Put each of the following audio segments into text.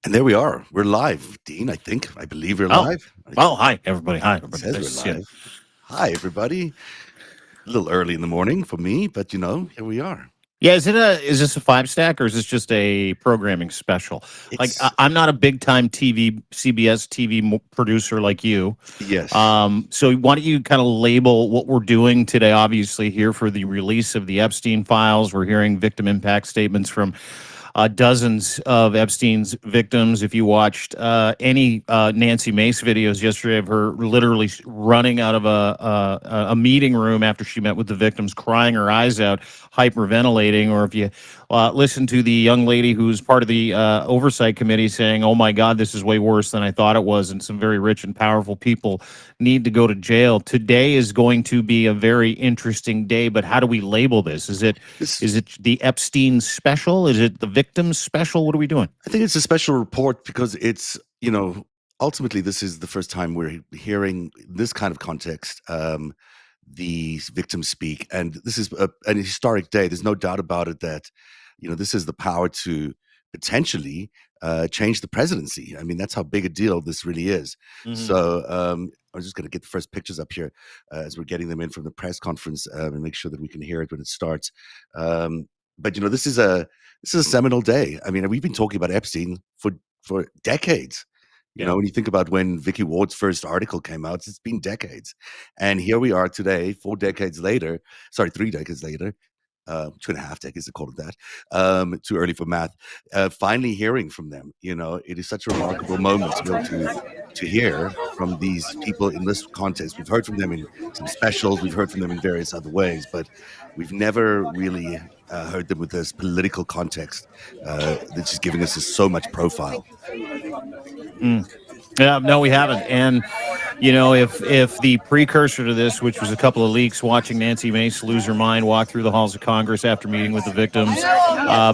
And there we are. We're live, Dean. I believe we're Oh, live. oh, hi everybody. Hi It everybody. says we're live. Hi, everybody. A little early in the morning for me, but here we are. Yeah, is this a five stack or is this just a programming special? Like It's I'm not a big time TV CBS TV producer like you. yes. So why don't you kind of label what we're doing today? Obviously, here for the release of the Epstein files, we're hearing victim impact statements from dozens of Epstein's victims. If you watched any Nancy Mace videos yesterday of her literally running out of a meeting room after she met with the victims, crying her eyes out, hyperventilating, or if you listen to the young lady who's part of the oversight committee saying, "Oh my God, this is way worse than I thought it was," and some very rich and powerful people need to go to jail. Today is going to be a very interesting day, but how do we label this? Is it This, is it the Epstein special? Is it the victims special? What are we doing? I think it's a special report because ultimately this is the first time we're hearing this kind of context. The victims speak, and this is an historic day. There's no doubt about it that this is the power to potentially change the presidency. I mean, that's how big a deal this really is. So I'm just going to get the first pictures up here as we're getting them in from the press conference and make sure that we can hear it when it starts. But this is a seminal day. I mean, we've been talking about Epstein for decades. When you think about when Vicky Ward's first article came out, it's been decades. And here we are today, 3 decades later, 2.5 decades, to call it that. Too early for math. Finally hearing from them, it is such a remarkable moment to be able to hear from these people in this context. We've heard from them in some specials, we've heard from them in various other ways, but we've never really heard them with this political context that's just giving us so much profile. Yeah, no, we haven't. And if the precursor to this, which was a couple of leaks, watching Nancy Mace lose her mind, walk through the halls of Congress after meeting with the victims,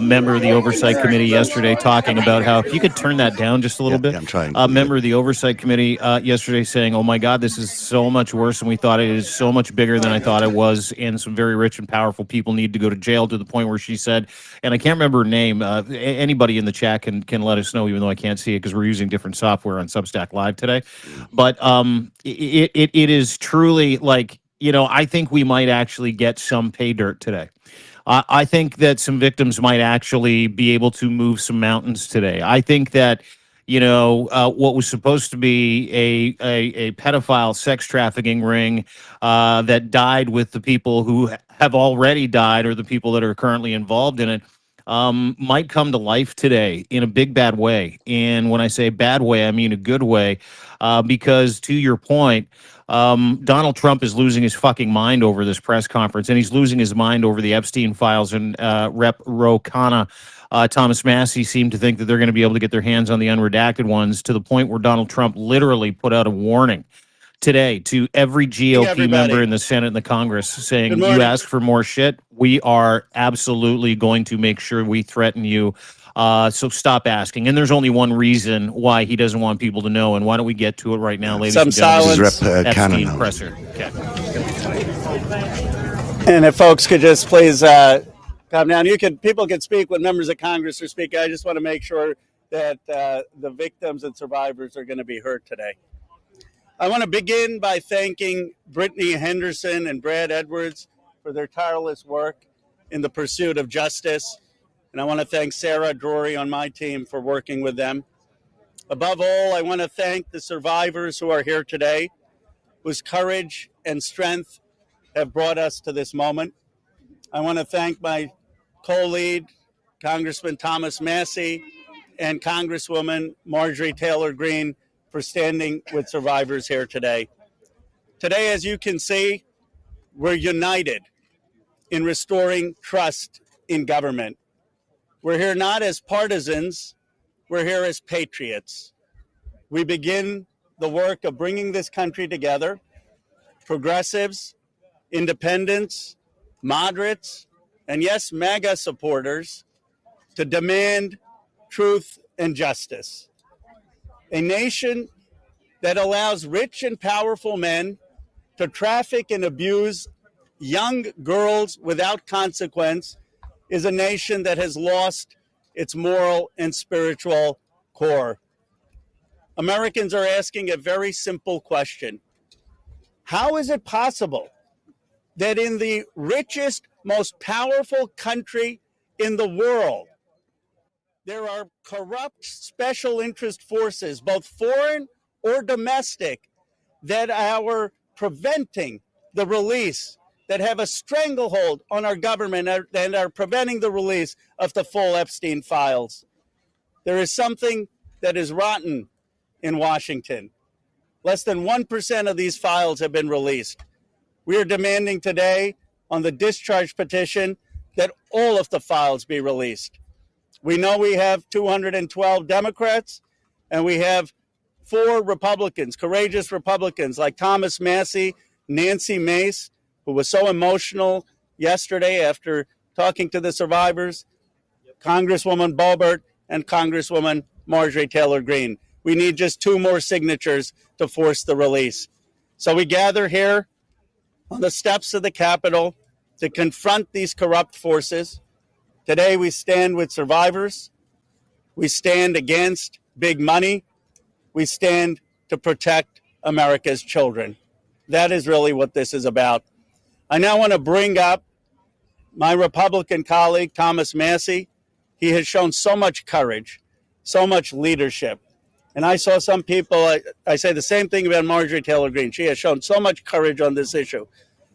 member of the Oversight Committee yesterday talking about how, if you could turn that down just a little bit, I'm trying. member of the Oversight Committee yesterday saying, "Oh my God, this is so much worse than we thought. It is so much bigger than I thought it was, and some very rich and powerful people need to go to jail," to the point where she said, and I can't remember her name. Anybody in the chat can let us know, even though I can't see it because we're using different software on Substack Live today. But it is truly like, I think we might actually get some pay dirt today. I think that some victims might actually be able to move some mountains today. I think that what was supposed to be a pedophile sex trafficking ring that died with the people who have already died, or the people that are currently involved in it, might come to life today in a big bad way. And when I say bad way, I mean a good way, because to your point, Donald Trump is losing his fucking mind over this press conference, and he's losing his mind over the Epstein files. And Rep. Ro Khanna, Thomas Massey, seem to think that they're going to be able to get their hands on the unredacted ones, to the point where Donald Trump literally put out a warning today to every GOP member in the Senate and the Congress, saying, "You ask for more shit, we are absolutely going to make sure we threaten you. So stop asking." And there's only one reason why he doesn't want people to know. And why don't we get to it right now, ladies and gentlemen? This is Rep. Epstein Khanna. presser. Okay. And if folks could just please calm down. People can speak when members of Congress are speaking. I just want to make sure that the victims and survivors are going to be heard today. I want to begin by thanking Brittany Henderson and Brad Edwards for their tireless work in the pursuit of justice. And I want to thank Sarah Drury on my team for working with them. Above all, I want to thank the survivors who are here today, whose courage and strength have brought us to this moment. I want to thank my co-lead, Congressman Thomas Massey, and Congresswoman Marjorie Taylor Greene, for standing with survivors here today. Today, as you can see, we're united in restoring trust in government. We're here not as partisans, we're here as patriots. We begin the work of bringing this country together, progressives, independents, moderates, and yes, MAGA supporters, to demand truth and justice. A nation that allows rich and powerful men to traffic and abuse young girls without consequence is a nation that has lost its moral and spiritual core. Americans are asking a very simple question. How is it possible that in the richest, most powerful country in the world, there are corrupt special interest forces, both foreign or domestic, that are preventing the release, that have a stranglehold on our government and are preventing the release of the full Epstein files? There is something that is rotten in Washington. Less than 1% of these files have been released. We are demanding today on the discharge petition that all of the files be released. We know we have 212 Democrats and we have 4 Republicans, courageous Republicans like Thomas Massie, Nancy Mace, who was so emotional yesterday after talking to the survivors, Congresswoman Boebert, and Congresswoman Marjorie Taylor Greene. We need just 2 more signatures to force the release. So we gather here on the steps of the Capitol to confront these corrupt forces. Today we stand with survivors. We stand against big money. We stand to protect America's children. That is really what this is about. I now want to bring up my Republican colleague, Thomas Massie. He has shown so much courage, so much leadership. And I saw some people, I say the same thing about Marjorie Taylor Greene. She has shown so much courage on this issue.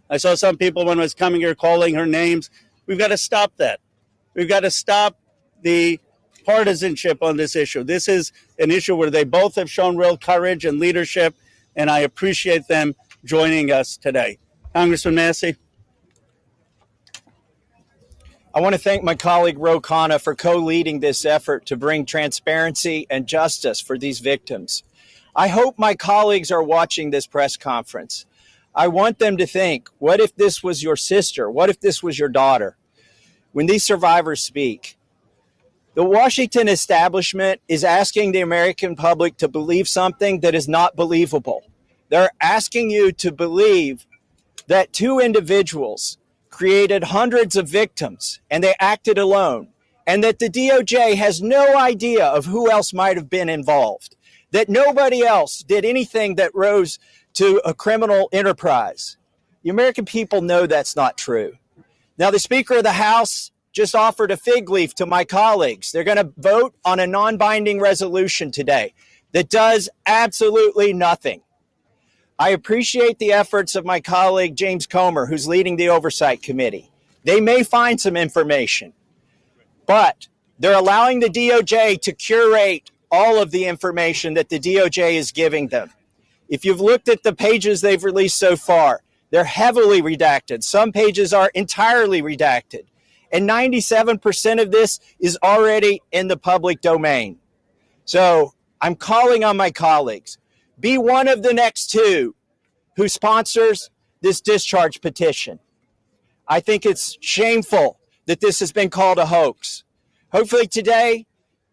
I saw some people when I was coming here calling her names. We've got to stop that. We've got to stop the partisanship on this issue. This is an issue where they both have shown real courage and leadership, and I appreciate them joining us today. Congressman Massie. I want to thank my colleague Ro Khanna for co-leading this effort to bring transparency and justice for these victims. I hope my colleagues are watching this press conference. I want them to think, what if this was your sister? What if this was your daughter? When these survivors speak, the Washington establishment is asking the American public to believe something that is not believable. They're asking you to believe that 2 individuals created hundreds of victims and they acted alone, and that the DOJ has no idea of who else might have been involved, that nobody else did anything that rose to a criminal enterprise. The American people know that's not true. Now, the Speaker of the House just offered a fig leaf to my colleagues. They're going to vote on a non-binding resolution today that does absolutely nothing. I appreciate the efforts of my colleague, James Comer, who's leading the Oversight Committee. They may find some information, but they're allowing the DOJ to curate all of the information that the DOJ is giving them. If you've looked at the pages they've released so far, they're heavily redacted. Some pages are entirely redacted. And 97% of this is already in the public domain. So I'm calling on my colleagues. Be one of the next 2 who sponsors this discharge petition. I think it's shameful that this has been called a hoax. Hopefully today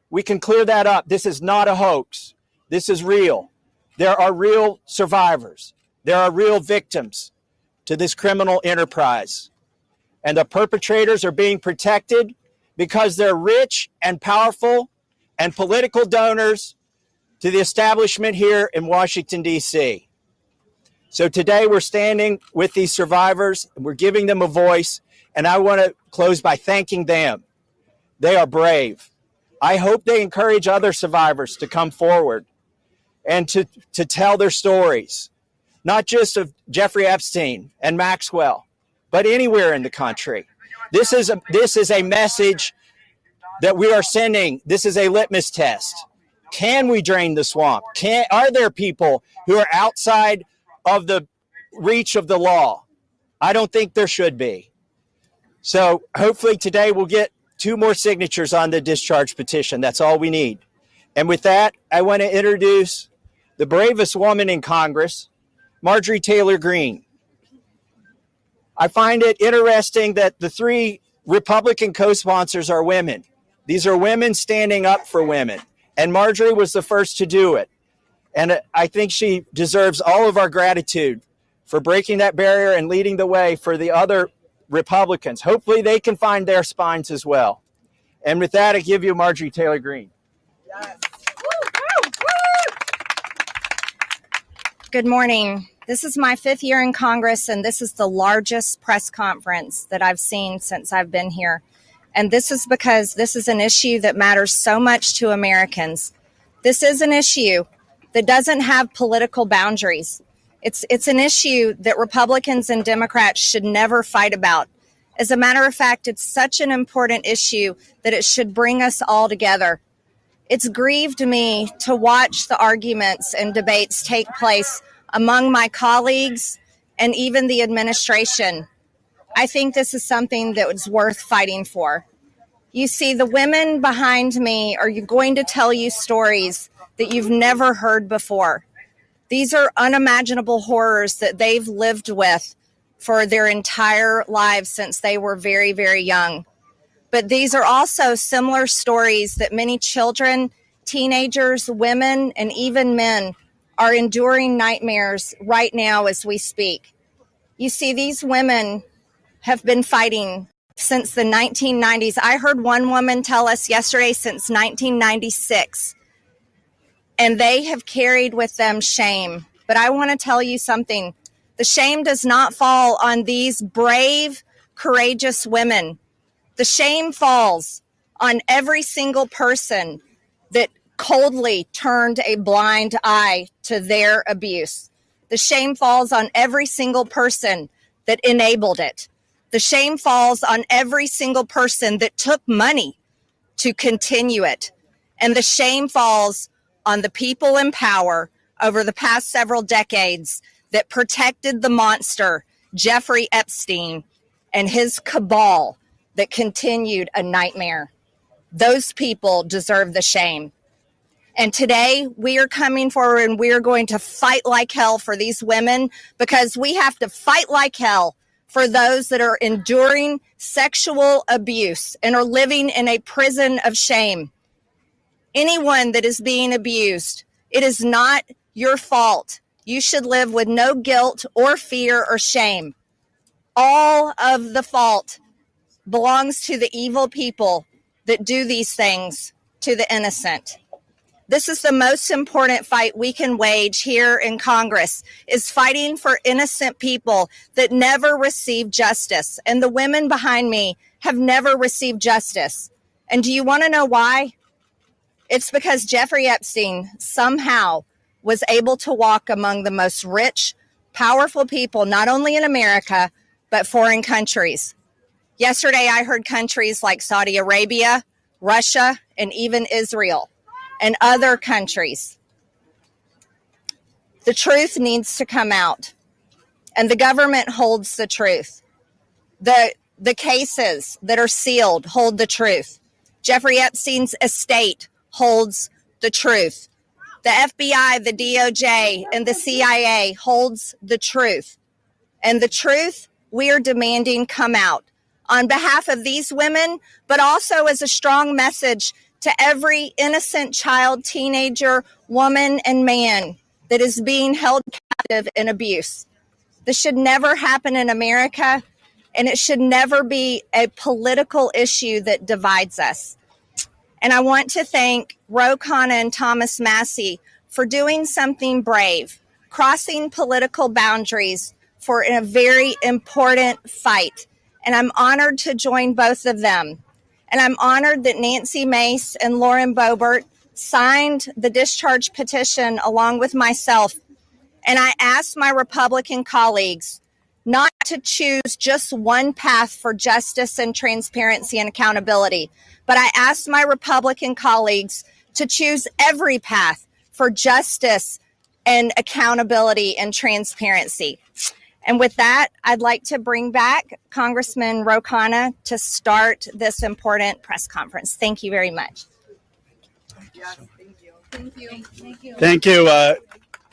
we can clear that up. This is not a hoax. This is real. There are real survivors. There are real victims to this criminal enterprise. And the perpetrators are being protected because they're rich and powerful and political donors to the establishment here in Washington, D.C. So today we're standing with these survivors, and we're giving them a voice, and I want to close by thanking them. They are brave. I hope they encourage other survivors to come forward and to tell their stories, not just of Jeffrey Epstein and Maxwell, but anywhere in the country. This is a message that we are sending. This is a litmus test. Can we drain the swamp? Are there people who are outside of the reach of the law? I don't think there should be. So hopefully today we'll get 2 more signatures on the discharge petition. That's all we need. And with that, I want to introduce the bravest woman in Congress, Marjorie Taylor Greene. I find it interesting that the 3 Republican co-sponsors are women. These are women standing up for women. And Marjorie was the first to do it. And I think she deserves all of our gratitude for breaking that barrier and leading the way for the other Republicans. Hopefully they can find their spines as well. And with that, I give you Marjorie Taylor Greene. Yes. Good morning. This is my 5th year in Congress, and this is the largest press conference that I've seen since I've been here. And this is because this is an issue that matters so much to Americans. This is an issue that doesn't have political boundaries. It's an issue that Republicans and Democrats should never fight about. As a matter of fact, it's such an important issue that it should bring us all together. It's grieved me to watch the arguments and debates take place among my colleagues and even the administration. I think this is something that was worth fighting for. You see, the women behind me are going to tell you stories that you've never heard before. These are unimaginable horrors that they've lived with for their entire lives since they were very, very young. But these are also similar stories that many children, teenagers, women, and even men are enduring nightmares right now as we speak. You see, these women have been fighting since the 1990s. I heard one woman tell us yesterday since 1996, and they have carried with them shame. But I want to tell you something. The shame does not fall on these brave, courageous women. The shame falls on every single person that coldly turned a blind eye to their abuse. The shame falls on every single person that enabled it. The shame falls on every single person that took money to continue it. And the shame falls on the people in power over the past several decades that protected the monster, Jeffrey Epstein, and his cabal that continued a nightmare. Those people deserve the shame. And today we are coming forward and we are going to fight like hell for these women, because we have to fight like hell for those that are enduring sexual abuse and are living in a prison of shame. Anyone that is being abused, it is not your fault. You should live with no guilt or fear or shame. All of the fault belongs to the evil people that do these things to the innocent. This is the most important fight we can wage here in Congress, is fighting for innocent people that never receive justice. And the women behind me have never received justice. And do you want to know why? It's because Jeffrey Epstein somehow was able to walk among the most rich, powerful people, not only in America, but foreign countries. Yesterday, I heard countries like Saudi Arabia, Russia, and even Israel, and other countries. The truth needs to come out, and the government holds the truth. The cases that are sealed hold the truth. Jeffrey Epstein's estate holds the truth. The FBI, the DOJ, and the CIA holds the truth. And the truth we are demanding come out on behalf of these women, but also as a strong message to every innocent child, teenager, woman, and man that is being held captive in abuse. This should never happen in America, and it should never be a political issue that divides us. And I want to thank Ro Khanna and Thomas Massie for doing something brave, crossing political boundaries for a very important fight. And I'm honored to join both of them. And I'm honored that Nancy Mace and Lauren Boebert signed the discharge petition along with myself. And I asked my Republican colleagues not to choose just one path for justice and transparency and accountability, but I asked my Republican colleagues to choose every path for justice and accountability and transparency. And with that, I'd like to bring back Congressman Ro Khanna to start this important press conference. Thank you very much. Thank you,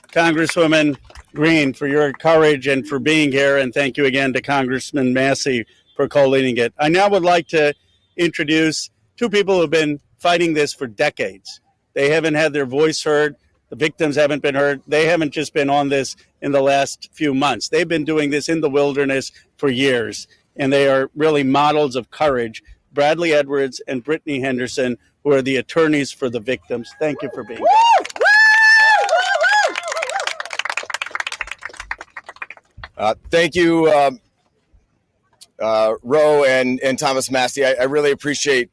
Congresswoman Green, for your courage and for being here. And thank you again to Congressman Massie for co-leading it. I now would like to introduce two people who have been fighting this for decades. They haven't had their voice heard. The victims haven't been heard. They haven't just been on this in the last few months. They've been doing this in the wilderness for years, and they are really models of courage. Bradley Edwards and Brittany Henderson, who are the attorneys for the victims. Thank you for being here. Thank you, Roe and Thomas Massey. I really appreciate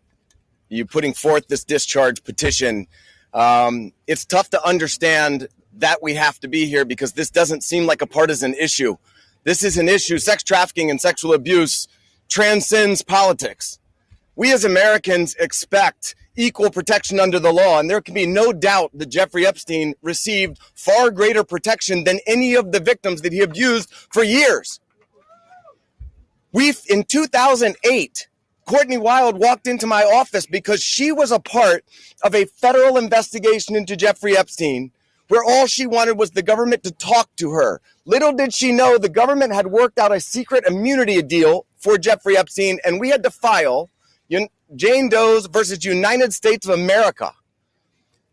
you putting forth this discharge petition. It's tough to understand that we have to be here because this doesn't seem like a partisan issue. This is an issue. Sex trafficking and sexual abuse transcends politics. We as Americans expect equal protection under the law, and there can be no doubt that Jeffrey Epstein received far greater protection than any of the victims that he abused for years. In 2008, Courtney Wild walked into my office because she was a part of a federal investigation into Jeffrey Epstein, where all she wanted was the government to talk to her. Little did she know the government had worked out a secret immunity deal for Jeffrey Epstein, and we had to file Jane Doe's versus United States of America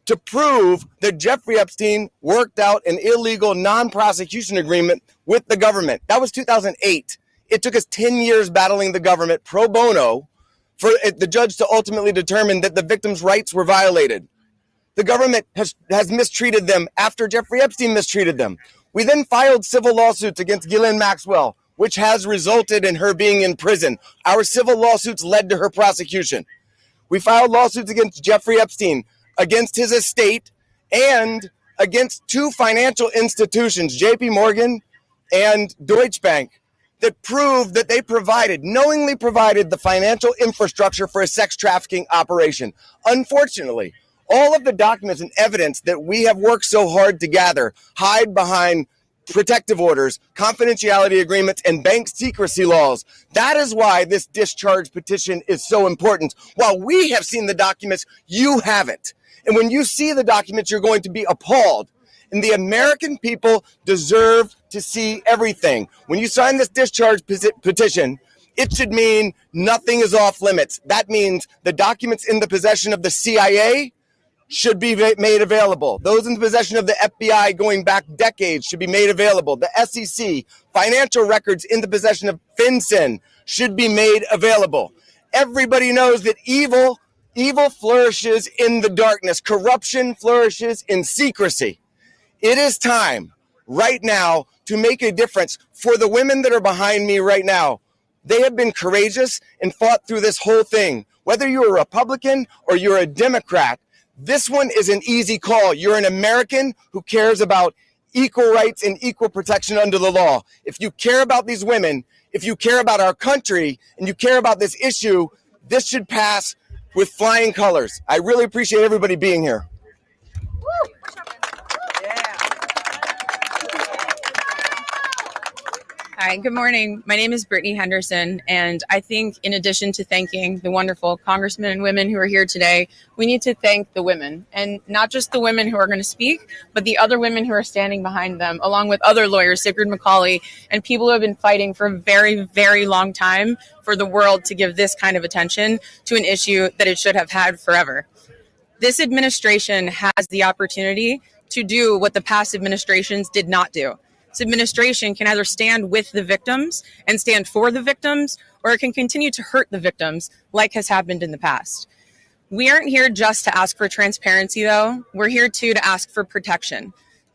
to prove that Jeffrey Epstein worked out an illegal non-prosecution agreement with the government. That was 2008. It took us 10 years battling the government pro bono for the judge to ultimately determine that the victims' rights were violated. The government has mistreated them after Jeffrey Epstein mistreated them. We then filed civil lawsuits against Ghislaine Maxwell, which has resulted in her being in prison. Our civil lawsuits led to her prosecution. We filed lawsuits against Jeffrey Epstein, against his estate, and against two financial institutions, JP Morgan and Deutsche Bank, that proved that they knowingly provided the financial infrastructure for a sex trafficking operation. Unfortunately, all of the documents and evidence that we have worked so hard to gather hide behind protective orders, confidentiality agreements, and bank secrecy laws. That is why this discharge petition is so important. While we have seen the documents, you haven't. And when you see the documents, you're going to be appalled. And the American people deserve to see everything. When you sign this discharge petition, it should mean nothing is off limits. That means the documents in the possession of the CIA should be made available. Those in the possession of the FBI going back decades should be made available. The SEC, financial records in the possession of FinCEN should be made available. Everybody knows that evil flourishes in the darkness. Corruption flourishes in secrecy. It is time right now to make a difference for the women that are behind me right now. They have been courageous and fought through this whole thing. Whether you're a Republican or you're a Democrat, this one is an easy call. You're an American who cares about equal rights and equal protection under the law. If you care about these women, if you care about our country, and you care about this issue, this should pass with flying colors. I really appreciate everybody being here. Hi, good morning. My name is Brittany Henderson, and I think in addition to thanking the wonderful congressmen and women who are here today, we need to thank the women, and not just the women who are going to speak, but the other women who are standing behind them, along with other lawyers, Sigrid McCauley, and people who have been fighting for a very, very long time for the world to give this kind of attention to an issue that it should have had forever. This administration has the opportunity to do what the past administrations did not do. This administration can either stand with the victims and stand for the victims, or it can continue to hurt the victims like has happened in the past. We aren't here just to ask for transparency, though. We're here, too, to ask for protection.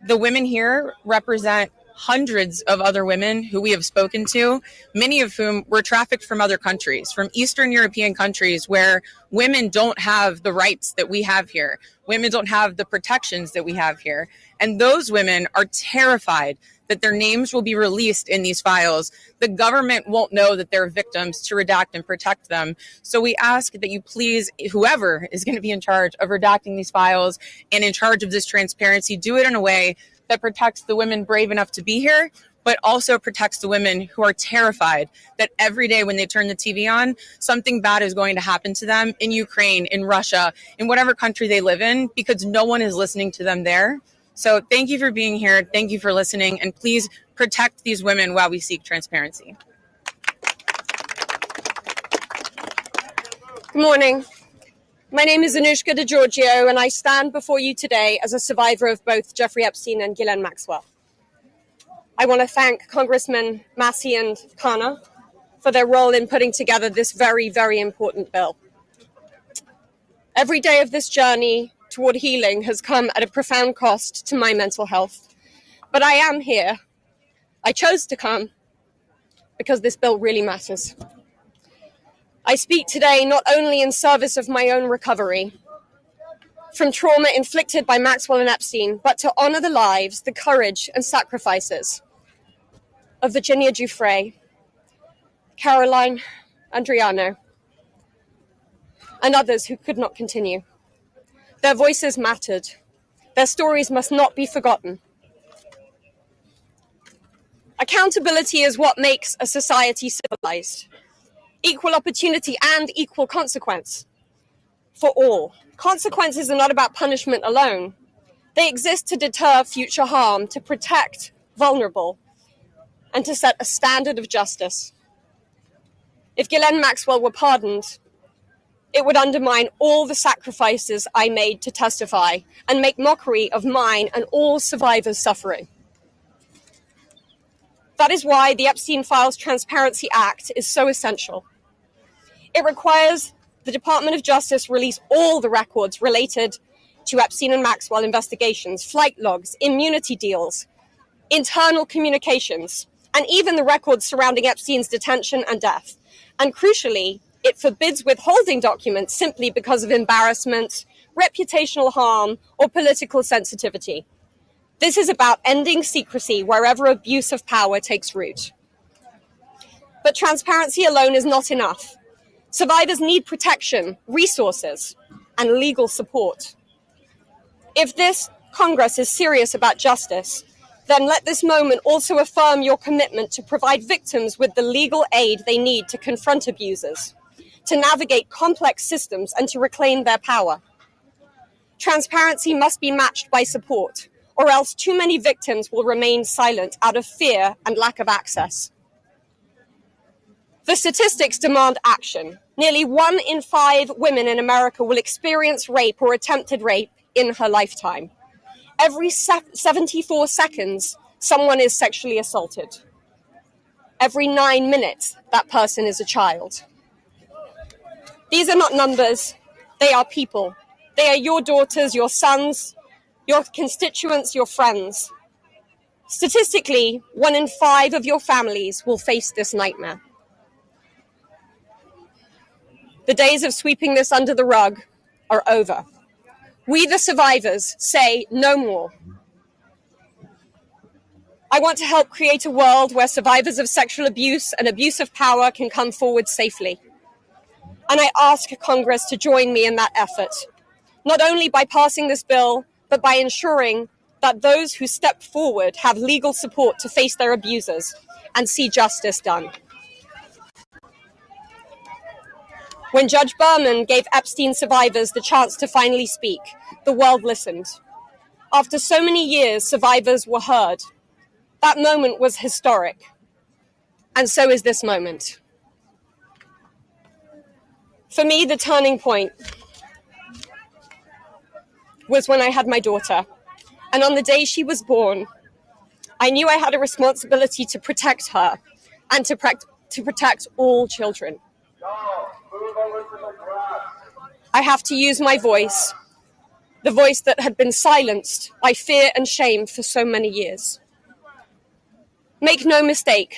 The women here represent hundreds of other women who we have spoken to, many of whom were trafficked from other countries, from Eastern European countries where women don't have the rights that we have here. Women don't have the protections that we have here. And those women are terrified that their names will be released in these files. The government won't know that they're victims to redact and protect them. So we ask that you please, whoever is going to be in charge of redacting these files and in charge of this transparency, do it in a way that protects the women brave enough to be here, but also protects the women who are terrified that every day when they turn the TV on, something bad is going to happen to them in Ukraine, in Russia, in whatever country they live in, because no one is listening to them there. So thank you for being here. Thank you for listening. And please protect these women while we seek transparency. Good morning. My name is Anushka DeGiorgio, and I stand before you today as a survivor of both Jeffrey Epstein and Ghislaine Maxwell. I want to thank Congressman Massey and Kana for their role in putting together this very, very important bill. Every day of this journey toward healing has come at a profound cost to my mental health. But I am here. I chose to come because this bill really matters. I speak today not only in service of my own recovery from trauma inflicted by Maxwell and Epstein, but to honor the lives, the courage, and sacrifices of Virginia Giuffre, Caroline Andriano, and others who could not continue. Their voices mattered. Their stories must not be forgotten. Accountability is what makes a society civilized. Equal opportunity and equal consequence for all. Consequences are not about punishment alone. They exist to deter future harm, to protect vulnerable, and to set a standard of justice. If Ghislaine Maxwell were pardoned, it would undermine all the sacrifices I made to testify and make mockery of mine and all survivors' suffering. That is why the Epstein Files Transparency Act is so essential. It requires the Department of Justice release all the records related to Epstein and Maxwell investigations, flight logs, immunity deals, internal communications, and even the records surrounding Epstein's detention and death. And crucially, it forbids withholding documents simply because of embarrassment, reputational harm, or political sensitivity. This is about ending secrecy wherever abuse of power takes root. But transparency alone is not enough. Survivors need protection, resources, and legal support. If this Congress is serious about justice, then let this moment also affirm your commitment to provide victims with the legal aid they need to confront abusers, to navigate complex systems, and to reclaim their power. Transparency must be matched by support, or else too many victims will remain silent out of fear and lack of access. The statistics demand action. Nearly 1 in 5 women in America will experience rape or attempted rape in her lifetime. Every 74 seconds, someone is sexually assaulted. Every 9 minutes, that person is a child. These are not numbers, they are people. They are your daughters, your sons, your constituents, your friends. Statistically, 1 in 5 of your families will face this nightmare. The days of sweeping this under the rug are over. We, the survivors, say no more. I want to help create a world where survivors of sexual abuse and abuse of power can come forward safely. And I ask Congress to join me in that effort, not only by passing this bill, but by ensuring that those who step forward have legal support to face their abusers and see justice done. When Judge Berman gave Epstein survivors the chance to finally speak, the world listened. After so many years, survivors were heard. That moment was historic, and so is this moment. For me, the turning point was when I had my daughter, and on the day she was born, I knew I had a responsibility to protect her and to protect all children. I have to use my voice, the voice that had been silenced by fear and shame for so many years. Make no mistake,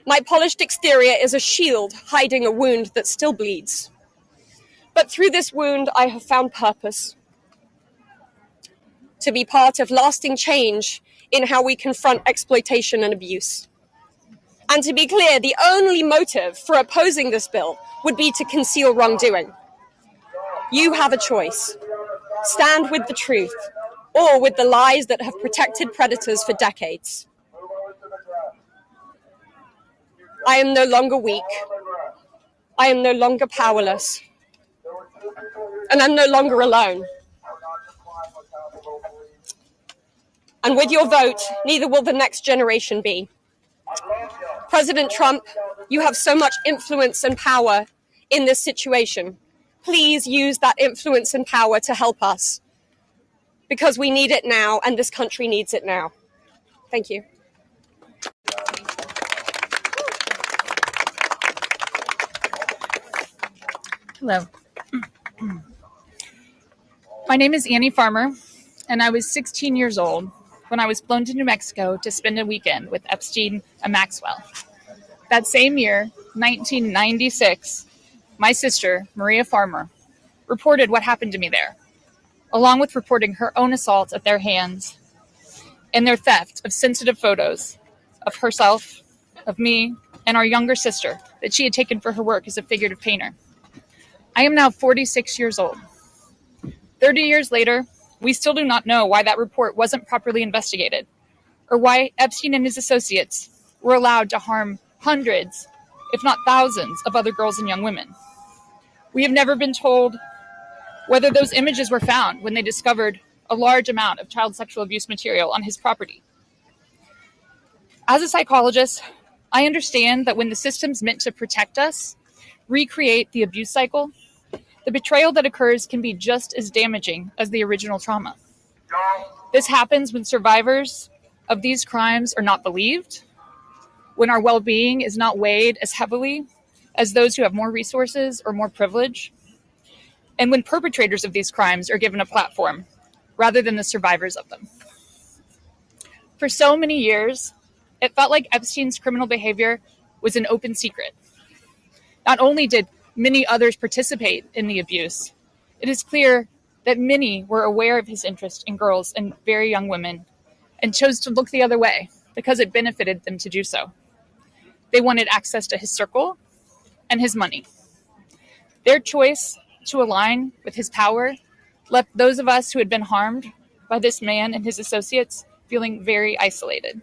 my polished exterior is a shield hiding a wound that still bleeds. But through this wound, I have found purpose. To be part of lasting change in how we confront exploitation and abuse. And to be clear, the only motive for opposing this bill would be to conceal wrongdoing. You have a choice. Stand with the truth, or with the lies that have protected predators for decades. I am no longer weak. I am no longer powerless. And I'm no longer alone. And with your vote, neither will the next generation be. President Trump, you have so much influence and power in this situation. Please use that influence and power to help us, because we need it now and this country needs it now. Thank you. Hello. My name is Annie Farmer, and I was 16 years old when I was flown to New Mexico to spend a weekend with Epstein and Maxwell. That same year, 1996, my sister, Maria Farmer, reported what happened to me there, along with reporting her own assault at their hands and their theft of sensitive photos of herself, of me, and our younger sister that she had taken for her work as a figurative painter. I am now 46 years old. 30 years later, we still do not know why that report wasn't properly investigated, or why Epstein and his associates were allowed to harm hundreds, if not thousands, of other girls and young women. We have never been told whether those images were found when they discovered a large amount of child sexual abuse material on his property. As a psychologist, I understand that when the systems meant to protect us recreate the abuse cycle, the betrayal that occurs can be just as damaging as the original trauma. This happens when survivors of these crimes are not believed, when our well-being is not weighed as heavily as those who have more resources or more privilege, and when perpetrators of these crimes are given a platform rather than the survivors of them. For so many years, it felt like Epstein's criminal behavior was an open secret. Not only did many others participate in the abuse, it is clear that many were aware of his interest in girls and very young women and chose to look the other way because it benefited them to do so. They wanted access to his circle and his money. Their choice to align with his power left those of us who had been harmed by this man and his associates feeling very isolated.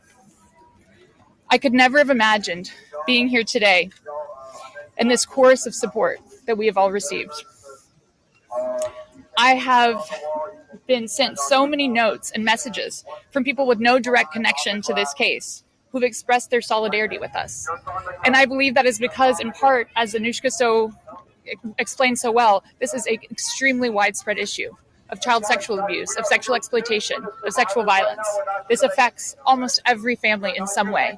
I could never have imagined being here today and this chorus of support that we have all received. I have been sent so many notes and messages from people with no direct connection to this case who've expressed their solidarity with us. And I believe that is because, in part, as Anushka explained so well, this is an extremely widespread issue of child sexual abuse, of sexual exploitation, of sexual violence. This affects almost every family in some way.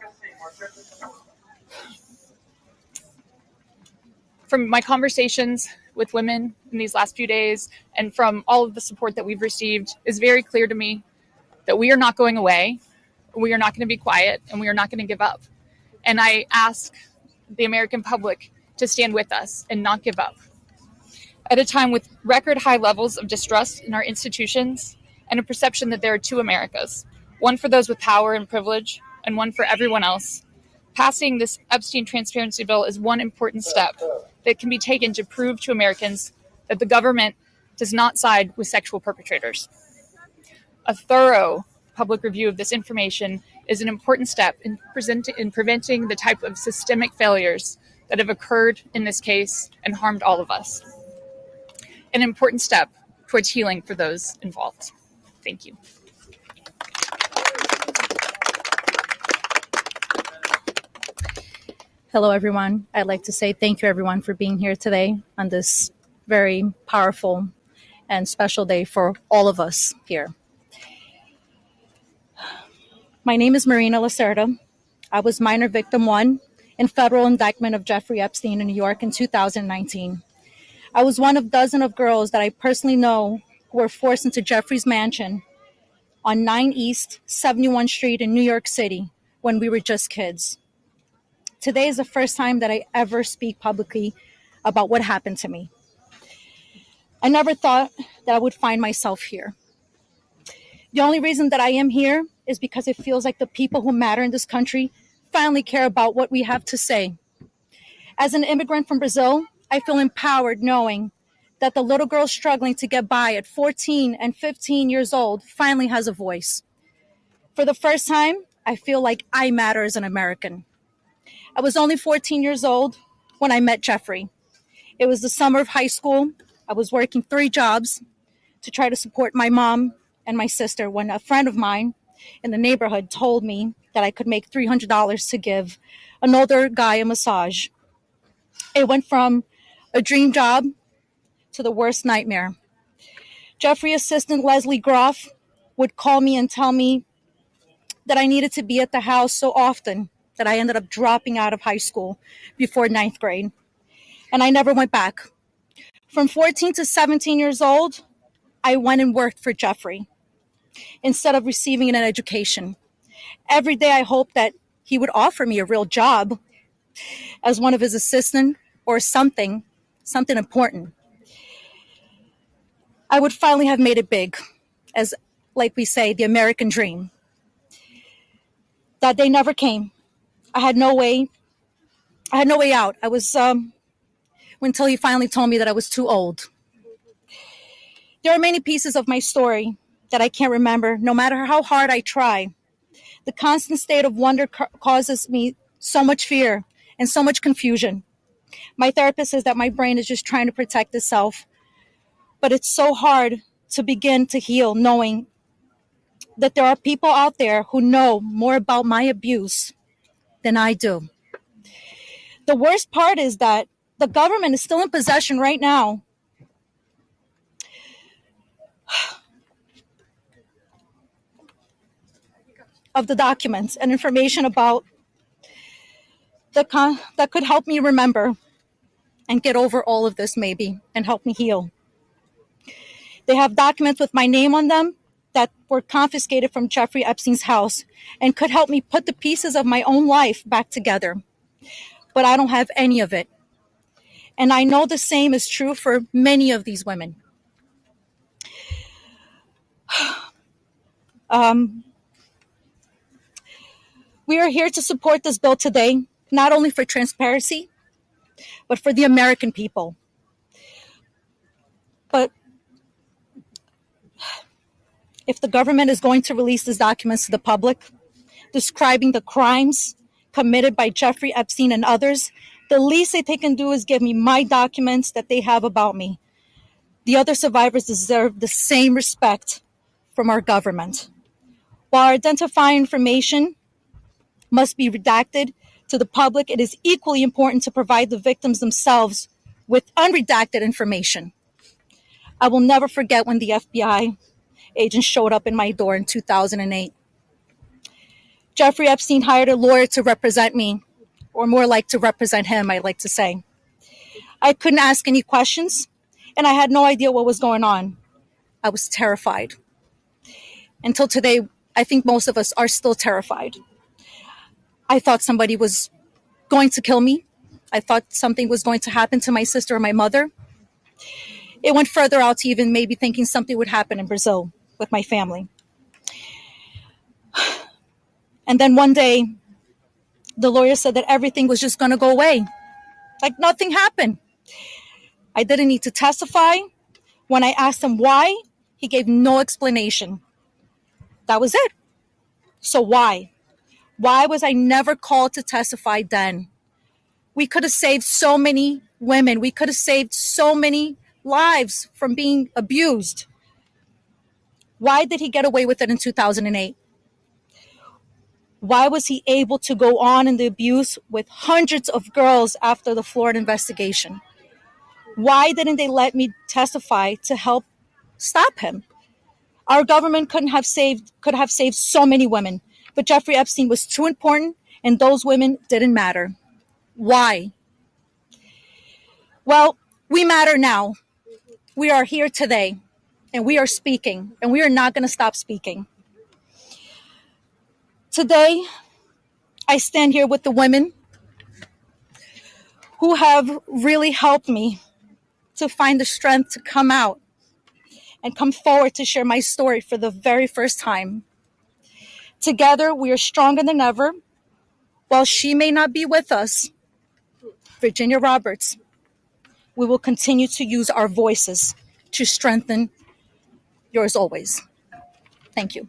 From my conversations with women in these last few days and from all of the support that we've received, it's very clear to me that we are not going away, we are not going to be quiet, and we are not going to give up. And I ask the American public to stand with us and not give up. At a time with record high levels of distrust in our institutions and a perception that there are two Americas, one for those with power and privilege and one for everyone else, passing this Epstein transparency bill is one important step that can be taken to prove to Americans that the government does not side with sexual perpetrators. A thorough public review of this information is an important step in preventing the type of systemic failures that have occurred in this case and harmed all of us. An important step towards healing for those involved. Thank you. Hello, everyone. I'd like to say thank you, everyone, for being here today on this very powerful and special day for all of us here. My name is Marina Lacerda. I was minor victim 1 in federal indictment of Jeffrey Epstein in New York in 2019. I was one of dozens of girls that I personally know who were forced into Jeffrey's mansion on 9 East 71 Street in New York City when we were just kids. Today is the first time that I ever speak publicly about what happened to me. I never thought that I would find myself here. The only reason that I am here is because it feels like the people who matter in this country finally care about what we have to say. As an immigrant from Brazil, I feel empowered knowing that the little girl struggling to get by at 14 and 15 years old finally has a voice. For the first time, I feel like I matter as an American. I was only 14 years old when I met Jeffrey. It was the summer of high school. I was working 3 jobs to try to support my mom and my sister when a friend of mine in the neighborhood told me that I could make $300 to give an older guy a massage. It went from a dream job to the worst nightmare. Jeffrey assistant Leslie Groff would call me and tell me that I needed to be at the house so often that I ended up dropping out of high school before 9th grade. And I never went back. From 14 to 17 years old, I went and worked for Jeffrey instead of receiving an education. Every day I hoped that he would offer me a real job as one of his assistants or something important, I would finally have made it big, as, like we say, the American dream. That day never came. I had no way out. I was, until he finally told me that I was too old. There are many pieces of my story that I can't remember, no matter how hard I try. The constant state of wonder causes me so much fear and so much confusion. My therapist says that my brain is just trying to protect itself, but it's so hard to begin to heal knowing that there are people out there who know more about my abuse than I do. The worst part is that the government is still in possession right now of the documents and information about that could help me remember and get over all of this, maybe, and help me heal. They have documents with my name on them that were confiscated from Jeffrey Epstein's house and could help me put the pieces of my own life back together. But I don't have any of it. And I know the same is true for many of these women. We are here to support this bill today, not only for transparency, but for the American people. But if the government is going to release these documents to the public, describing the crimes committed by Jeffrey Epstein and others, the least that they can do is give me my documents that they have about me. The other survivors deserve the same respect from our government. While identifying information must be redacted to the public, it is equally important to provide the victims themselves with unredacted information. I will never forget when the FBI agent showed up in my door in 2008. Jeffrey Epstein hired a lawyer to represent me, or more like to represent him, I like to say. I couldn't ask any questions, and I had no idea what was going on. I was terrified. Until today, I think most of us are still terrified. I thought somebody was going to kill me. I thought something was going to happen to my sister or my mother. It went further out to even maybe thinking something would happen in Brazil with my family. And then one day, the lawyer said that everything was just going to go away. Like nothing happened. I didn't need to testify. When I asked him why, he gave no explanation. That was it. So why? Why was I never called to testify then? We could have saved so many women. We could have saved so many lives from being abused. Why did he get away with it in 2008? Why was he able to go on in the abuse with hundreds of girls after the Florida investigation? Why didn't they let me testify to help stop him? Our government could have saved so many women, but Jeffrey Epstein was too important and those women didn't matter. Why? Well, we matter now. We are here today and we are speaking and we are not going to stop speaking. Today, I stand here with the women who have really helped me to find the strength to come out and come forward to share my story for the very first time. Together, we are stronger than ever. While she may not be with us, Virginia Roberts, we will continue to use our voices to strengthen yours always. Thank you.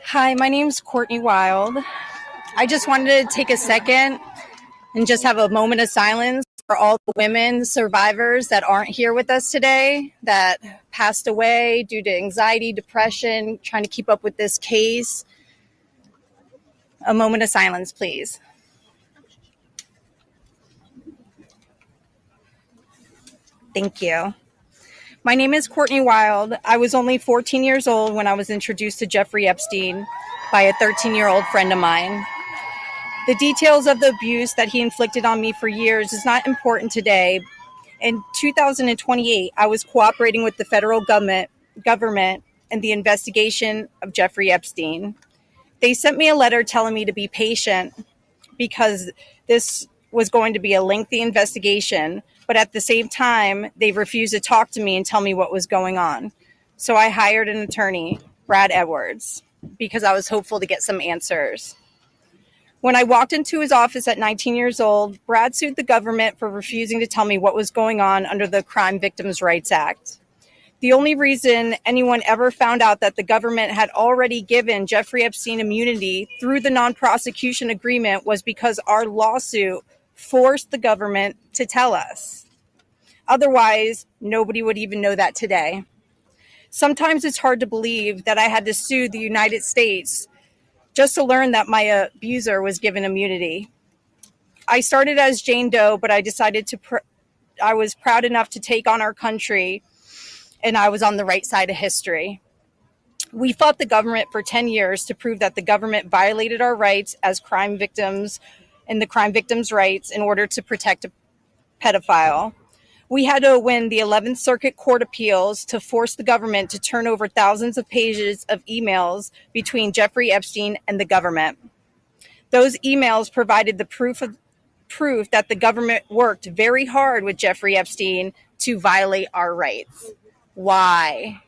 Hi, my name's Courtney Wild. I just wanted to take a second and just have a moment of silence for all the women survivors that aren't here with us today, that passed away due to anxiety, depression, trying to keep up with this case. A moment of silence, please. Thank you. My name is Courtney Wild. I was only 14 years old when I was introduced to Jeffrey Epstein by a 13-year-old friend of mine. The details of the abuse that he inflicted on me for years is not important today, In 2028, I was cooperating with the federal government in the investigation of Jeffrey Epstein. They sent me a letter telling me to be patient because this was going to be a lengthy investigation, but at the same time, they refused to talk to me and tell me what was going on. So I hired an attorney, Brad Edwards, because I was hopeful to get some answers. When I walked into his office at 19 years old, Brad sued the government for refusing to tell me what was going on under the Crime Victims' Rights Act. The only reason anyone ever found out that the government had already given Jeffrey Epstein immunity through the non-prosecution agreement was because our lawsuit forced the government to tell us. Otherwise, nobody would even know that today. Sometimes it's hard to believe that I had to sue the United States just to learn that my abuser was given immunity. I started as Jane Doe, but I decided I was proud enough to take on our country, and I was on the right side of history. We fought the government for 10 years to prove that the government violated our rights as crime victims and the crime victims' rights in order to protect a pedophile. We had to win the 11th Circuit Court appeals to force the government to turn over thousands of pages of emails between Jeffrey Epstein and the government. Those emails provided the proof that the government worked very hard with Jeffrey Epstein to violate our rights. Why?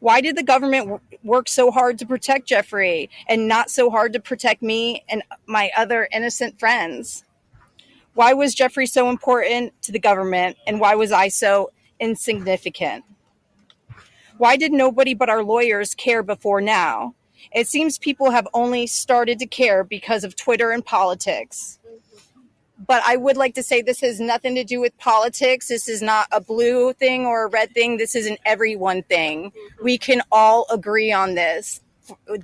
Why did the government work so hard to protect Jeffrey and not so hard to protect me and my other innocent friends? Why was Jeffrey so important to the government, and why was I so insignificant? Why did nobody but our lawyers care before now? It seems people have only started to care because of Twitter and politics. But I would like to say this has nothing to do with politics. This is not a blue thing or a red thing. This is an everyone thing. We can all agree on this.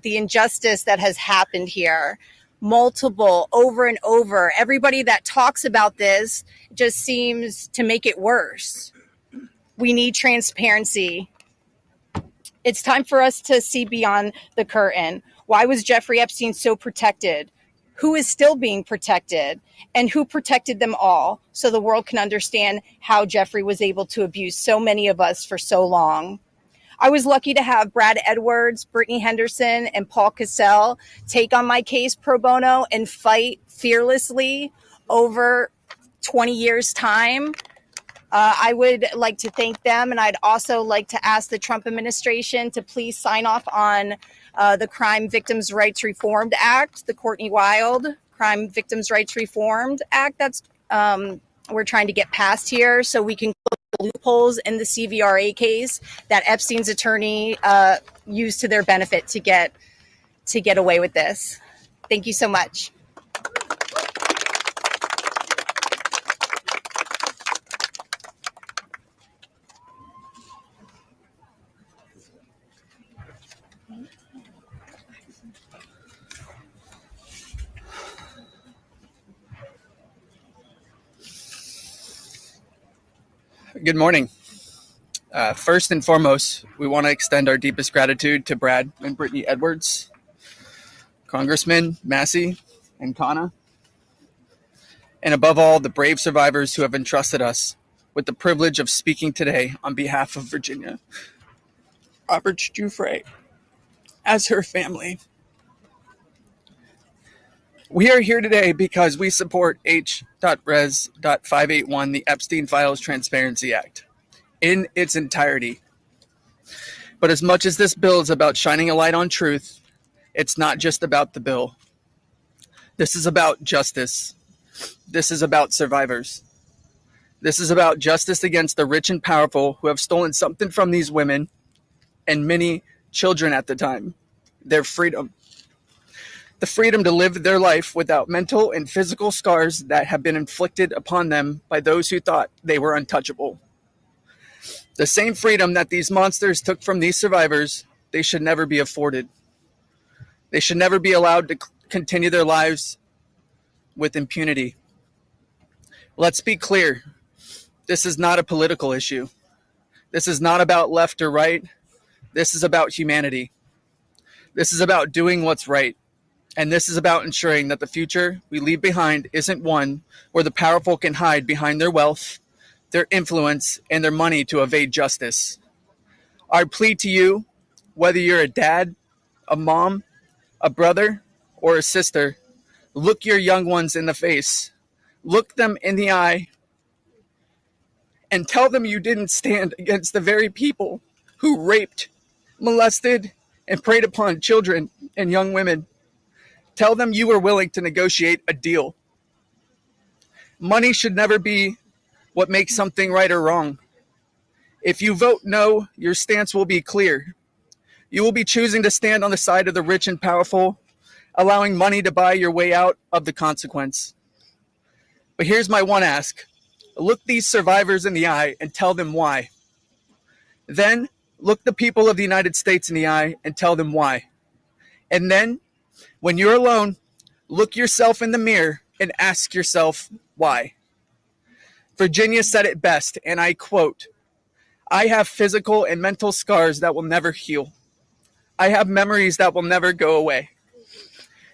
The injustice that has happened here. Multiple, over and over. Everybody that talks about this just seems to make it worse. We need transparency. It's time for us to see beyond the curtain. Why was Jeffrey Epstein so protected? Who is still being protected? And who protected them all so the world can understand how Jeffrey was able to abuse so many of us for so long? I was lucky to have Brad Edwards, Brittany Henderson, and Paul Cassell take on my case pro bono and fight fearlessly over 20 years' time. I would like to thank them, and I'd also like to ask the Trump administration to please sign off on the Crime Victims' Rights Reformed Act, the Courtney Wild Crime Victims' Rights Reformed Act that's we're trying to get passed here so we can close the loopholes in the CVRA case that Epstein's attorney used to their benefit to get away with this. Thank you so much. Good morning. First and foremost, we want to extend our deepest gratitude to Brad and Brittany Edwards, Congressman Massey and Kana, and above all, the brave survivors who have entrusted us with the privilege of speaking today on behalf of Virginia. Robert Giuffre, as her family. We are here today because we support H.Res.581, the Epstein Files Transparency Act, in its entirety. But as much as this bill is about shining a light on truth, it's not just about the bill. This is about justice. This is about survivors. This is about justice against the rich and powerful who have stolen something from these women and many children at the time, their freedom. The freedom to live their life without mental and physical scars that have been inflicted upon them by those who thought they were untouchable. The same freedom that these monsters took from these survivors, they should never be afforded. They should never be allowed to continue their lives with impunity. Let's be clear. This is not a political issue. This is not about left or right. This is about humanity. This is about doing what's right. And this is about ensuring that the future we leave behind isn't one where the powerful can hide behind their wealth, their influence, and their money to evade justice. Our plea to you, whether you're a dad, a mom, a brother, or a sister, look your young ones in the face. Look them in the eye and tell them you didn't stand against the very people who raped, molested, and preyed upon children and young women. Tell them you were willing to negotiate a deal. Money should never be what makes something right or wrong. If you vote no, your stance will be clear. You will be choosing to stand on the side of the rich and powerful, allowing money to buy your way out of the consequence. But here's my one ask. Look these survivors in the eye and tell them why. Then look the people of the United States in the eye and tell them why. And then, when you're alone, look yourself in the mirror and ask yourself why. Virginia said it best, and I quote, "I have physical and mental scars that will never heal. I have memories that will never go away.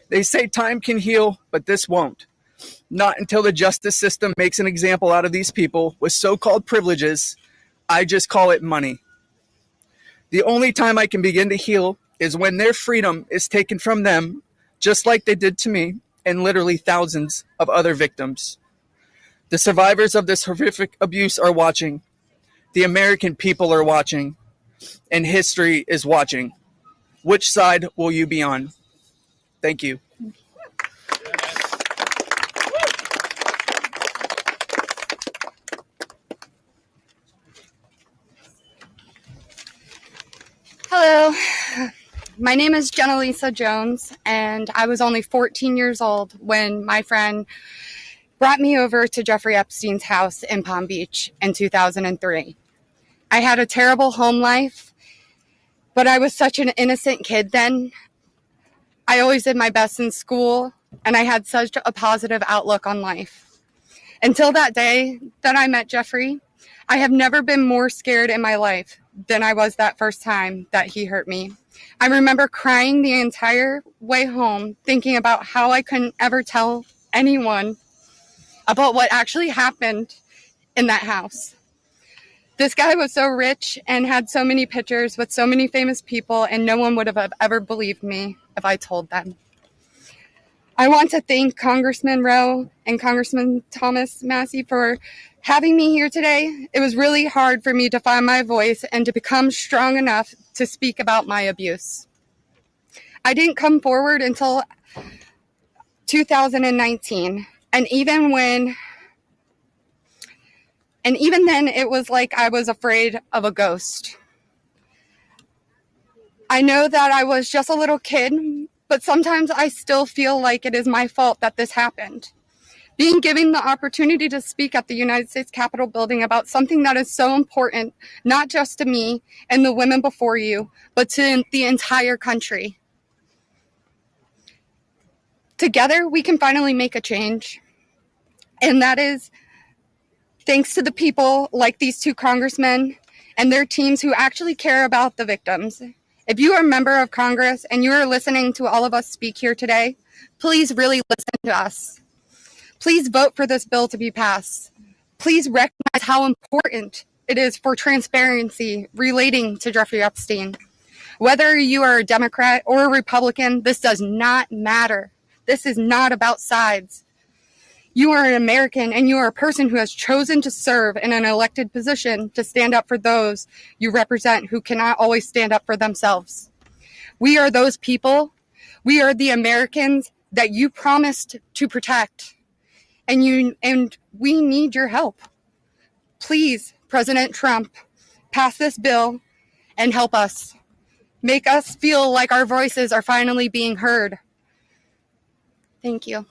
They say time can heal, but this won't. Not until the justice system makes an example out of these people with so-called privileges. I just call it money. The only time I can begin to heal is when their freedom is taken from them, just like they did to me and literally thousands of other victims. The survivors of this horrific abuse are watching. The American people are watching. And history is watching. Which side will you be on?" Thank you. Hello, my name is Jenna-Lisa Jones, and I was only 14 years old when my friend brought me over to Jeffrey Epstein's house in Palm Beach in 2003. I had a terrible home life, but I was such an innocent kid then. I always did my best in school, and I had such a positive outlook on life. Until that day that I met Jeffrey, I have never been more scared in my life than I was that first time that he hurt me. I remember crying the entire way home, thinking about how I couldn't ever tell anyone about what actually happened in that house. This guy was so rich and had so many pictures with so many famous people, and no one would have ever believed me if I told them. I want to thank Congressman Rowe and Congressman Thomas Massey for having me here today. It was really hard for me to find my voice and to become strong enough to speak about my abuse. I didn't come forward until 2019, and even then it was like I was afraid of a ghost. I know that I was just a little kid, but sometimes I still feel like it is my fault that this happened. Being given the opportunity to speak at the United States Capitol building about something that is so important, not just to me and the women before you, but to the entire country. Together, we can finally make a change. And that is thanks to the people like these two congressmen and their teams who actually care about the victims. If you are a member of Congress and you are listening to all of us speak here today, please really listen to us. Please vote for this bill to be passed. Please recognize how important it is for transparency relating to Jeffrey Epstein. Whether you are a Democrat or a Republican, this does not matter. This is not about sides. You are an American, and you are a person who has chosen to serve in an elected position to stand up for those you represent who cannot always stand up for themselves. We are those people. We are the Americans that you promised to protect. And we need your help. Please, President Trump, pass this bill and help us. Make us feel like our voices are finally being heard. Thank you.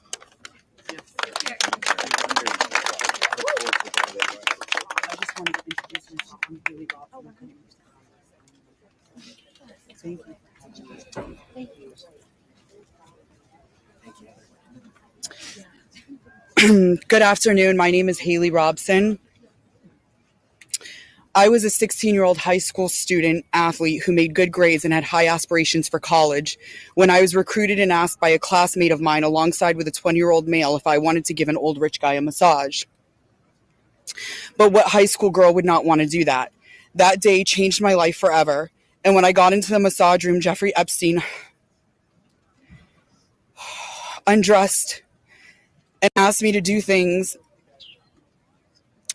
Good afternoon. My name is Haley Robson. I was a 16-year-old high school student athlete who made good grades and had high aspirations for college when I was recruited and asked by a classmate of mine alongside with a 20-year-old male if I wanted to give an old rich guy a massage. But what high school girl would not want to do that? That day changed my life forever. And when I got into the massage room, Jeffrey Epstein undressed and asked me to do things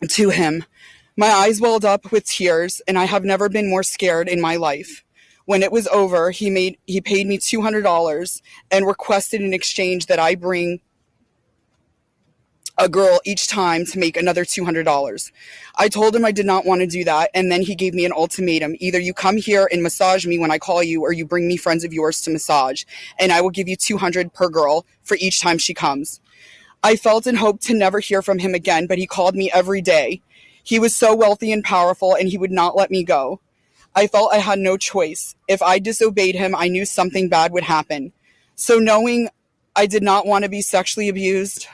to him. My eyes welled up with tears, and I have never been more scared in my life. When it was over, he paid me $200 and requested in exchange that I bring a girl each time to make another $200. I told him I did not want to do that, and then he gave me an ultimatum. Either you come here and massage me when I call you, or you bring me friends of yours to massage, and I will give you $200 per girl for each time she comes. I felt and hoped to never hear from him again, but he called me every day. He was so wealthy and powerful, and he would not let me go. I felt I had no choice. If I disobeyed him, I knew something bad would happen. So knowing I did not want to be sexually abused,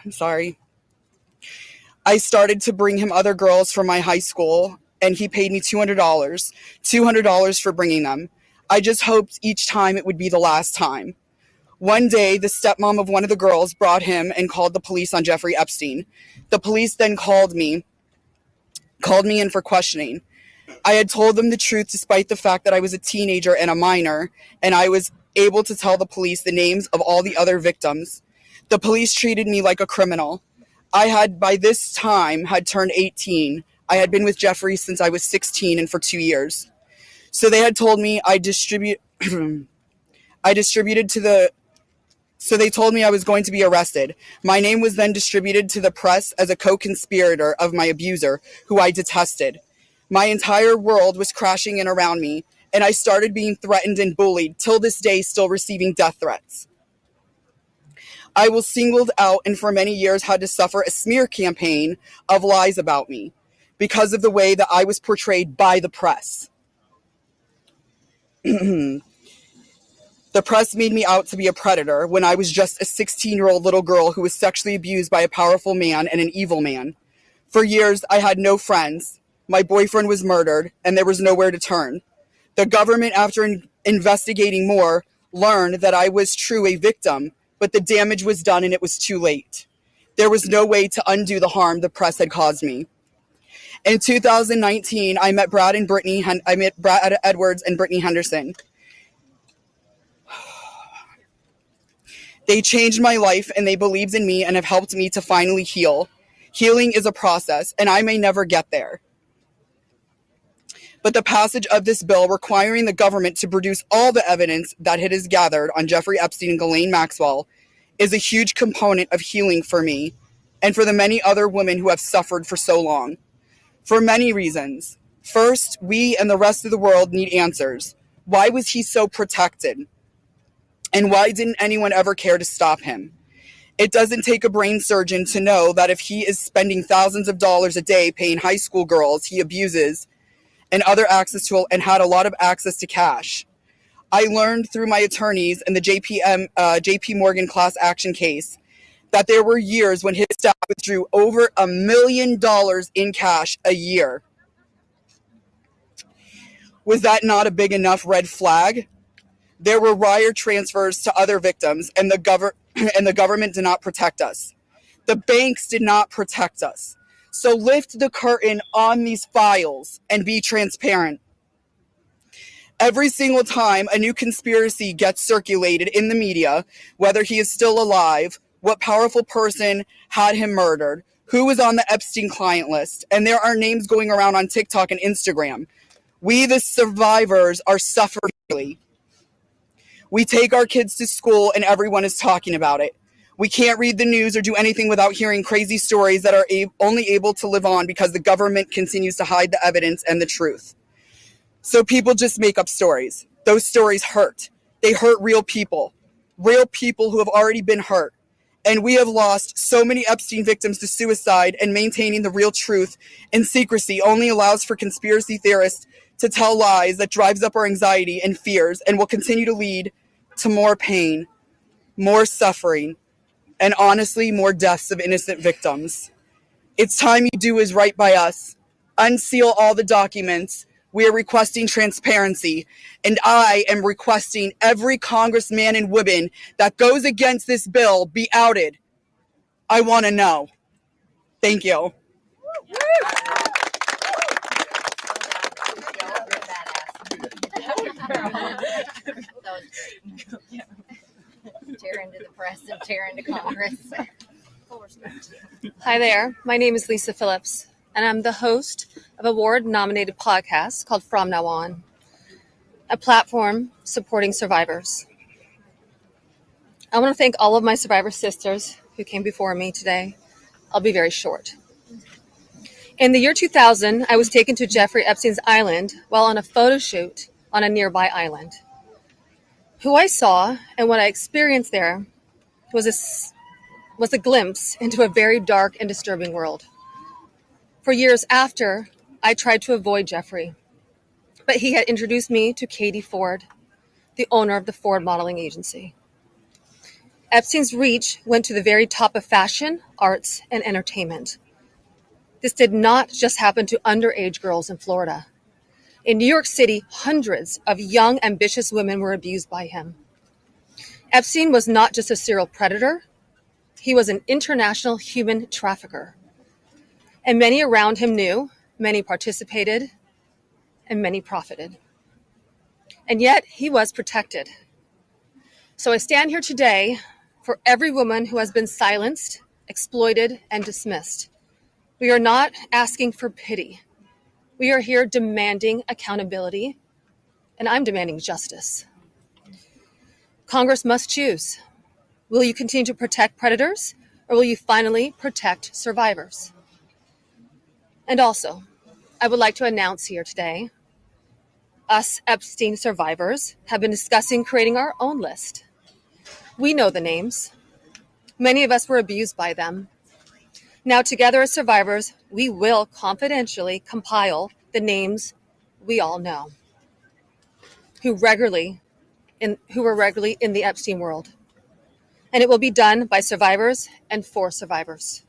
I started to bring him other girls from my high school, and he paid me $200 for bringing them. I just hoped each time it would be the last time. One day, the stepmom of one of the girls brought him and called the police on Jeffrey Epstein. The police then called me in for questioning. I had told them the truth despite the fact that I was a teenager and a minor, and I was able to tell the police the names of all the other victims. The police treated me like a criminal. I had, by this time, had turned 18. I had been with Jeffrey since I was 16 and for 2 years. So they had told me So they told me I was going to be arrested. My name was then distributed to the press as a co-conspirator of my abuser, who I detested. My entire world was crashing in around me, and I started being threatened and bullied, till this day still receiving death threats. I was singled out and for many years had to suffer a smear campaign of lies about me because of the way that I was portrayed by the press. The press made me out to be a predator when I was just a 16-year-old little girl who was sexually abused by a powerful man and an evil man. For years, I had no friends. My boyfriend was murdered, and there was nowhere to turn. The government, after investigating more, learned that I was true a victim, but the damage was done and it was too late. There was no way to undo the harm the press had caused me. In 2019, I met Brad Edwards and Brittany Henderson. They changed my life, and they believed in me and have helped me to finally heal. Healing is a process, and I may never get there. But the passage of this bill requiring the government to produce all the evidence that it has gathered on Jeffrey Epstein and Ghislaine Maxwell is a huge component of healing for me and for the many other women who have suffered for so long. For many reasons. First, we and the rest of the world need answers. Why was he so protected? And why didn't anyone ever care to stop him? It doesn't take a brain surgeon to know that if he is spending thousands of dollars a day paying high school girls he abuses and had a lot of access to cash. I learned through my attorneys in the JP Morgan class action case that there were years when his staff withdrew over $1 million in cash a year. Was that not a big enough red flag? There were wire transfers to other victims, and the government did not protect us. The banks did not protect us. So lift the curtain on these files and be transparent. Every single time a new conspiracy gets circulated in the media, whether he is still alive, what powerful person had him murdered, who was on the Epstein client list, and there are names going around on TikTok and Instagram, we, the survivors, are suffering. We take our kids to school and everyone is talking about it. We can't read the news or do anything without hearing crazy stories that are only able to live on because the government continues to hide the evidence and the truth. So people just make up stories. Those stories hurt. They hurt real people who have already been hurt. And we have lost so many Epstein victims to suicide, and maintaining the real truth in secrecy only allows for conspiracy theorists to tell lies that drives up our anxiety and fears and will continue to lead to more pain, more suffering, and honestly, more deaths of innocent victims. It's time you do is right by us. unseal all the documents. We are requesting transparency, and I am requesting every congressman and woman that goes against this bill be outed. I want to know. Thank you. Tear into the press and tear into Congress. Hi there. My name is Lisa Phillips, and I'm the host of a award-nominated podcast called From Now On, a platform supporting survivors. I want to thank all of my survivor sisters who came before me today. I'll be very short. In the year 2000, I was taken to Jeffrey Epstein's island while on a photo shoot on a nearby island. Who I saw and what I experienced there was a glimpse into a very dark and disturbing world. For years after, I tried to avoid Jeffrey, but he had introduced me to Katie Ford, the owner of the Ford Modeling Agency. Epstein's reach went to the very top of fashion, arts, and entertainment. This did not just happen to underage girls in Florida. In New York City, hundreds of young, ambitious women were abused by him. Epstein was not just a serial predator, he was an international human trafficker. And many around him knew, many participated, and many profited. And yet, he was protected. So I stand here today for every woman who has been silenced, exploited, and dismissed. We are not asking for pity. We are here demanding accountability, and I'm demanding justice. Congress must choose. Will you continue to protect predators, or will you finally protect survivors? And also, I would like to announce here today, us Epstein survivors have been discussing creating our own list. We know the names. Many of us were abused by them. Now, together as survivors, we will confidentially compile the names we all know who were regularly in the Epstein world. And it will be done by survivors and for survivors.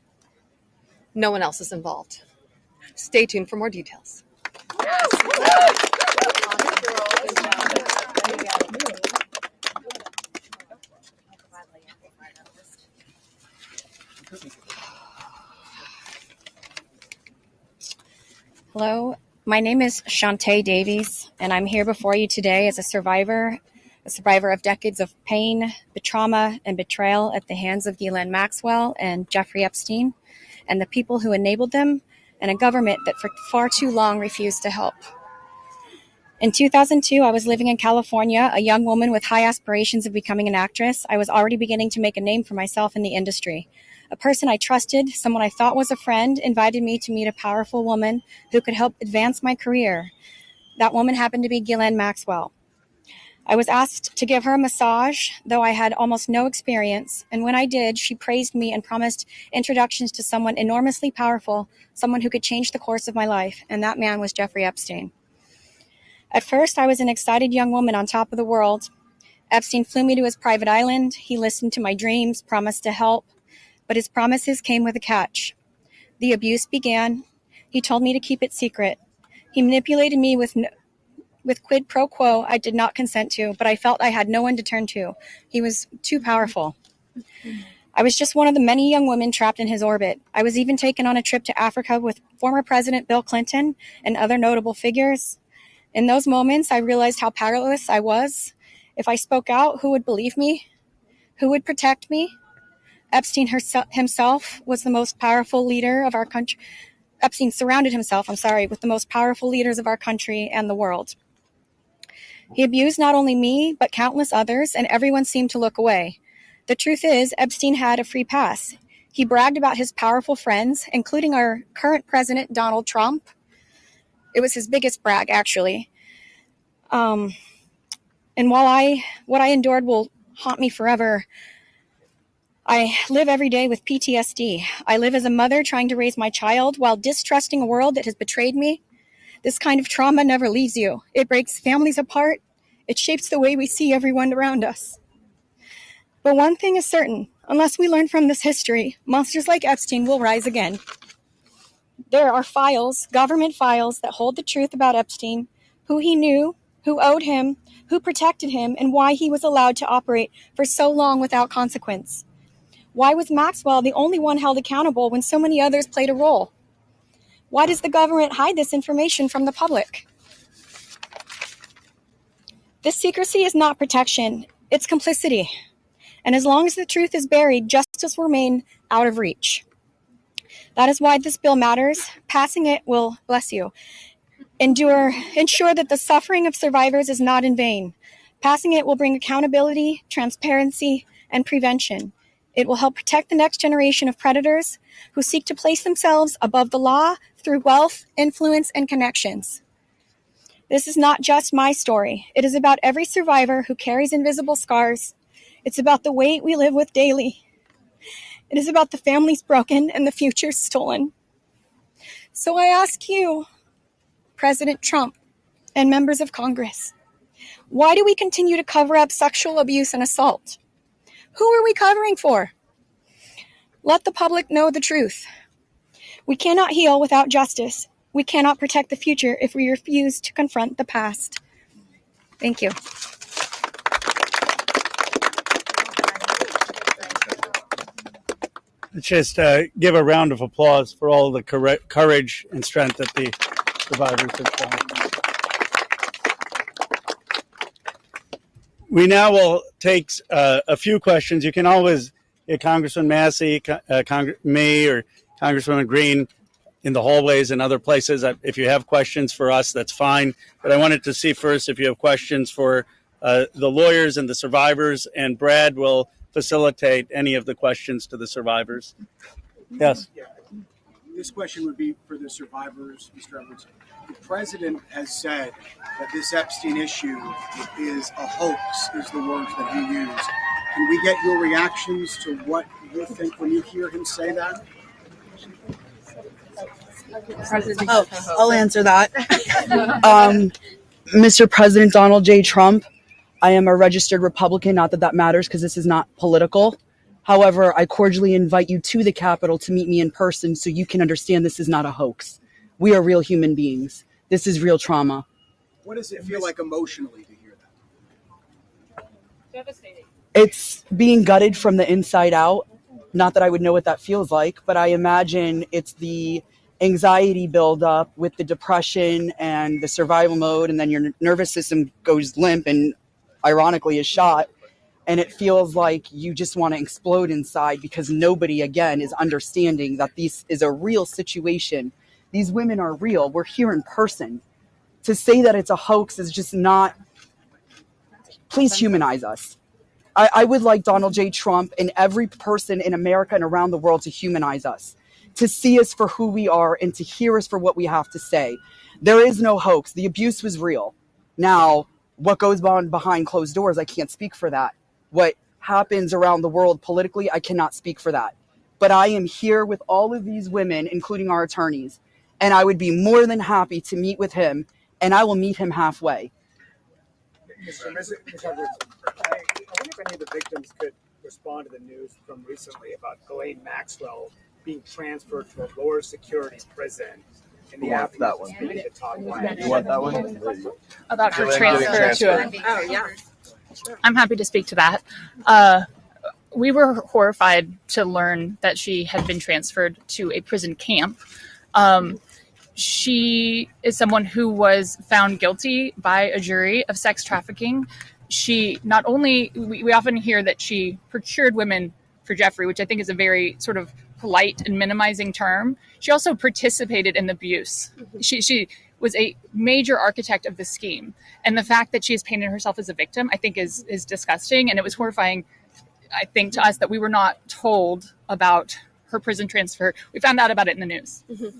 No one else is involved. Stay tuned for more details. Hello, my name is Shantae Davies, and I'm here before you today as a survivor of decades of pain, trauma, and betrayal at the hands of Ghislaine Maxwell and Jeffrey Epstein, and the people who enabled them, and a government that for far too long refused to help. In 2002, I was living in California, a young woman with high aspirations of becoming an actress. I was already beginning to make a name for myself in the industry. A person I trusted, someone I thought was a friend, invited me to meet a powerful woman who could help advance my career. That woman happened to be Ghislaine Maxwell. I was asked to give her a massage, though I had almost no experience, and when I did, she praised me and promised introductions to someone enormously powerful, someone who could change the course of my life, and that man was Jeffrey Epstein. At first, I was an excited young woman on top of the world. Epstein flew me to his private island. He listened to my dreams, promised to help, but his promises came with a catch. The abuse began. He told me to keep it secret. He manipulated me with quid pro quo I did not consent to, but I felt I had no one to turn to. He was too powerful. I was just one of the many young women trapped in his orbit. I was even taken on a trip to Africa with former President Bill Clinton and other notable figures. In those moments, I realized how powerless I was. If I spoke out, who would believe me? Who would protect me? Epstein himself was the most powerful leader of our country. Epstein surrounded himself, with the most powerful leaders of our country and the world. He abused not only me, but countless others, and everyone seemed to look away. The truth is, Epstein had a free pass. He bragged about his powerful friends, including our current president, Donald Trump. It was his biggest brag, actually. And what I endured will haunt me forever. I live every day with PTSD. I live as a mother trying to raise my child while distrusting a world that has betrayed me. This kind of trauma never leaves you. It breaks families apart. It shapes the way we see everyone around us. But one thing is certain, unless we learn from this history, monsters like Epstein will rise again. There are files, government files, that hold the truth about Epstein, who he knew, who owed him, who protected him, and why he was allowed to operate for so long without consequence. Why was Maxwell the only one held accountable when so many others played a role? Why does the government hide this information from the public? This secrecy is not protection, it's complicity. And as long as the truth is buried, justice will remain out of reach. That is why this bill matters. Passing it will, bless you, ensure that the suffering of survivors is not in vain. Passing it will bring accountability, transparency, and prevention. It will help protect the next generation of predators who seek to place themselves above the law through wealth, influence, and connections. This is not just my story. It is about every survivor who carries invisible scars. It's about the weight we live with daily. It is about the families broken and the futures stolen. So I ask you, President Trump and members of Congress, why do we continue to cover up sexual abuse and assault? Who are we covering for? Let the public know the truth. We cannot heal without justice. We cannot protect the future if we refuse to confront the past. Thank you. Let's just give a round of applause for all the courage and strength that the survivors have shown. We now will take a few questions. You can always get Congressman Massey, me, or Congresswoman Green in the hallways and other places. If you have questions for us, that's fine. But I wanted to see first if you have questions for the lawyers and the survivors, and Brad will facilitate any of the questions to the survivors. Yes. Yeah. This question would be for the survivors, Mr. Edwards. The president has said that this Epstein issue is a hoax, is the words that he used. Can we get your reactions to what you think when you hear him say that? Oh, I'll answer that. Mr. President Donald J. Trump, I am a registered Republican, not that that matters because this is not political. However, I cordially invite you to the Capitol to meet me in person so you can understand this is not a hoax. We are real human beings. This is real trauma. What does it feel like emotionally to hear that? Devastating. It's being gutted from the inside out. Not that I would know what that feels like, but I imagine it's the anxiety buildup with the depression and the survival mode, and then your nervous system goes limp and ironically is shot. And it feels like you just want to explode inside because nobody, again, is understanding that this is a real situation. These women are real. We're here in person. To say that it's a hoax is just not. Please humanize us. I would like Donald J. Trump and every person in America and around the world to humanize us, to see us for who we are and to hear us for what we have to say. There is no hoax. The abuse was real. Now, what goes on behind closed doors, I can't speak for that. What happens around the world politically, I cannot speak for that. But I am here with all of these women, including our attorneys, and I would be more than happy to meet with him, and I will meet him halfway. Mr. Edwards, I wonder if any of the victims could respond to the news from recently about Ghislaine Maxwell being transferred to a lower security prison in the afternoon. That one. You want that one? About her transfer to a... Oh, yeah. I'm happy to speak to that. We were horrified to learn that she had been transferred to a prison camp. She is someone who was found guilty by a jury of sex trafficking. She not only, we often hear that she procured women for Jeffrey, which I think is a very sort of polite and minimizing term. She also participated in the abuse. She was a major architect of the scheme. And the fact that she has painted herself as a victim, I think is disgusting. And it was horrifying, I think, to us that we were not told about her prison transfer. We found out about it in the news. Mm-hmm.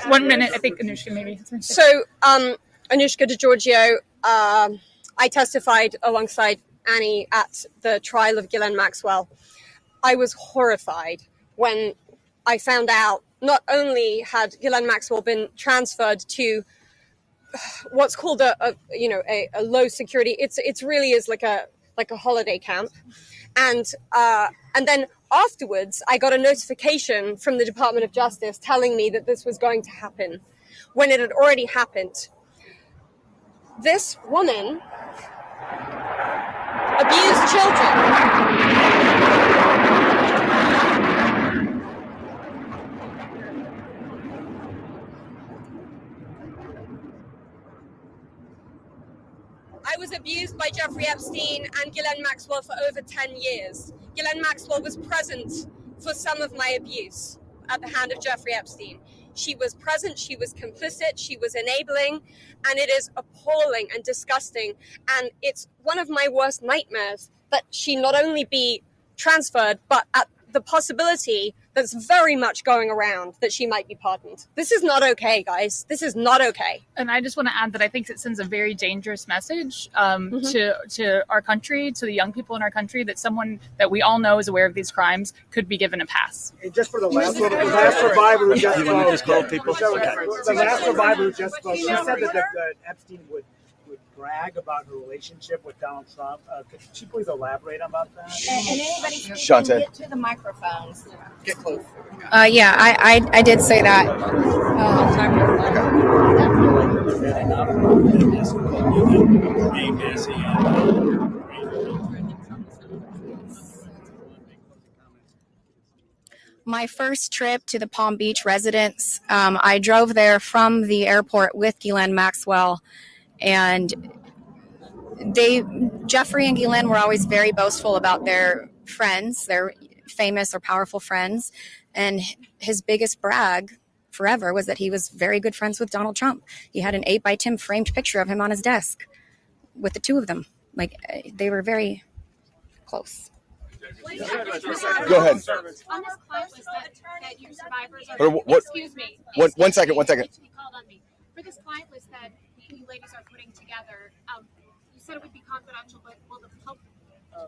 1 minute, I think Anushka maybe. So, Anushka DeGiorgio, I testified alongside Annie at the trial of Ghislaine Maxwell. I was horrified when I found out not only had Ghislaine Maxwell been transferred to what's called a low security. It's really is like a holiday camp, and And then afterwards, I got a notification from the Department of Justice telling me that this was going to happen when it had already happened. This woman abused children. I was abused by Jeffrey Epstein and Ghislaine Maxwell for over 10 years. Ghislaine Maxwell was present for some of my abuse at the hand of Jeffrey Epstein. She was present, she was complicit, she was enabling, and it is appalling and disgusting. And it's one of my worst nightmares that she not only be transferred, but at the possibility that's very much going around that she might be pardoned. This is not okay, guys. This is not okay. And I just want to add that I think it sends a very dangerous message to our country, to the young people in our country, that someone that we all know is aware of these crimes could be given a pass. And just for the last survivor who just spoke, the last survivor who just spoke, she said that Epstein would brag about her relationship with Donald Trump. Could she please elaborate about that? And anybody Shante. can get to the microphones. Get close. Yeah, I did say that. My first trip to the Palm Beach residence, I drove there from the airport with Ghislaine Maxwell, and Jeffrey and Ghislaine were always very boastful about their friends, their famous or powerful friends, and his biggest brag forever was that he was very good friends with Donald Trump. He had an 8x10 framed picture of him on his desk with the two of them. Like, they were very close. Go ahead. On this client list that your survivors are... Excuse me. One second. For this client list that you ladies are putting together, you said it would be confidential, but will the public...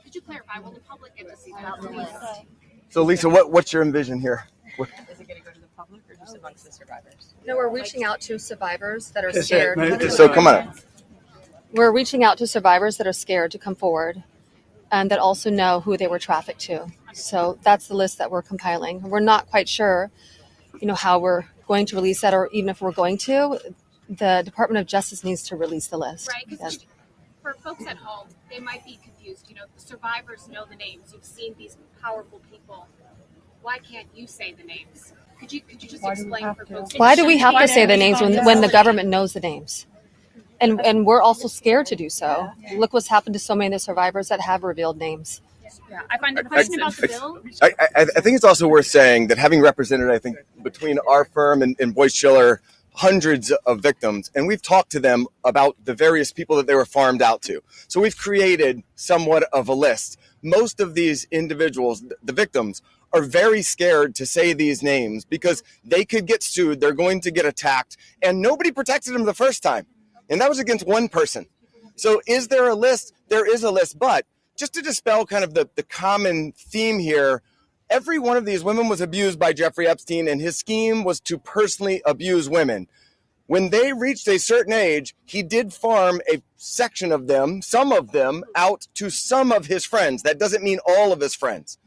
Could you clarify, will the public get to see that? So, Lisa, what's your envision here? Is it going to go to the public or just amongst the survivors? No, we're reaching out to survivors that are scared. So come on up. We're reaching out to survivors that are scared to come forward and that also know who they were trafficked to. So that's the list that we're compiling. We're not quite sure, how we're going to release that, or even if we're going to. The Department of Justice needs to release the list. Right, because for folks at home, they might be confused. The survivors know the names. You've seen these powerful people. Why can't you say the names? Could you just explain for folks? Why do we have to say the names when the government knows the names? And we're also scared to do so. Look what's happened to so many of the survivors that have revealed names. Yeah, I find the question about the bill. I think it's also worth saying that having represented, I think, between our firm and Boyce Schiller, hundreds of victims, and we've talked to them about the various people that they were farmed out to. So we've created somewhat of a list. Most of these individuals, the victims, are very scared to say these names because they could get sued, they're going to get attacked, and nobody protected them the first time. And that was against one person. So is there a list? There is a list, but just to dispel kind of the common theme here, every one of these women was abused by Jeffrey Epstein, and his scheme was to personally abuse women. When they reached a certain age, he did farm a section of them, some of them, out to some of his friends. That doesn't mean all of his friends.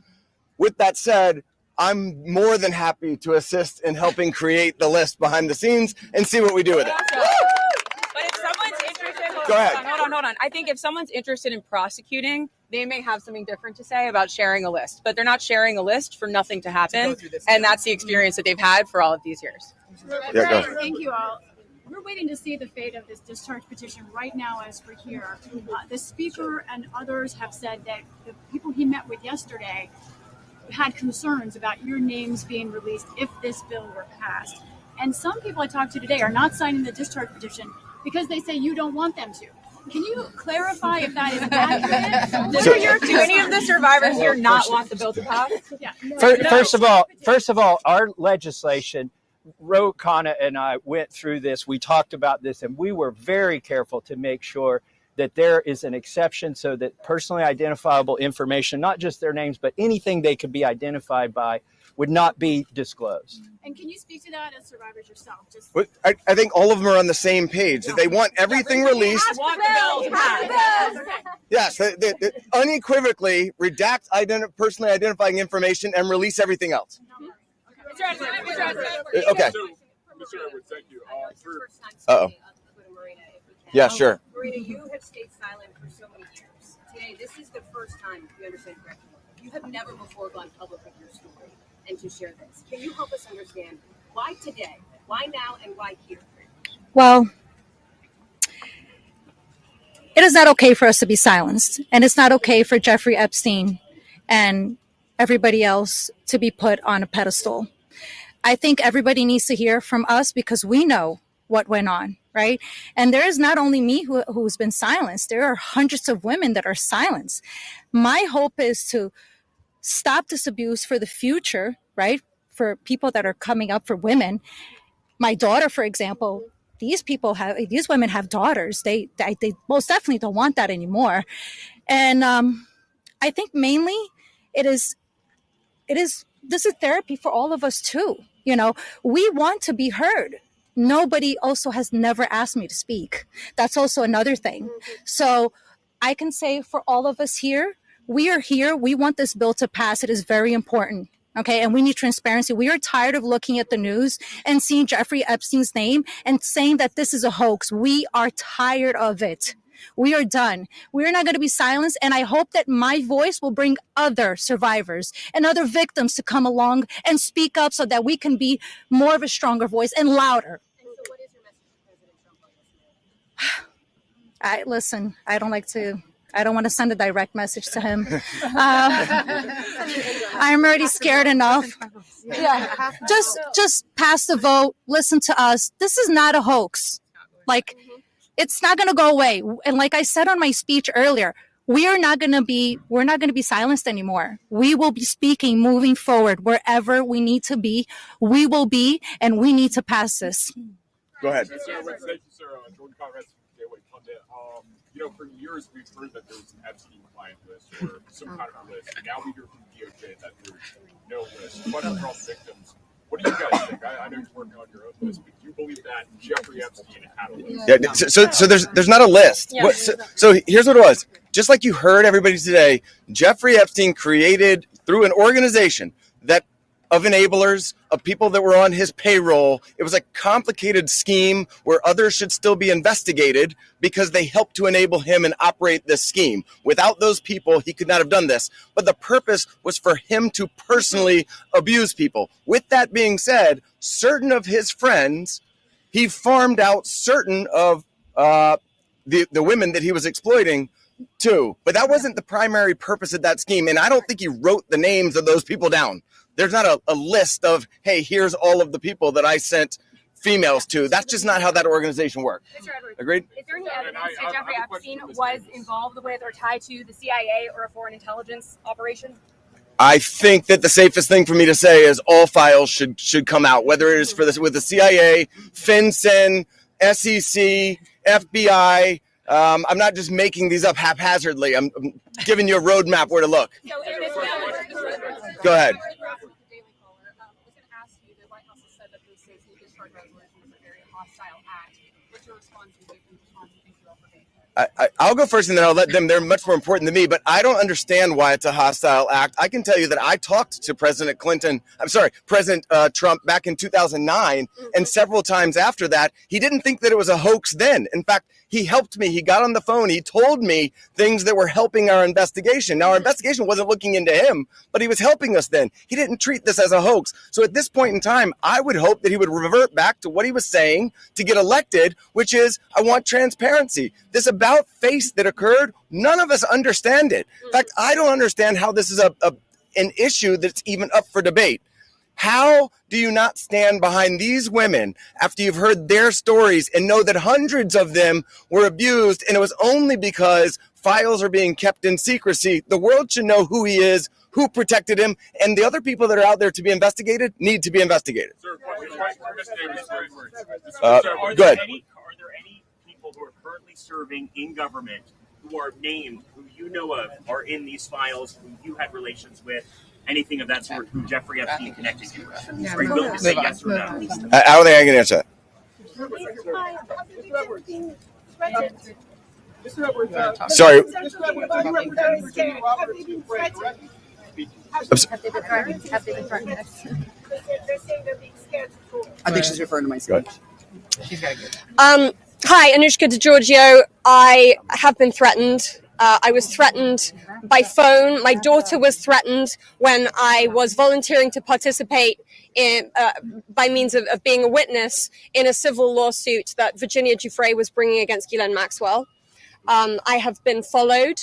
With that said, I'm more than happy to assist in helping create the list behind the scenes and see what we do with it. But if someone's interested, Go ahead. Hold on. I think if someone's interested in prosecuting, they may have something different to say about sharing a list, but they're not sharing a list for nothing to happen. And that's the experience that they've had for all of these years. Yeah, Thank you all. We're waiting to see the fate of this discharge petition right now as we're here. The speaker and others have said that the people he met with yesterday had concerns about your names being released if this bill were passed. And some people I talked to today are not signing the discharge petition because they say you don't want them to. Can you clarify if that is accurate? Do any of the survivors here not want the bill to pass? Yeah. First of all, our legislation, Ro Khanna and I went through this. We talked about this, and we were very careful to make sure that there is an exception so that personally identifiable information, not just their names, but anything they could be identified by, would not be disclosed. And can you speak to that as survivors yourself? Just I think all of them are on the same page. That they want everything released. Yes, they unequivocally redact personally identifying information and release everything else. Okay. Mr. Edwards, thank you. Uh-oh. Yeah, sure. Marina, you have stayed silent for so many years. Today, this is the first time, if you understand correctly, you have never before gone public with your story and to share this. Can you help us understand why today, why now, and why here? Well, it is not okay for us to be silenced, and it's not okay for Jeffrey Epstein and everybody else to be put on a pedestal. I think everybody needs to hear from us because we know what went on, right? And there is not only me who's been silenced, there are hundreds of women that are silenced. My hope is to stop this abuse for the future, right? For people that are coming up, for women. My daughter, for example, these women have daughters. They most definitely don't want that anymore. And I think mainly this is therapy for all of us too. You know, we want to be heard. Nobody also has never asked me to speak. That's also another thing. So I can say for all of us here, we are here. We want this bill to pass. It is very important. Okay. And we need transparency. We are tired of looking at the news and seeing Jeffrey Epstein's name and saying that this is a hoax. We are tired of it. We are done. We're not going to be silenced. And I hope that my voice will bring other survivors and other victims to come along and speak up so that we can be more of a stronger voice and louder. And so what is your message to President Trump on this? I don't want to send a direct message to him. I'm already scared enough. Yeah. Just pass the vote. Listen to us. This is not a hoax. Like, it's not going to go away. And like I said on my speech earlier, we're not going to be silenced anymore. We will be speaking moving forward wherever we need to be. We will be, and we need to pass this. Go ahead. Thank you, sir. Jordan Conrad, Gateway Pundit. For years we've heard that there was an Epstein client list or some kind of list. Now we hear from DOJ that there's no list. But across victims, what do you guys think? I know you're working on your own list, but do you believe that Jeffrey Epstein had a list? Yeah. So there's not a list. Yeah. So here's what it was. Just like you heard everybody today, Jeffrey Epstein created through an organization of enablers, of people that were on his payroll. It was a complicated scheme where others should still be investigated because they helped to enable him and operate this scheme. Without those people, he could not have done this. But the purpose was for him to personally abuse people. With that being said, certain of his friends, he farmed out certain of the women that he was exploiting too. But that wasn't the primary purpose of that scheme. And I don't think he wrote the names of those people down. There's not a list of, hey, here's all of the people that I sent females to. That's just not how that organization worked. Mr. Edwards, Agreed? is there any evidence that Jeffrey Epstein was involved with or tied to the CIA or a foreign intelligence operation? I think that the safest thing for me to say is all files should come out, whether it is with the CIA, FinCEN, SEC, FBI. I'm not just making these up haphazardly. I'm giving you a roadmap where to look. Go ahead. I'll go first and then I'll let them. They're much more important than me, but I don't understand why it's a hostile act. I can tell you that I talked to President Trump back in 2009 and several times after that. He didn't think that it was a hoax then. In fact, he helped me. He got on the phone. He told me things that were helping our investigation. Now, our investigation wasn't looking into him, but he was helping us then. He didn't treat this as a hoax. So at this point in time, I would hope that he would revert back to what he was saying to get elected, which is, I want transparency. This about face that occurred, none of us understand it. In fact, I don't understand how this is an issue that's even up for debate. How do you not stand behind these women after you've heard their stories and know that hundreds of them were abused and it was only because files are being kept in secrecy? The world should know who he is, who protected him, and the other people that are out there to be investigated need to be investigated. Sir, Good. Are there any people who are currently serving in government, who are named, who you know of, are in these files, who you had relations with, anything of that sort, who Jeffrey Epstein connected you with? Are you willing to say yes or no? I don't think I can answer that. Sorry. I think she's referring to my speech. She's got hi, Anushka DeGiorgio. I have been threatened. I was threatened by phone. My daughter was threatened when I was volunteering to participate in, by means of being a witness in a civil lawsuit that Virginia Giuffre was bringing against Ghislaine Maxwell. I have been followed.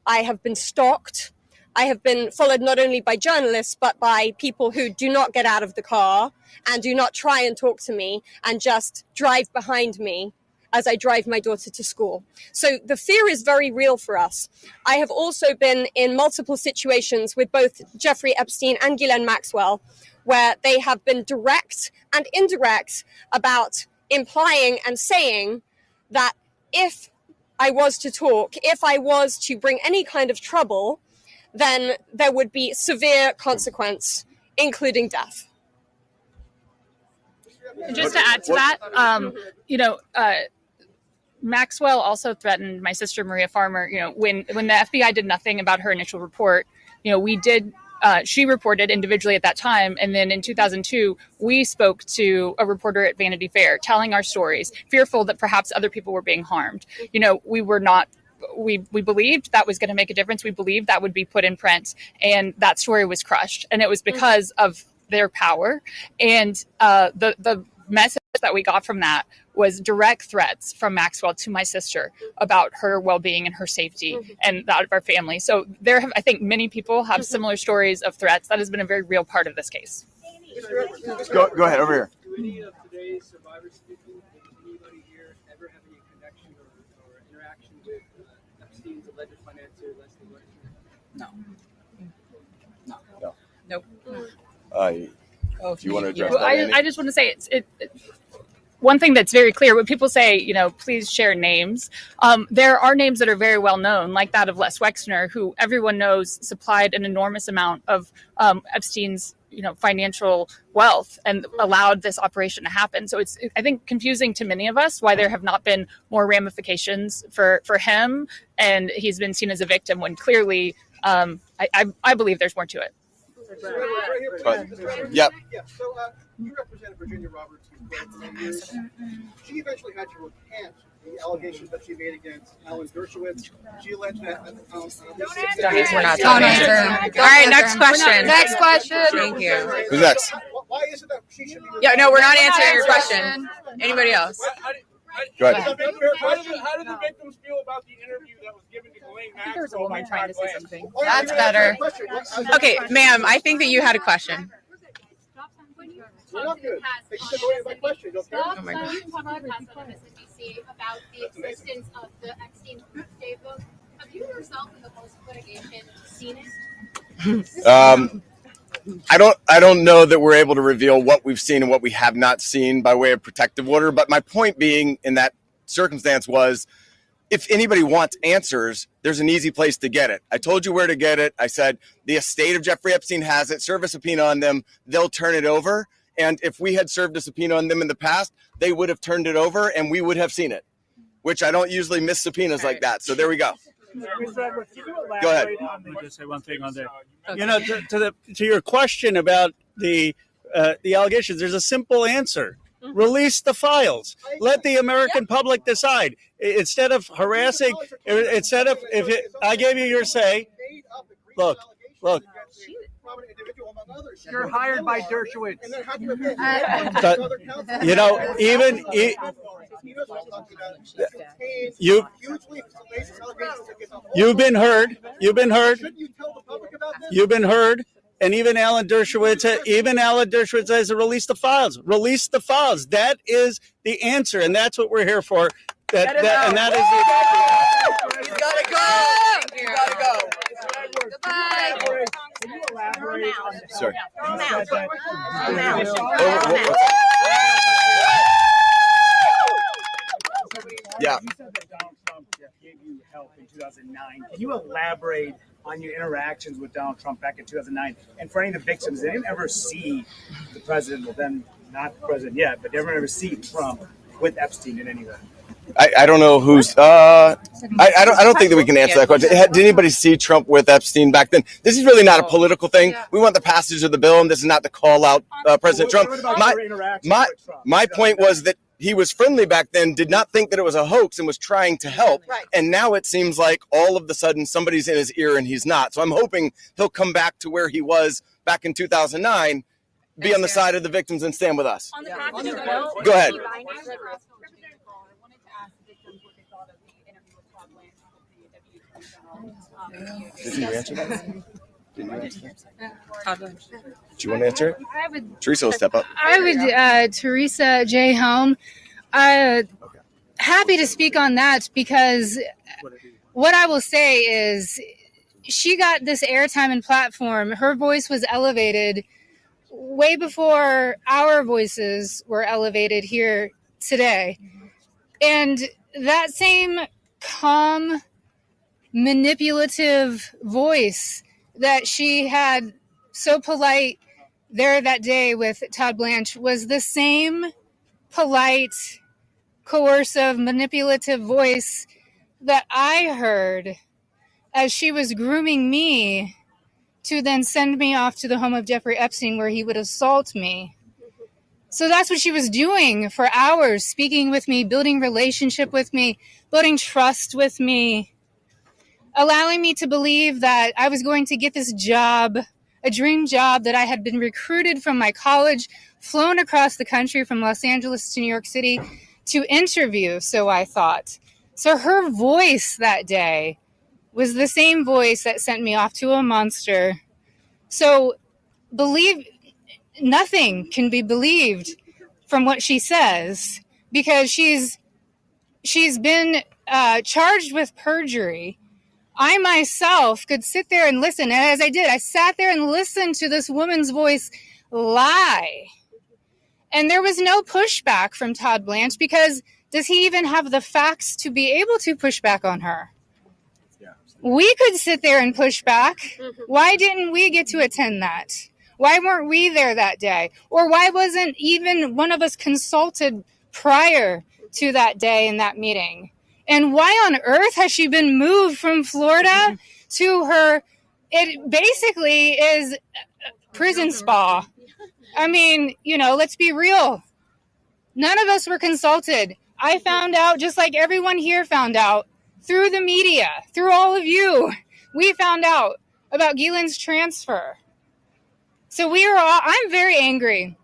I have been stalked. I have been followed not only by journalists, but by people who do not get out of the car and do not try and talk to me and just drive behind me as I drive my daughter to school. So the fear is very real for us. I have also been in multiple situations with both Jeffrey Epstein and Ghislaine Maxwell, where they have been direct and indirect about implying and saying that if I was to talk, if I was to bring any kind of trouble, then there would be severe consequence, including death. Just to add to that, Maxwell also threatened my sister Maria Farmer. When the FBI did nothing about her initial report, we did. She reported individually at that time, and then in 2002, we spoke to a reporter at Vanity Fair, telling our stories, fearful that perhaps other people were being harmed. We were not. We believed that was going to make a difference. We believed that would be put in print, and that story was crushed. And it was because of their power, and the message that we got from that was direct threats from Maxwell to my sister about her well-being and her safety and that of our family. So I think many people have similar stories of threats. That has been a very real part of this case. Go ahead, over here. Do any of today's survivors speaking, did anybody here ever have any connection or interaction with Epstein's alleged financier, Leslie Wexner? No. Nope. Do you want to address Well, that? I just want to say one thing that's very clear when people say, please share names. There are names that are very well known, like that of Les Wexner, who everyone knows supplied an enormous amount of Epstein's, financial wealth and allowed this operation to happen. So it's, I think, confusing to many of us why there have not been more ramifications for him, and he's been seen as a victim when clearly, I believe there's more to it. Yep. Yeah. So you represent Virginia Roberts for 10 years. She eventually had to recant the allegations that she made against Alan Dershowitz. She alleged that. We're not talking. All right, next question. Next question. Thank you. Who's next? Why is it that she should be? Yeah, no, we're not answering your question. Anybody else? Go ahead. How did the victims feel about the interview that was given to Ghislaine Maxwell? There's a woman trying to say something. That's better. Okay, ma'am, I think that you had a question. We're not good. Thank you for voting my question. Oh my God. About the existence of the Epstein proof book. Have you yourself in the post litigation seen it? I don't know that we're able to reveal what we've seen and what we have not seen by way of protective order. But my point being in that circumstance was, if anybody wants answers, there's an easy place to get it. I told you where to get it. I said the estate of Jeffrey Epstein has it. Serve a subpoena on them. They'll turn it over. And if we had served a subpoena on them in the past, they would have turned it over and we would have seen it, which I don't usually miss subpoenas like that. So there we go. Go ahead. Let me just say one thing on that. To your question about the allegations, there's a simple answer. Release the files. Let the American public decide. Instead of harassing, I gave you your say. Look. You're hired by Dershowitz. You've been heard. And even Alan Dershowitz says release the files. Release the files. That is the answer, and that's what we're here for. And that is the. You gotta go. You gotta go. Goodbye. Can you elaborate on that? Sorry. Yeah. You said that Donald Trump gave you help in 2009. Can you elaborate on your interactions with Donald Trump back in 2009? And for any of the victims, they didn't ever see the president, well then not the president yet, but they never see Trump with Epstein in any way. I don't know who's. I don't think that we can answer that question. Did anybody see Trump with Epstein back then? This is really not a political thing. We want the passage of the bill, and this is not to call out President Trump. My point was that he was friendly back then, did not think that it was a hoax, and was trying to help. And now it seems like all of a sudden somebody's in his ear and he's not. So I'm hoping he'll come back to where he was back in 2009, be on the side of the victims, and stand with us. Go ahead. Did you answer that? Do you want to answer it? Teresa will step up. I would, Teresa J. Home. Happy to speak on that because what I will say is she got this airtime and platform. Her voice was elevated way before our voices were elevated here today. And that same calm, manipulative voice that she had so polite there that day with Todd Blanche was the same polite, coercive, manipulative voice that I heard as she was grooming me to then send me off to the home of Jeffrey Epstein where he would assault me. So that's what she was doing for hours, speaking with me, building relationship with me, building trust with me, allowing me to believe that I was going to get this job, a dream job that I had been recruited from my college, flown across the country from Los Angeles to New York City to interview, so I thought. So her voice that day was the same voice that sent me off to a monster. So nothing can be believed from what she says because she's been charged with perjury. I myself could sit there and listen. And as I did, I sat there and listened to this woman's voice lie. And there was no pushback from Todd Blanche because does he even have the facts to be able to push back on her? We could sit there and push back. Why didn't we get to attend that? Why weren't we there that day? Or why wasn't even one of us consulted prior to that day in that meeting? And why on earth has she been moved from Florida to her? It basically is prison spa. I mean, let's be real. None of us were consulted. I found out, just like everyone here found out, through the media, through all of you. We found out about Ghislaine's transfer. So I'm very angry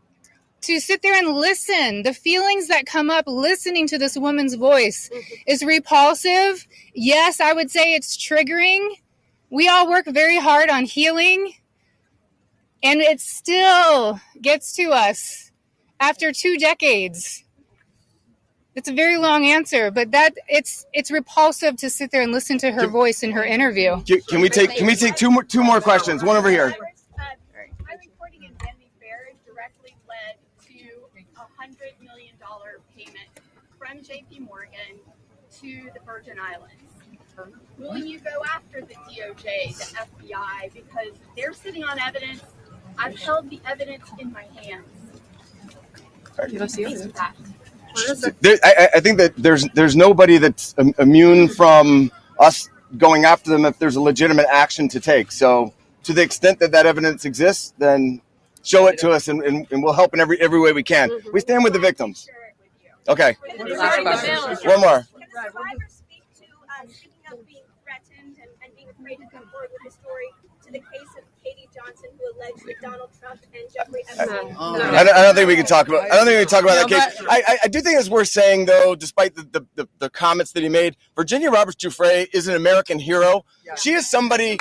to sit there and listen. The feelings that come up listening to this woman's voice is repulsive. Yes, I would say it's triggering. We all work very hard on healing, and it still gets to us after 2 decades. It's a very long answer, but it's repulsive to sit there and listen to her voice in her interview. Can we take two more questions? One over here. My reporting in Vanity Fair directly led to a $100 million payment from J.P. Morgan to the Virgin Islands. Will you go after the DOJ, the FBI, because they're sitting on evidence? I've held the evidence in my hands. I think that there's nobody that's immune from us going after them if there's a legitimate action to take. So to the extent that evidence exists, then show it to us and we'll help in every way we can. We stand with the victims. Okay. One more. Can the survivors speak to speaking up, being threatened, and being afraid to come forward with a story to the case of Katie Johnson, who alleged that Donald Trump and Jeffrey Epstein? I don't think we can talk about. That case. I do think it's worth saying, though, despite the comments that he made, Virginia Roberts Giuffre is an American hero. Yeah. She is somebody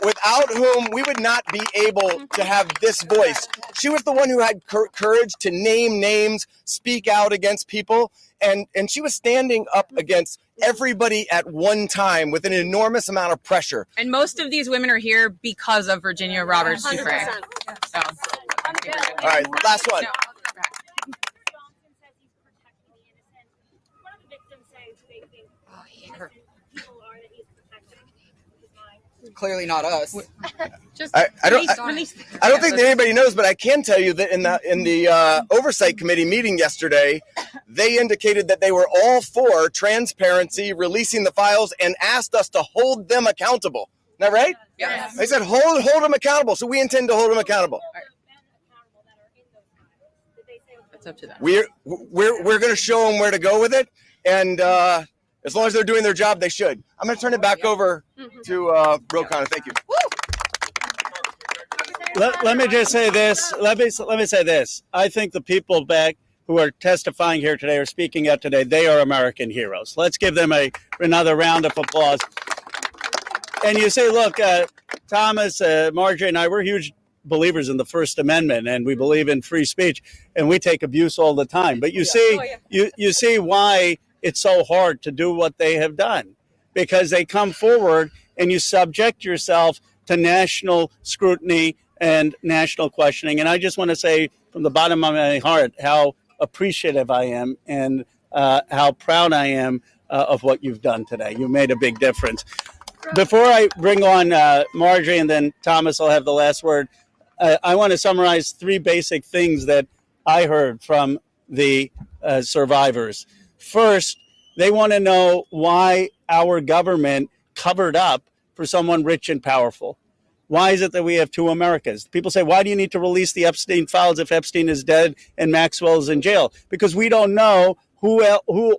without whom we would not be able to have this voice. She was the one who had courage to name names, speak out against people, and she was standing up against everybody at one time with an enormous amount of pressure. And most of these women are here because of Virginia Roberts Giuffre. So. All right, last one. Johnson says he's protecting the innocent. One of the victims Clearly not us. I don't think that anybody knows, but I can tell you that in the oversight committee meeting yesterday, they indicated that they were all for transparency, releasing the files, and asked us to hold them accountable. Isn't that right? Yes. They said hold them accountable, so we intend to hold them accountable. It's up to them. We're going to show them where to go with it, and as long as they're doing their job, they should. I'm going to turn it back over to Ro Khanna. Thank you. Let me just say this. Let me say this. I think the people back who are testifying here today or speaking out today, they are American heroes. Let's give them another round of applause. And you say, look, Thomas, Marjorie, and I, we're huge believers in the First Amendment, and we believe in free speech, and we take abuse all the time. But you see why it's so hard to do what they have done, because they come forward and you subject yourself to national scrutiny and national questioning. And I just want to say from the bottom of my heart how appreciative I am and how proud I am of what you've done today. You made a big difference. Before I bring on Marjorie and then Thomas will have the last word, I want to summarize three basic things that I heard from the survivors. First, they want to know why our government covered up for someone rich and powerful. Why is it that we have two Americas? People say, why do you need to release the Epstein files if Epstein is dead and Maxwell is in jail? Because we don't know who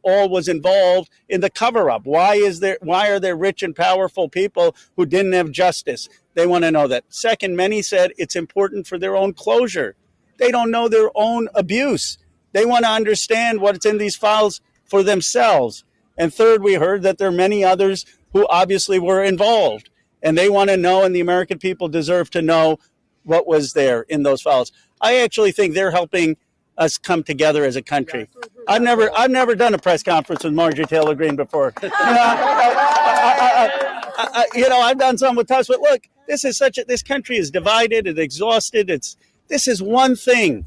all was involved in the cover-up. Why are there rich and powerful people who didn't have justice? They want to know that. Second, many said it's important for their own closure. They don't know their own abuse. They want to understand what's in these files for themselves. And third, we heard that there are many others who obviously were involved. And they want to know, and the American people deserve to know what was there in those files. I actually think they're helping us come together as a country. I've never done a press conference with Marjorie Taylor Greene before. I've done some with Tuss, but look, this country is divided and exhausted. This is one thing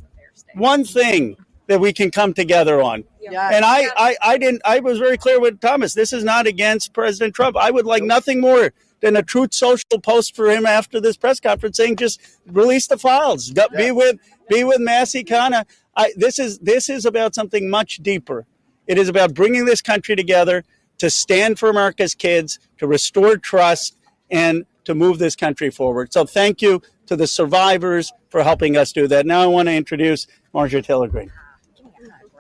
that we can come together on. Yeah. And I was very clear with Thomas. This is not against President Trump. I would like nothing more than a Truth Social post for him after this press conference saying, just release the files. Be with Massey Khanna. This is about something much deeper. It is about bringing this country together to stand for America's kids, to restore trust, and to move this country forward. So thank you to the survivors for helping us do that. Now I want to introduce Marjorie Taylor Greene.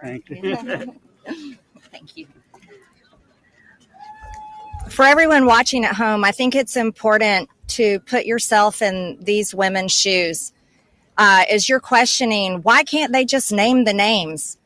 Thank you. Thank you. For everyone watching at home, I think it's important to put yourself in these women's shoes. As you're questioning, why can't they just name the names?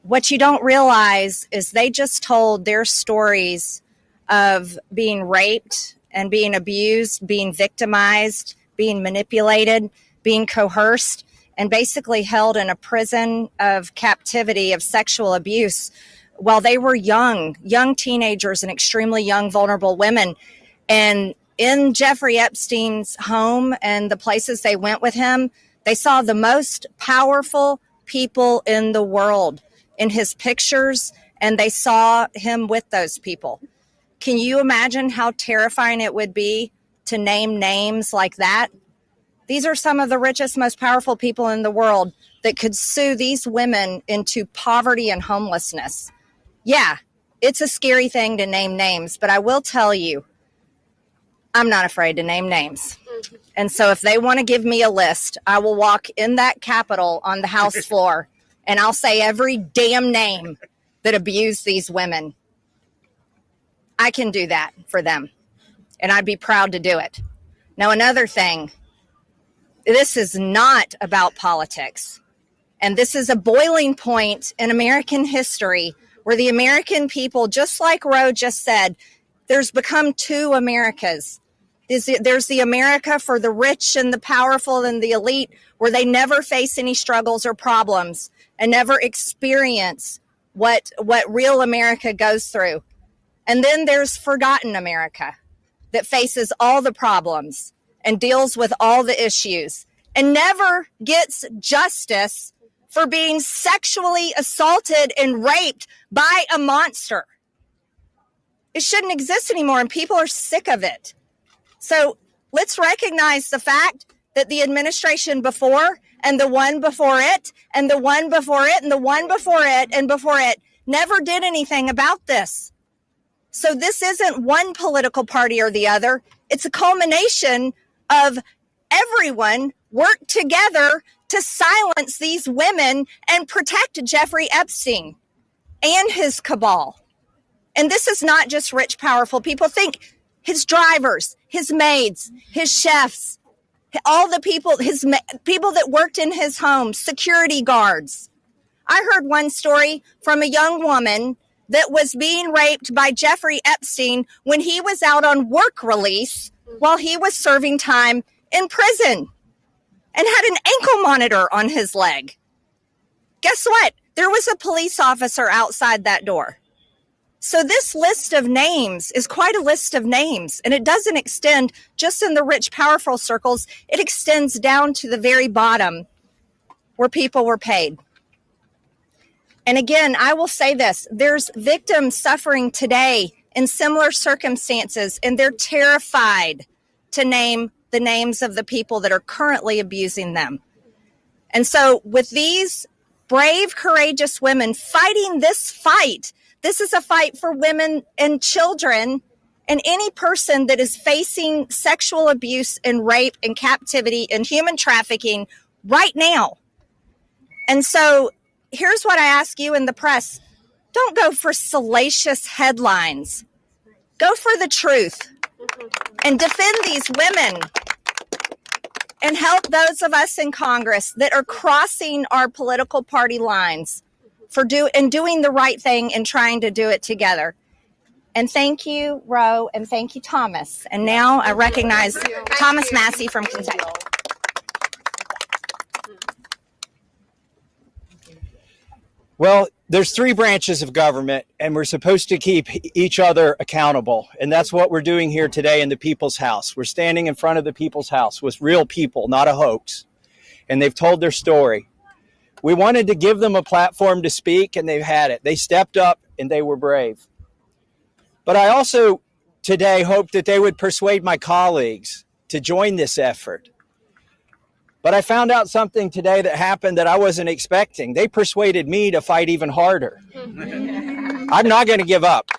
What you don't realize is they just told their stories of being raped and being abused, being victimized, being manipulated, being coerced, and basically held in a prison of captivity of sexual abuse while they were young teenagers and extremely young, vulnerable women. And in Jeffrey Epstein's home and the places they went with him, they saw the most powerful people in the world in his pictures, and they saw him with those people. Can you imagine how terrifying it would be to name names like that? These are some of the richest, most powerful people in the world that could sue these women into poverty and homelessness. Yeah, it's a scary thing to name names, but I will tell you, I'm not afraid to name names. And so if they want to give me a list, I will walk in that Capitol on the House floor and I'll say every damn name that abused these women. I can do that for them, and I'd be proud to do it. Now, another thing, this is not about politics, and this is a boiling point in American history where the American people, just like Ro just said, there's become two Americas. There's the America for the rich and the powerful and the elite, where they never face any struggles or problems and never experience what real America goes through. And then there's forgotten America that faces all the problems and deals with all the issues and never gets justice for being sexually assaulted and raped by a monster. It shouldn't exist anymore, and people are sick of it. So let's recognize the fact that the administration before and the one before it and the one before it and the one before it and before it never did anything about this. So this isn't one political party or the other. It's a culmination of everyone worked together to silence these women and protect Jeffrey Epstein and his cabal. And this is not just rich, powerful people. Think his drivers, his maids, his chefs, all the people, people that worked in his home, security guards. I heard one story from a young woman that was being raped by Jeffrey Epstein when he was out on work release while he was serving time in prison and had an ankle monitor on his leg. Guess what? There was a police officer outside that door. So this list of names is quite a list of names, and it doesn't extend just in the rich, powerful circles. It extends down to the very bottom where people were paid. And again, I will say this, there's victims suffering today in similar circumstances, and they're terrified to name the names of the people that are currently abusing them. And so with these brave, courageous women fighting this fight, this is a fight for women and children and any person that is facing sexual abuse and rape and captivity and human trafficking right now. And so here's what I ask you in the press. Don't go for salacious headlines. Go for the truth and defend these women and help those of us in Congress that are crossing our political party lines for doing the right thing and trying to do it together. And thank you, Ro, and thank you, Thomas. And now I recognize Thomas Massey from Kentucky. Well, there's three branches of government, and we're supposed to keep each other accountable. And that's what we're doing here today in the People's House. We're standing in front of the People's House with real people, not a hoax. And they've told their story. We wanted to give them a platform to speak, and they've had it. They stepped up, and they were brave. But I also today hope that they would persuade my colleagues to join this effort. But I found out something today that happened that I wasn't expecting. They persuaded me to fight even harder. I'm not going to give up.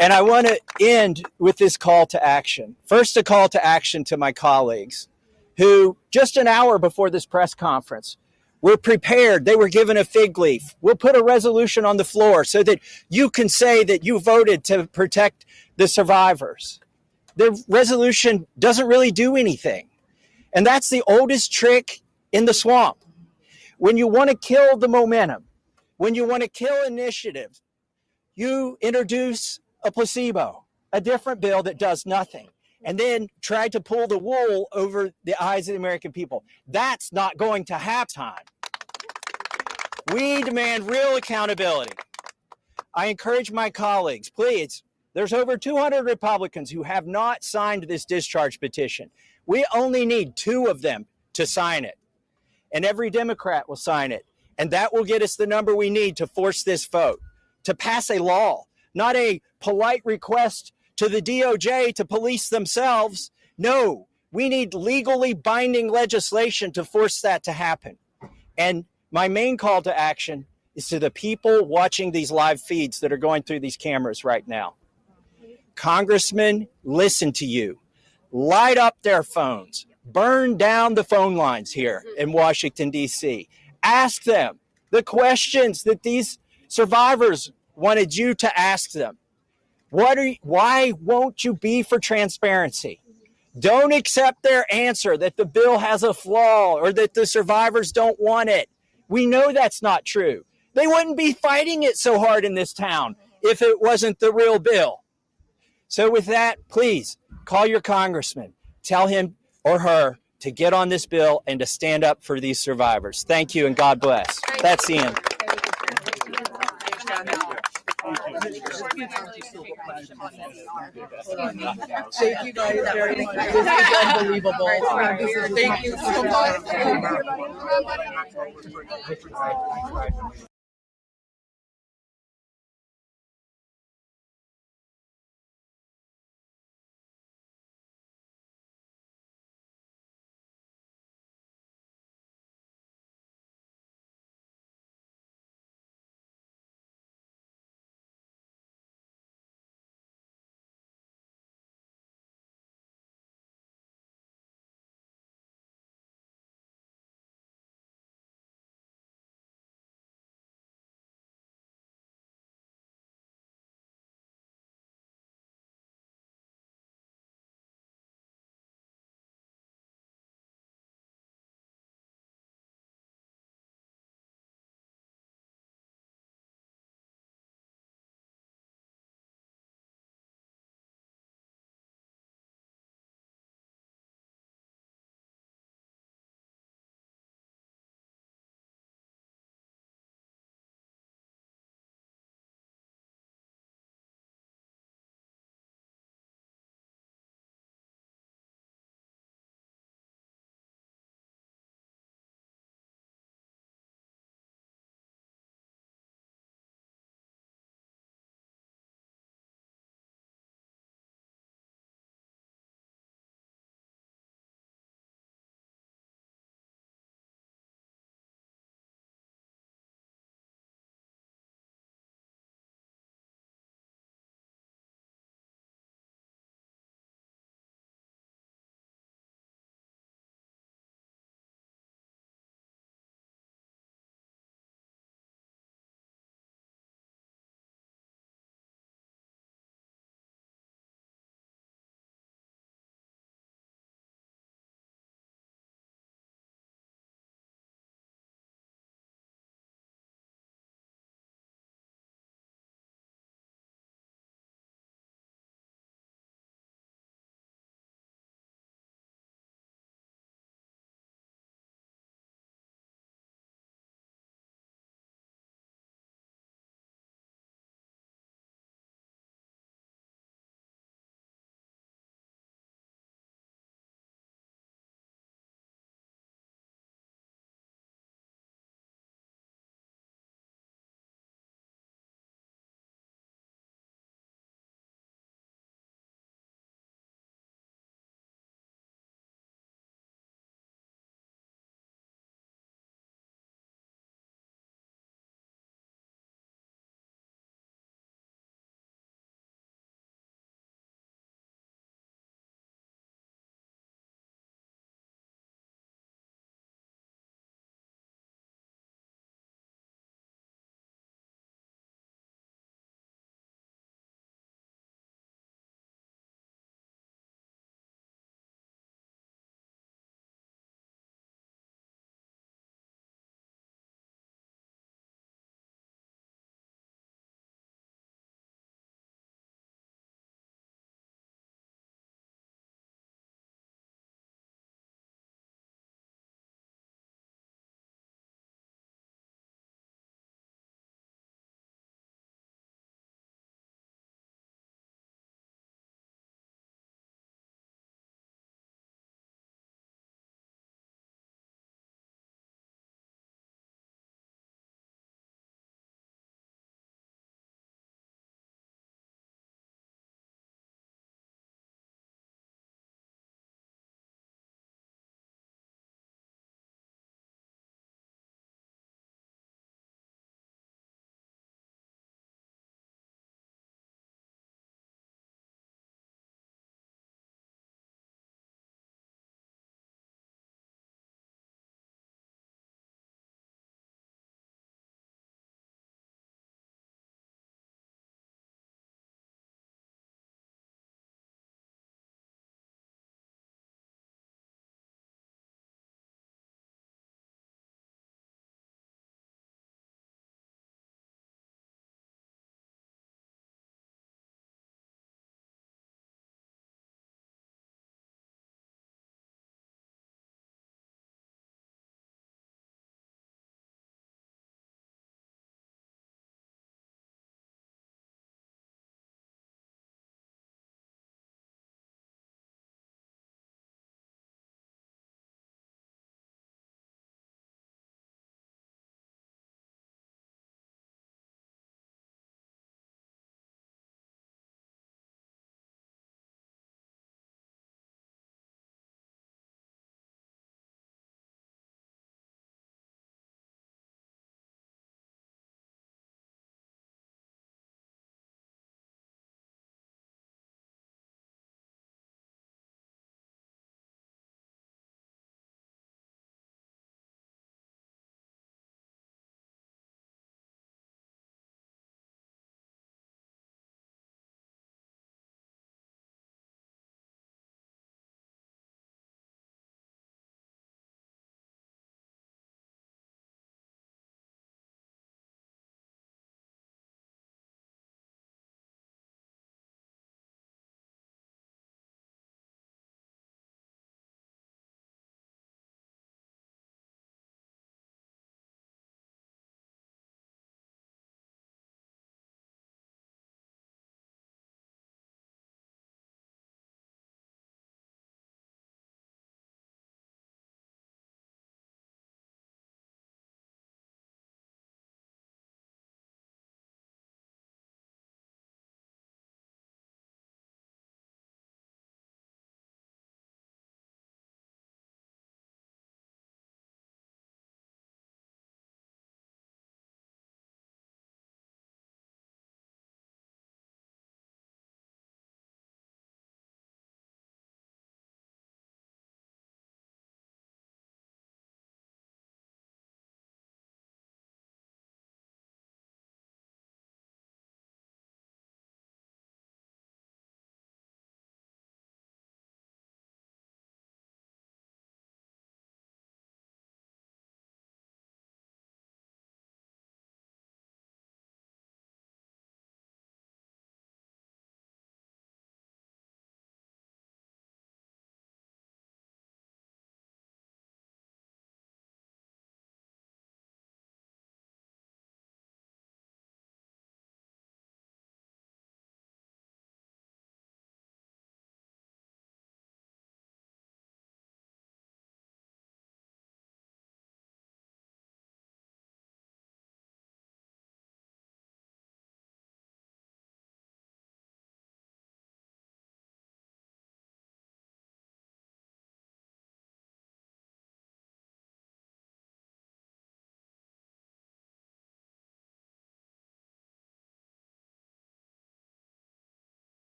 And I want to end with this call to action. First, a call to action to my colleagues who just an hour before this press conference were prepared. They were given a fig leaf. We'll put a resolution on the floor so that you can say that you voted to protect the survivors. The resolution doesn't really do anything. And that's the oldest trick in the swamp. When you want to kill the momentum, when you want to kill initiative, you introduce a placebo, a different bill that does nothing, and then try to pull the wool over the eyes of the American people. That's not going to happen. We demand real accountability. I encourage my colleagues, please, there's over 200 Republicans who have not signed this discharge petition. We only need 2 of them to sign it, and every Democrat will sign it. And that will get us the number we need to force this vote, to pass a law, not a polite request to the DOJ to police themselves. No, we need legally binding legislation to force that to happen. And my main call to action is to the people watching these live feeds that are going through these cameras right now. Congressmen, listen to you. Light up their phones. Burn down the phone lines here in Washington, D.C. Ask them the questions that these survivors wanted you to ask them. Why won't you be for transparency? Don't accept their answer that the bill has a flaw or that the survivors don't want it. We know that's not true. They wouldn't be fighting it so hard in this town if it wasn't the real bill. So with that, please call your congressman. Tell him or her to get on this bill and to stand up for these survivors. Thank you and God bless. That's the end. Thank you guys very much. This is unbelievable. Thank you so much.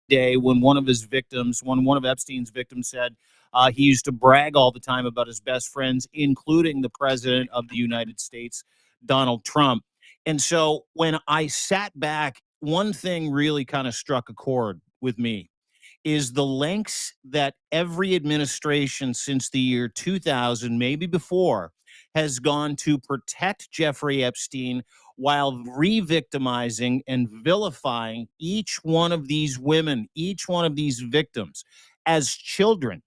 day when one of Epstein's victims said he used to brag all the time about his best friends, including the president of the United States, Donald Trump. And so when I sat back, one thing really kind of struck a chord with me is the lengths that every administration since the year 2000, maybe before, has gone to protect Jeffrey Epstein while re-victimizing and vilifying each one of these women, each one of these victims as children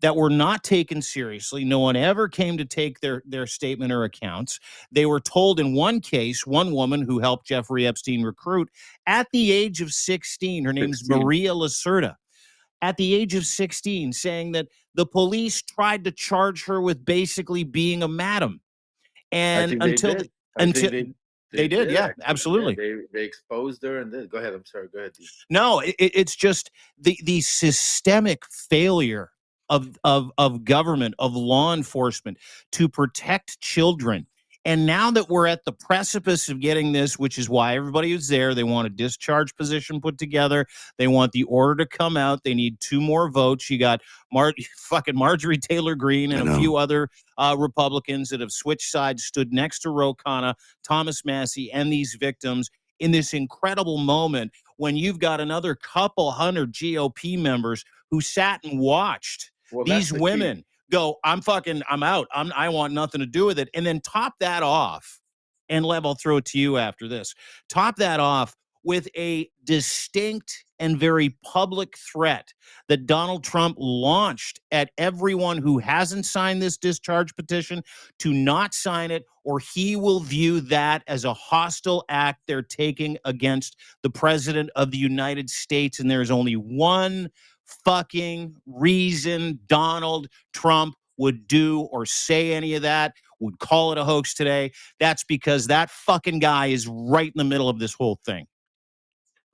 that were not taken seriously. No one ever came to take their statement or accounts. They were told in one case, one woman who helped Jeffrey Epstein recruit at the age of 16, her name's 16. Maria Lacerda, at the age of 16, saying that the police tried to charge her with basically being a madam. I And think they did. I until think they did, yeah, actually. Yeah, absolutely. they exposed her and did. Go ahead. I'm sorry. Go ahead, D. No, it's just the systemic failure of government, of law enforcement to protect children. And now that we're at the precipice of getting this, which is why everybody was there, they want a discharge position put together. They want the order to come out. They need 2 more votes. You got fucking Marjorie Taylor Greene and a few other Republicans that have switched sides, stood next to Ro Khanna, Thomas Massey, and these victims in this incredible moment when you've got another couple hundred GOP members who sat and watched these women go, I'm out. I want nothing to do with it. And then top that off, and Lev, I'll throw it to you after this. Top that off with a distinct and very public threat that Donald Trump launched at everyone who hasn't signed this discharge petition to not sign it, or he will view that as a hostile act they're taking against the president of the United States. And there's only one fucking reason Donald Trump would do or say any of that, would call it a hoax today. That's because that fucking guy is right in the middle of this whole thing.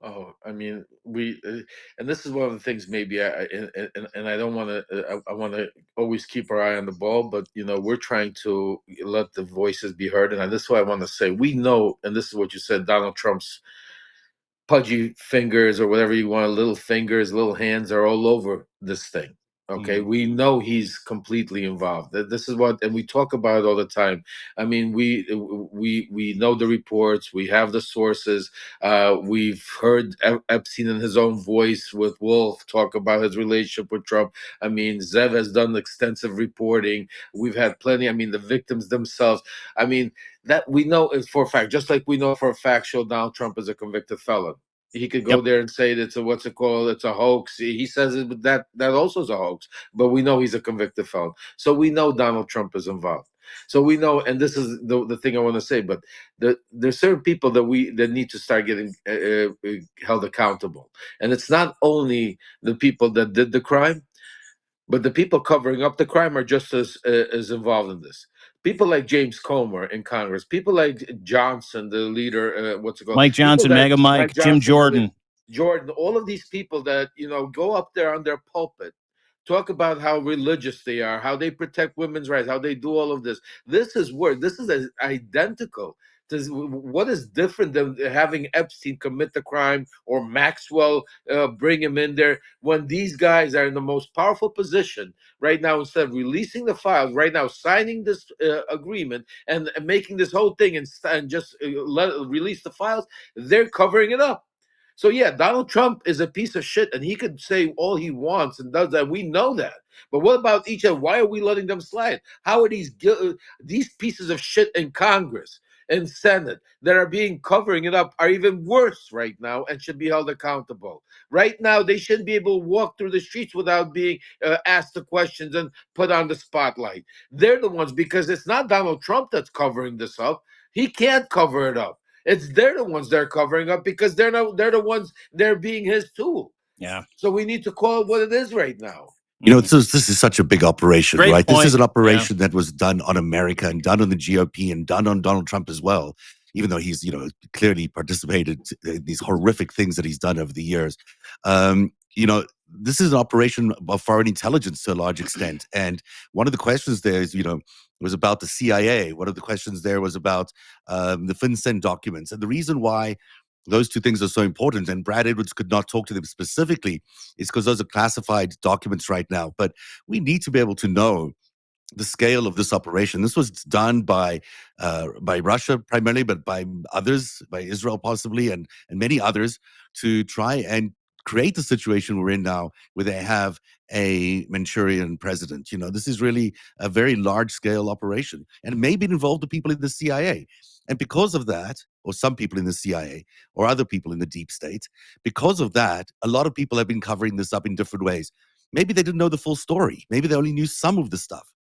Oh, I mean, and this is one of the things. Maybe and I don't want to. I want to always keep our eye on the ball, but we're trying to let the voices be heard, and this is what I want to say. We know, and this is what you said. Donald Trump's pudgy fingers, or whatever you want, little fingers, little hands, are all over this thing. Okay, we know he's completely involved. This is what, and we talk about it all the time. I mean, we know the reports, we have the sources. We've heard Epstein in his own voice with Wolf talk about his relationship with Trump. I mean, Zev has done extensive reporting. We've had plenty. I mean, the victims themselves. I mean, that we know is for a fact. Just like we know for a fact, Donald Trump is a convicted felon. He could go there and say it's it's a hoax. He says it, but that also is a hoax. But we know he's a convicted felon. So we know Donald Trump is involved. So we know, and this is the thing I want to say. But there's certain people that need to start getting held accountable, and it's not only the people that did the crime, but the people covering up the crime are just as involved in this. People like James Comer in Congress, people like Johnson, the leader, what's it called? Mike Johnson, Mega Mike, Jim Jordan. Jordan, all of these people that go up there on their pulpit, talk about how religious they are, how they protect women's rights, how they do all of this. This is identical. What is different than having Epstein commit the crime or Maxwell bring him in there, when these guys are in the most powerful position right now? Instead of releasing the files right now, signing this agreement and making this whole thing and just release the files, they're covering it up. So yeah, Donald Trump is a piece of shit, and he could say all he wants and does that. We know that. But what about each other? Why are we letting them slide? How are these pieces of shit in Congress and Senate that are being covering it up are even worse right now and should be held accountable? Right now, they shouldn't be able to walk through the streets without being asked the questions and put on the spotlight. They're the ones, because it's not Donald Trump that's covering this up. He can't cover it up. They're the ones they're covering up because they're the ones they're being his tool. Yeah. So we need to call it what it is right now. This is such a big operation, Great right? point. This is an operation that was done on America and done on the GOP and done on Donald Trump as well, even though he's, clearly participated in these horrific things that he's done over the years. This is an operation of foreign intelligence to a large extent. And one of the questions there is, was about the CIA. One of the questions there was about the FinCEN documents. And the reason why Those two things are so important, and Brad Edwards could not talk to them specifically. It's because those are classified documents right now. But we need to be able to know the scale of this operation. This was done by Russia primarily, but by others, by Israel possibly, and many others, to try and create the situation we're in now, where they have a Manchurian president. This is really a very large scale operation, and maybe it involved the people in the CIA. And because of that, or some people in the CIA, or other people in the deep state, because of that, a lot of people have been covering this up in different ways. Maybe they didn't know the full story. Maybe they only knew some of the stuff,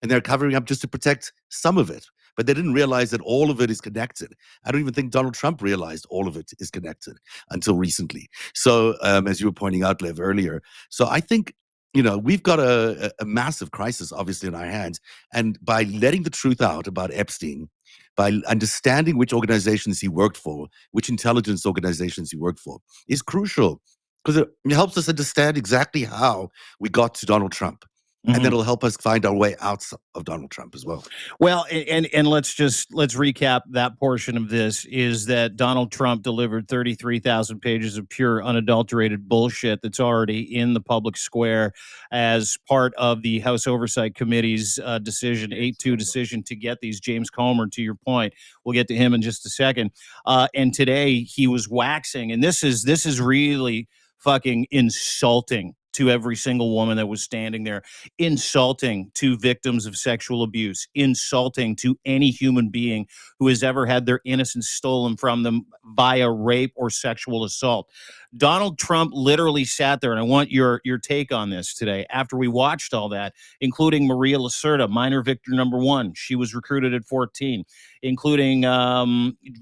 and they're covering up just to protect some of it. But they didn't realize that all of it is connected. I don't even think Donald Trump realized all of it is connected until recently. So, as you were pointing out, Lev, earlier, so I think, we've got a massive crisis, obviously, in our hands. And by letting the truth out about Epstein, by understanding which organizations he worked for, which intelligence organizations he worked for, is crucial, because it helps us understand exactly how we got to Donald Trump. And that'll help us find our way out of Donald Trump as well. Well, and let's recap that portion of this, is that Donald Trump delivered 33,000 pages of pure unadulterated bullshit that's already in the public square as part of the House Oversight Committee's decision, 8-2 decision to get these. James Comer, to your point, we'll get to him in just a second. And today he was waxing, and this is really fucking insulting to every single woman that was standing there, insulting to victims of sexual abuse, insulting to any human being who has ever had their innocence stolen from them via rape or sexual assault. Donald Trump literally sat there, and I want your take on this today, after we watched all that, including Maria Lacerda, minor victim number 1. She was recruited at 14, including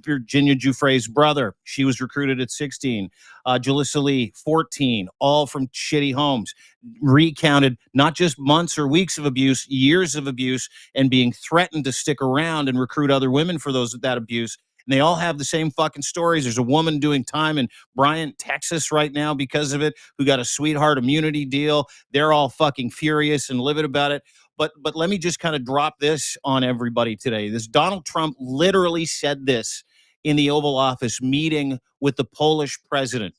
Virginia Giuffre's brother. She was recruited at 16. Jalissa Lee, 14, all from shitty homes, recounted not just months or weeks of abuse, years of abuse, and being threatened to stick around and recruit other women for that abuse. And they all have the same fucking stories. There's a woman doing time in Bryant, Texas right now because of it, who got a sweetheart immunity deal. They're all fucking furious and livid about it. But let me just kind of drop this on everybody today. This Donald Trump literally said this in the Oval Office meeting with the Polish president.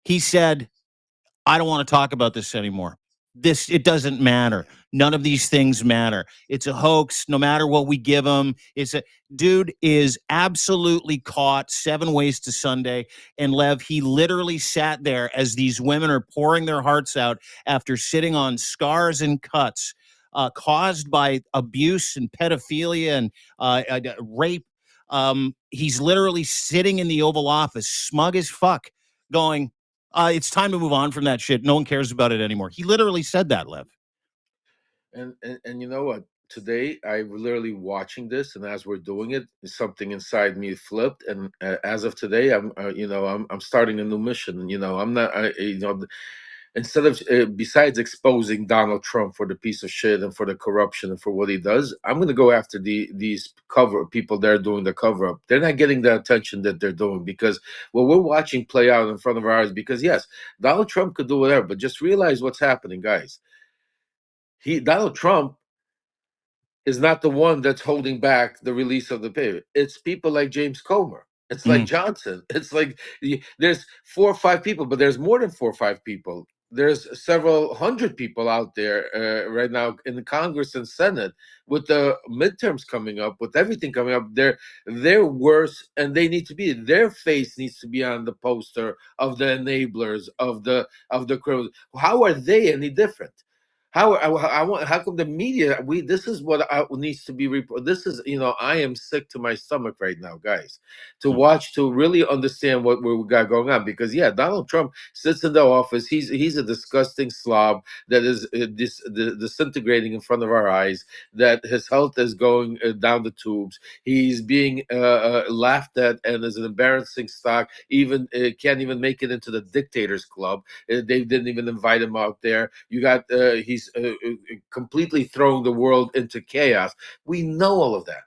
He said, I don't want to talk about this anymore. It doesn't matter. None of these things matter. It's a hoax. No matter what we give him, dude is absolutely caught 7 ways to Sunday. And Lev, he literally sat there as these women are pouring their hearts out after sitting on scars and cuts caused by abuse and pedophilia and rape. He's literally sitting in the Oval Office, smug as fuck, going, it's time to move on from that shit. No one cares about it anymore. He literally said that, Lev. And you know what? Today, I literally watching this, and as we're doing it, something inside me flipped. And as of today, I'm starting a new mission. I'm not, instead of besides exposing Donald Trump for the piece of shit and for the corruption and for what he does, I'm going to go after these cover people that are doing the cover up. They're not getting the attention that they're doing, because what we're watching play out in front of our eyes. Because yes, Donald Trump could do whatever, but just realize what's happening, guys. Donald Trump is not the one that's holding back the release of the paper. It's people like James Comer. It's like Johnson. It's like there's 4 or 5 people, but there's more than 4 or 5 people. There's several hundred people out there right now in the Congress and Senate, with the midterms coming up, with everything coming up. They're worse, and they need to be. Their face needs to be on the poster of the enablers of the criminals. How are they any different? How come the media? This is what needs to be reported. This is, I am sick to my stomach right now, guys, to watch, to really understand what we got going on. Because Donald Trump sits in the office. He's a disgusting slob that is disintegrating in front of our eyes. That his health is going down the tubes. He's being laughed at and is an embarrassing stock. Even can't even make it into the dictators club. They didn't even invite him out there. You got he's completely throwing the world into chaos. We know all of that,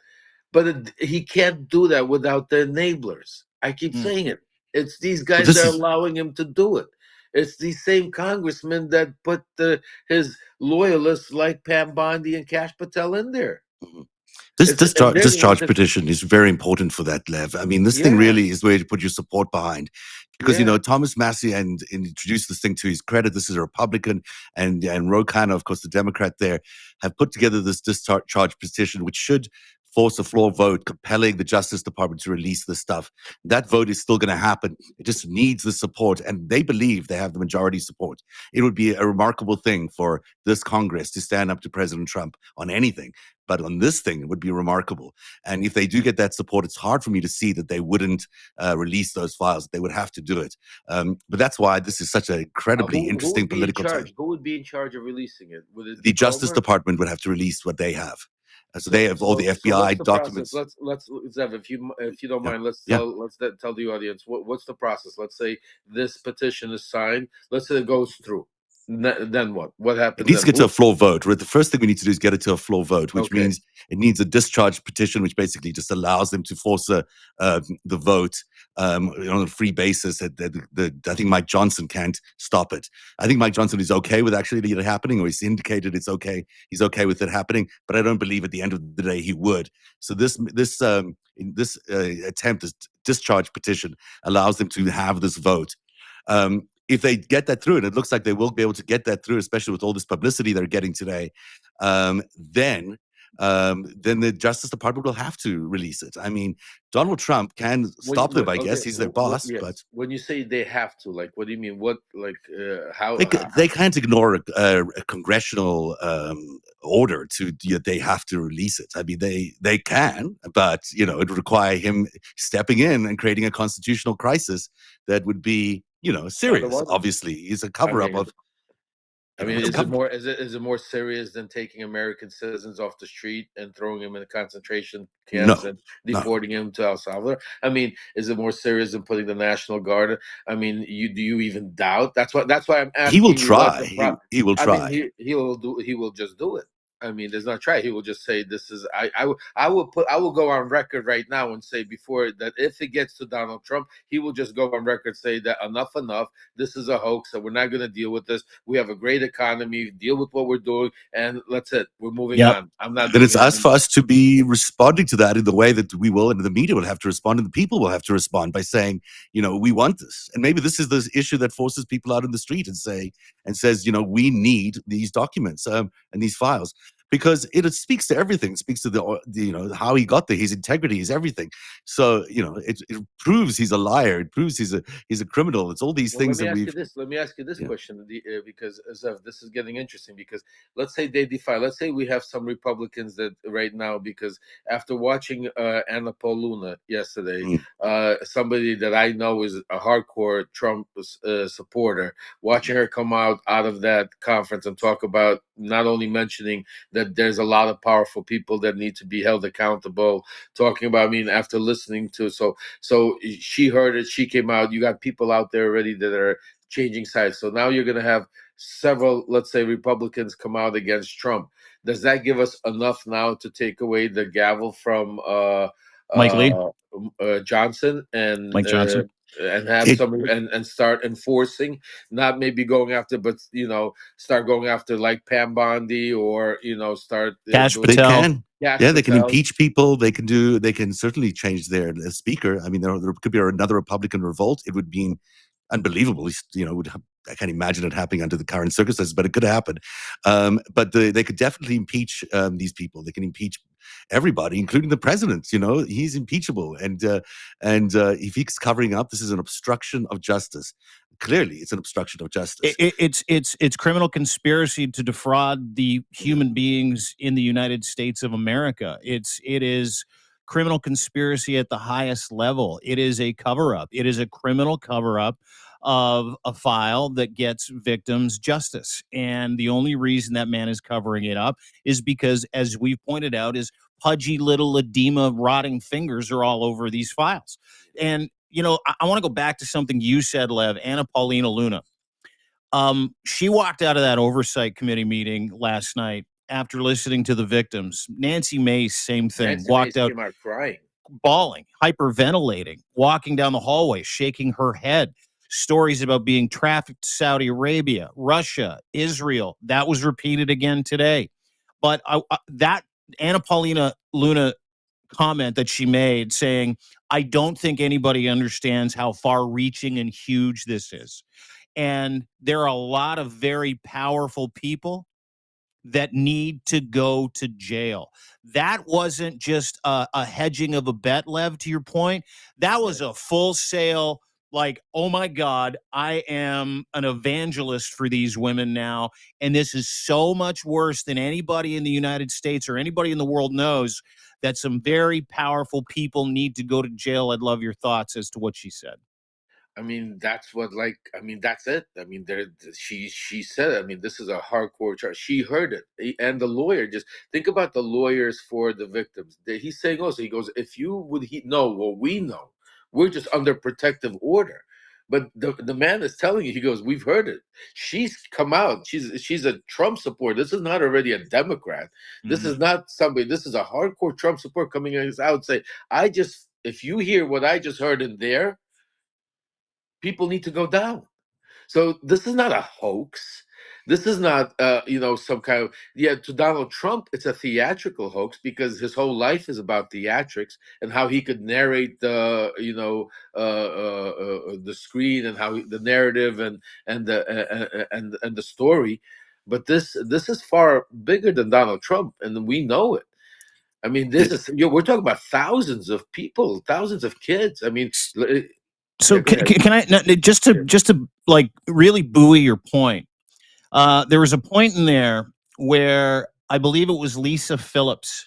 but he can't do that without the enablers. I keep saying it. It's these guys that are allowing him to do it. It's these same congressmen that put his loyalists like Pam Bondi and Kash Patel in there. This It's and then discharge petition is very important for that, Lev. I mean, this thing yeah, really is where to put your support behind. Because, yeah. Thomas Massey and introduced this thing to his credit. This is a Republican, and Ro Khanna, of course, the Democrat there, have put together this discharge petition, which should force a floor vote compelling the Justice Department to release this stuff. That vote is still going to happen. It just needs the support, and they believe they have the majority support. It would be a remarkable thing for this Congress to stand up to President Trump on anything. But on this thing, it would be remarkable. And if they do get that support, it's hard for me to see that they wouldn't release those files. They would have to do it. But that's why this is such an incredibly Who interesting would be in political time. charge? Who would be in charge of releasing it? Would it The be Justice Comer? Department would have to release what they have. So they have all the So FBI what's the documents. process? Let's Zev, if you don't mind, let's Yeah. tell the audience what's the process. Let's say this petition is signed. Let's say it goes through. Then what? What It happens needs to then? get to a floor vote. Right? The first thing we need to do is get it to a floor vote, which Okay. means it needs a discharge petition, which basically just allows them to force the vote on a free basis. I think Mike Johnson can't stop it. I think Mike Johnson is okay with actually it happening, or he's indicated it's okay. He's okay with it happening, but I don't believe at the end of the day he would. So this attempt, this discharge petition, allows them to have this vote. If they get that through, and it looks like they will be able to get that through, especially with all this publicity they're getting today, then the Justice Department will have to release it. I mean, Donald Trump can stop them, I guess. He's their boss, yes. but When you say they have to, like, what do you mean? What, like, how? they can't ignore a congressional order they have to release it. I mean, they can, but it would require him stepping in and creating a constitutional crisis that would be serious. Obviously, he's a cover-up of. Is it more serious than taking American citizens off the street and throwing them in concentration camps and deporting them to El Salvador? I mean, is it more serious than putting the National Guard? I mean, do you even doubt? That's why I'm asking. He will try. He will try. I mean, he will just do it. I mean, there's not try. He will just say this is. I will go on record right now and say before that if it gets to Donald Trump, he will just go on record say that enough. This is a hoax, and we're not going to deal with this. We have a great economy. Deal with what we're doing, and that's it. We're moving on. I'm not. Then it's us for us to be responding to that in the way that we will, and the media will have to respond, and the people will have to respond by saying, we want this, and maybe this is the issue that forces people out in the street and says, we need these documents and these files. Because it speaks to everything. It speaks to the how he got there, his integrity, his everything. So it proves he's a liar. It proves he's a criminal. It's all these things that we've. Let me ask you this question, because Zev, this is getting interesting. Because let's say they defy. Let's say we have some Republicans that right now, because after watching Anna Paul Luna yesterday, somebody that I know is a hardcore Trump supporter, watching her come out of that conference and talk about not only mentioning that there's a lot of powerful people that need to be held accountable, talking about, after listening to, so she heard it, she came out, you got people out there already that are changing sides. So now you're going to have several, let's say, Republicans come out against Trump. Does that give us enough now to take away the gavel from Mike Lee? Johnson and Mike Johnson? And have and start enforcing, not maybe going after, but start going after like Pam Bondi, or start Cash They Patel. can. They can impeach people. They can certainly change their speaker. I mean, there could be another Republican revolt. It would be unbelievable. I can't imagine it happening under the current circumstances, but it could happen. But they could definitely impeach these people. They can impeach everybody, including the president. He's impeachable, and if he's covering up, this is an obstruction of justice. Clearly, it's an obstruction of justice. It's criminal conspiracy to defraud the human beings in the United States of America. It is criminal conspiracy at the highest level. It is a cover-up. It is a criminal cover-up of a file that gets victims justice. And the only reason that man is covering it up is because, as we've pointed out, his pudgy little edema rotting fingers are all over these files. And I want to go back to something you said, Lev, Anna Paulina Luna. She walked out of that oversight committee meeting last night after listening to the victims. Nancy Mace, same thing. Walked out came out crying, bawling, hyperventilating, walking down the hallway, shaking her head. Stories about being trafficked to Saudi Arabia, Russia, Israel. That was repeated again today. But that Anna Paulina Luna comment that she made saying, I don't think anybody understands how far reaching and huge this is. And there are a lot of very powerful people that need to go to jail. That wasn't just a hedging of a bet, Lev, to your point. That was a full sale, like, oh my God, I am an evangelist for these women now. And this is so much worse than anybody in the United States or anybody in the world knows, that some very powerful people need to go to jail. I'd love your thoughts as to what she said. I mean, that's what, like, I mean, that's it. I mean, she said, I mean, this is a hardcore charge. She heard it. And the lawyer, just think about the lawyers for the victims. He's saying also, he goes, if you would know what we know, we're just under protective order. But the man is telling you, he goes, we've heard it. She's come out. She's a Trump supporter. This is not already a Democrat. This is not somebody, this is a hardcore Trump supporter coming out and say, if you hear what I just heard in there, people need to go down. So this is not a hoax. This is not, some kind of, to Donald Trump, it's a theatrical hoax because his whole life is about theatrics and how he could narrate the screen and the narrative and the story. But this is far bigger than Donald Trump, and we know it. I mean, we're talking about thousands of people, thousands of kids. I mean, so can I just to like really buoy your point? There was a point in there where I believe it was Lisa Phillips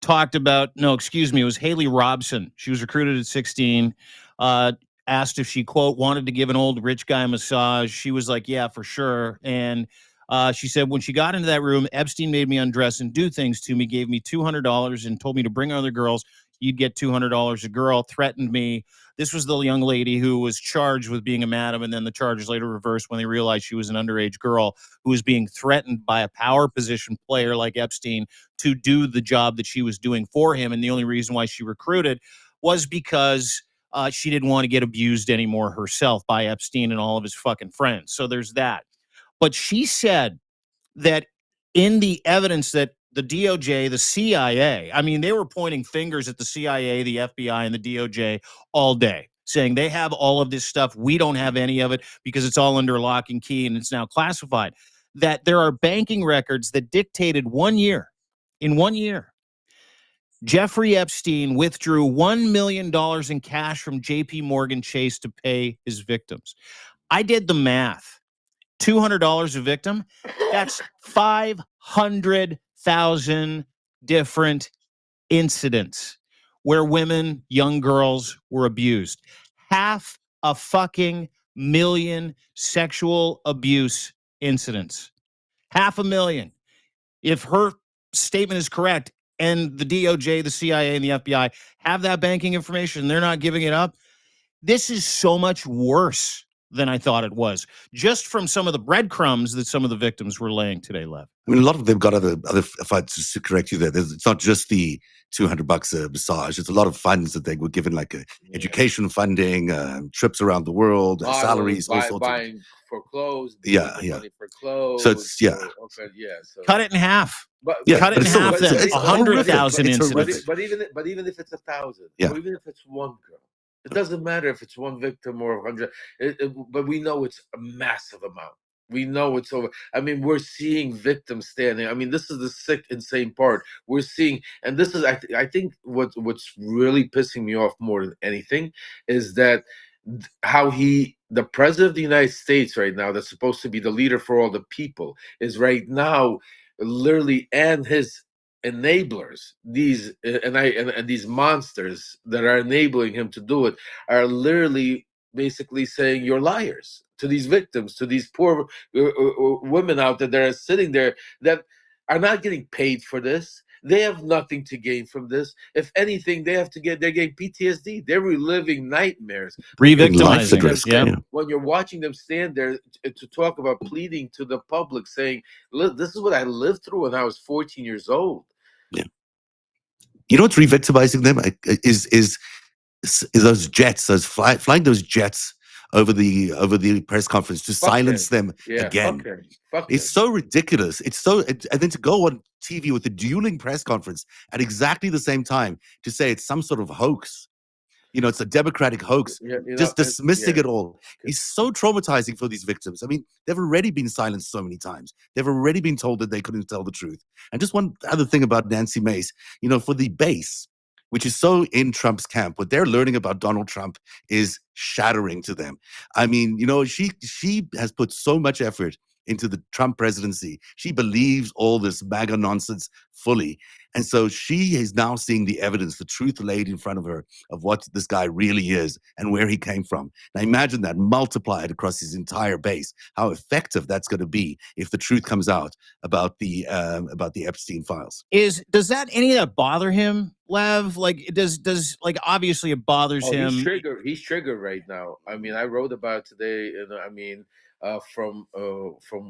talked about. No, excuse me, it was Haley Robson. She was recruited at 16. Asked if she, quote, wanted to give an old rich guy a massage. She was like, yeah, for sure. And she said, when she got into that room, Epstein made me undress and do things to me, gave me $200 and told me to bring other girls. You'd get $200 a girl, threatened me. This was the young lady who was charged with being a madam, and then the charges later reversed when they realized she was an underage girl who was being threatened by a power position player like Epstein to do the job that she was doing for him. And the only reason why she recruited was because she didn't want to get abused anymore herself by Epstein and all of his fucking friends. So there's that. But she said that in the evidence that the DOJ, the CIA, I mean, they were pointing fingers at the CIA, the FBI, and the DOJ all day, saying they have all of this stuff. We don't have any of it because it's all under lock and key and it's now classified. That there are banking records that dictated 1 year. In 1 year, Jeffrey Epstein withdrew $1 million in cash from JP Morgan Chase to pay his victims. I did the math. $200 a victim, that's 500,000 different incidents where women, young girls were abused. 500,000 sexual abuse incidents. 500,000. If her statement is correct and the DOJ, the CIA, and the FBI have that banking information and they're not giving it up, this is so much worse than I thought it was, just from some of the breadcrumbs that some of the victims were laying today, Lev. I mean, a lot of them got other. If I just to correct you there, it's not just the $200 a massage. It's a lot of funds that they were given, like education funding, trips around the world, salaries, all sorts buying for clothes. Money for clothes. So it's So cut it in half. But cut it in half. Then 100,000 incidents. But even if it's 1,000, or even if it's one girl, it doesn't matter if it's one victim or 100. But we know it's a massive amount. We know it's over. I mean, we're seeing victims standing. I mean, this is the sick, insane part. We're seeing, and this is, I think, what's really pissing me off more than anything is that how the president of the United States right now, that's supposed to be the leader for all the people, is right now literally, and his enablers, these and these monsters that are enabling him to do it, are literally basically saying you're liars to these victims, to these poor women out there that are sitting there that are not getting paid for this. They have nothing to gain from this. If anything, they're getting PTSD. They're reliving nightmares. Re-victimizing. When you're watching them stand there to talk about pleading to the public, saying, "Look, this is what I lived through when I was 14 years old." Yeah. You know what's re-victimizing them is those jets, flying those jets over the press conference to Fuck silence him. them Yeah, again. fuck It's him. so ridiculous. And then to go on TV with a dueling press conference at exactly the same time to say it's some sort of hoax. It's a Democratic hoax, Yeah, just dismissing yeah. it all is so traumatizing for these victims. I mean, they've already been silenced so many times. They've already been told that they couldn't tell the truth. And just one other thing about Nancy Mace, for the base, which is so in Trump's camp, what they're learning about Donald Trump is shattering to them. I mean, she has put so much effort into the Trump presidency. She believes all this MAGA nonsense fully. And so she is now seeing the evidence, the truth laid in front of her of what this guy really is and where he came from. Now imagine that multiplied across his entire base, how effective that's going to be if the truth comes out about the Epstein files. Does any of that bother him, Lev? Like, does like, obviously it bothers Oh, him. He's triggered right now. I mean, I wrote about it today, and I mean, from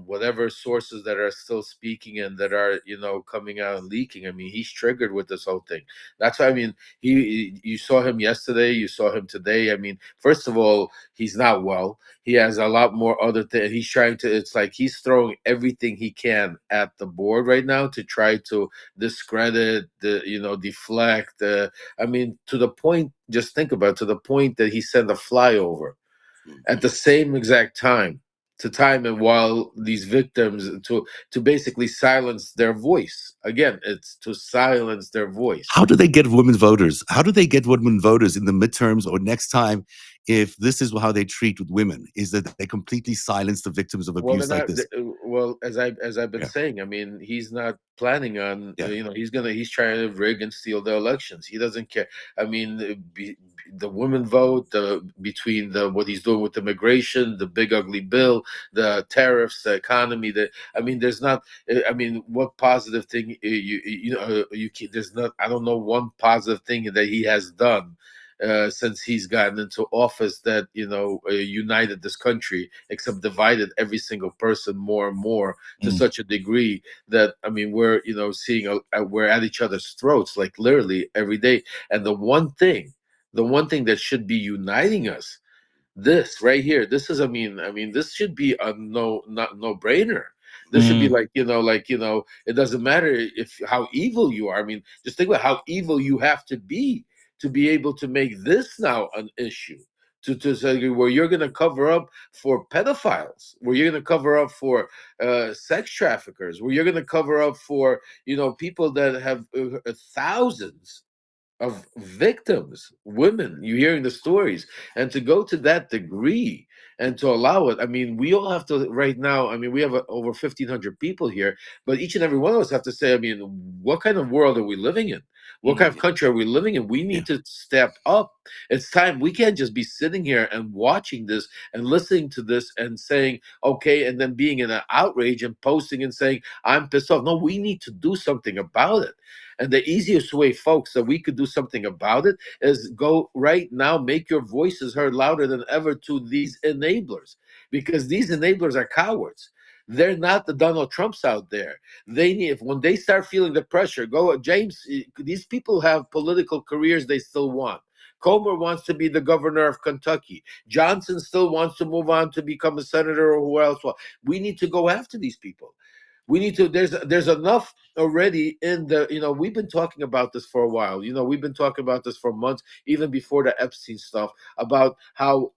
whatever sources that are still speaking and that are coming out and leaking. I mean, he's triggered with this whole thing. That's why I mean, you saw him yesterday, you saw him today. I mean, first of all, he's not well. He has a lot more other things. He's trying to. It's like he's throwing everything he can at the board right now to try to discredit, deflect. I mean, to the point. Just think about it, to the point that he sent a flyover at the same exact time to time and while these victims to basically silence their voice. Again, it's to silence their voice. How do they get women voters? How do they get women voters in the midterms or next time if this is how they treat with women, is that they completely silence the victims of Well, abuse like this? well, as I've been saying, I mean, he's not planning on, he's trying to rig and steal the elections. He doesn't care. I mean, the women vote, between what he's doing with immigration, the big ugly bill, the tariffs, the economy. I mean, there's not. I mean, what positive thing there's not. I don't know one positive thing that he has done since he's gotten into office that united this country, except divided every single person more and more to such a degree that I mean we're seeing we're at each other's throats like literally every day. And the one thing that should be uniting us, this right here, this is I mean this should be a no brainer. This should be like it doesn't matter if how evil you are. I mean, just think about how evil you have to be able to make this now an issue, to say where you're going to cover up for pedophiles, where you're going to cover up for sex traffickers, where you're going to cover up for people that have thousands of victims, women. You're hearing the stories, and to go to that degree and to allow it. I mean, we all have to right now. I mean, we have over 1,500 people here, but each and every one of us have to say, I mean, what kind of world are we living in? What kind of country are we living in? We need to step up. It's time. We can't just be sitting here and watching this and listening to this and saying, okay, and then being in an outrage and posting and saying, I'm pissed off. No, we need to do something about it. And the easiest way, folks, that we could do something about it is go right now, make your voices heard louder than ever to these enablers, because these enablers are cowards. They're not the Donald Trumps out there. They need, when they start feeling the pressure, go, James, these people have political careers they still want. Comer wants to be the governor of Kentucky. Johnson still wants to move on to become a senator or who else. We need to go after these people. We need to. There's enough already in the. We've been talking about this for a while. We've been talking about this for months, even before the Epstein stuff. About how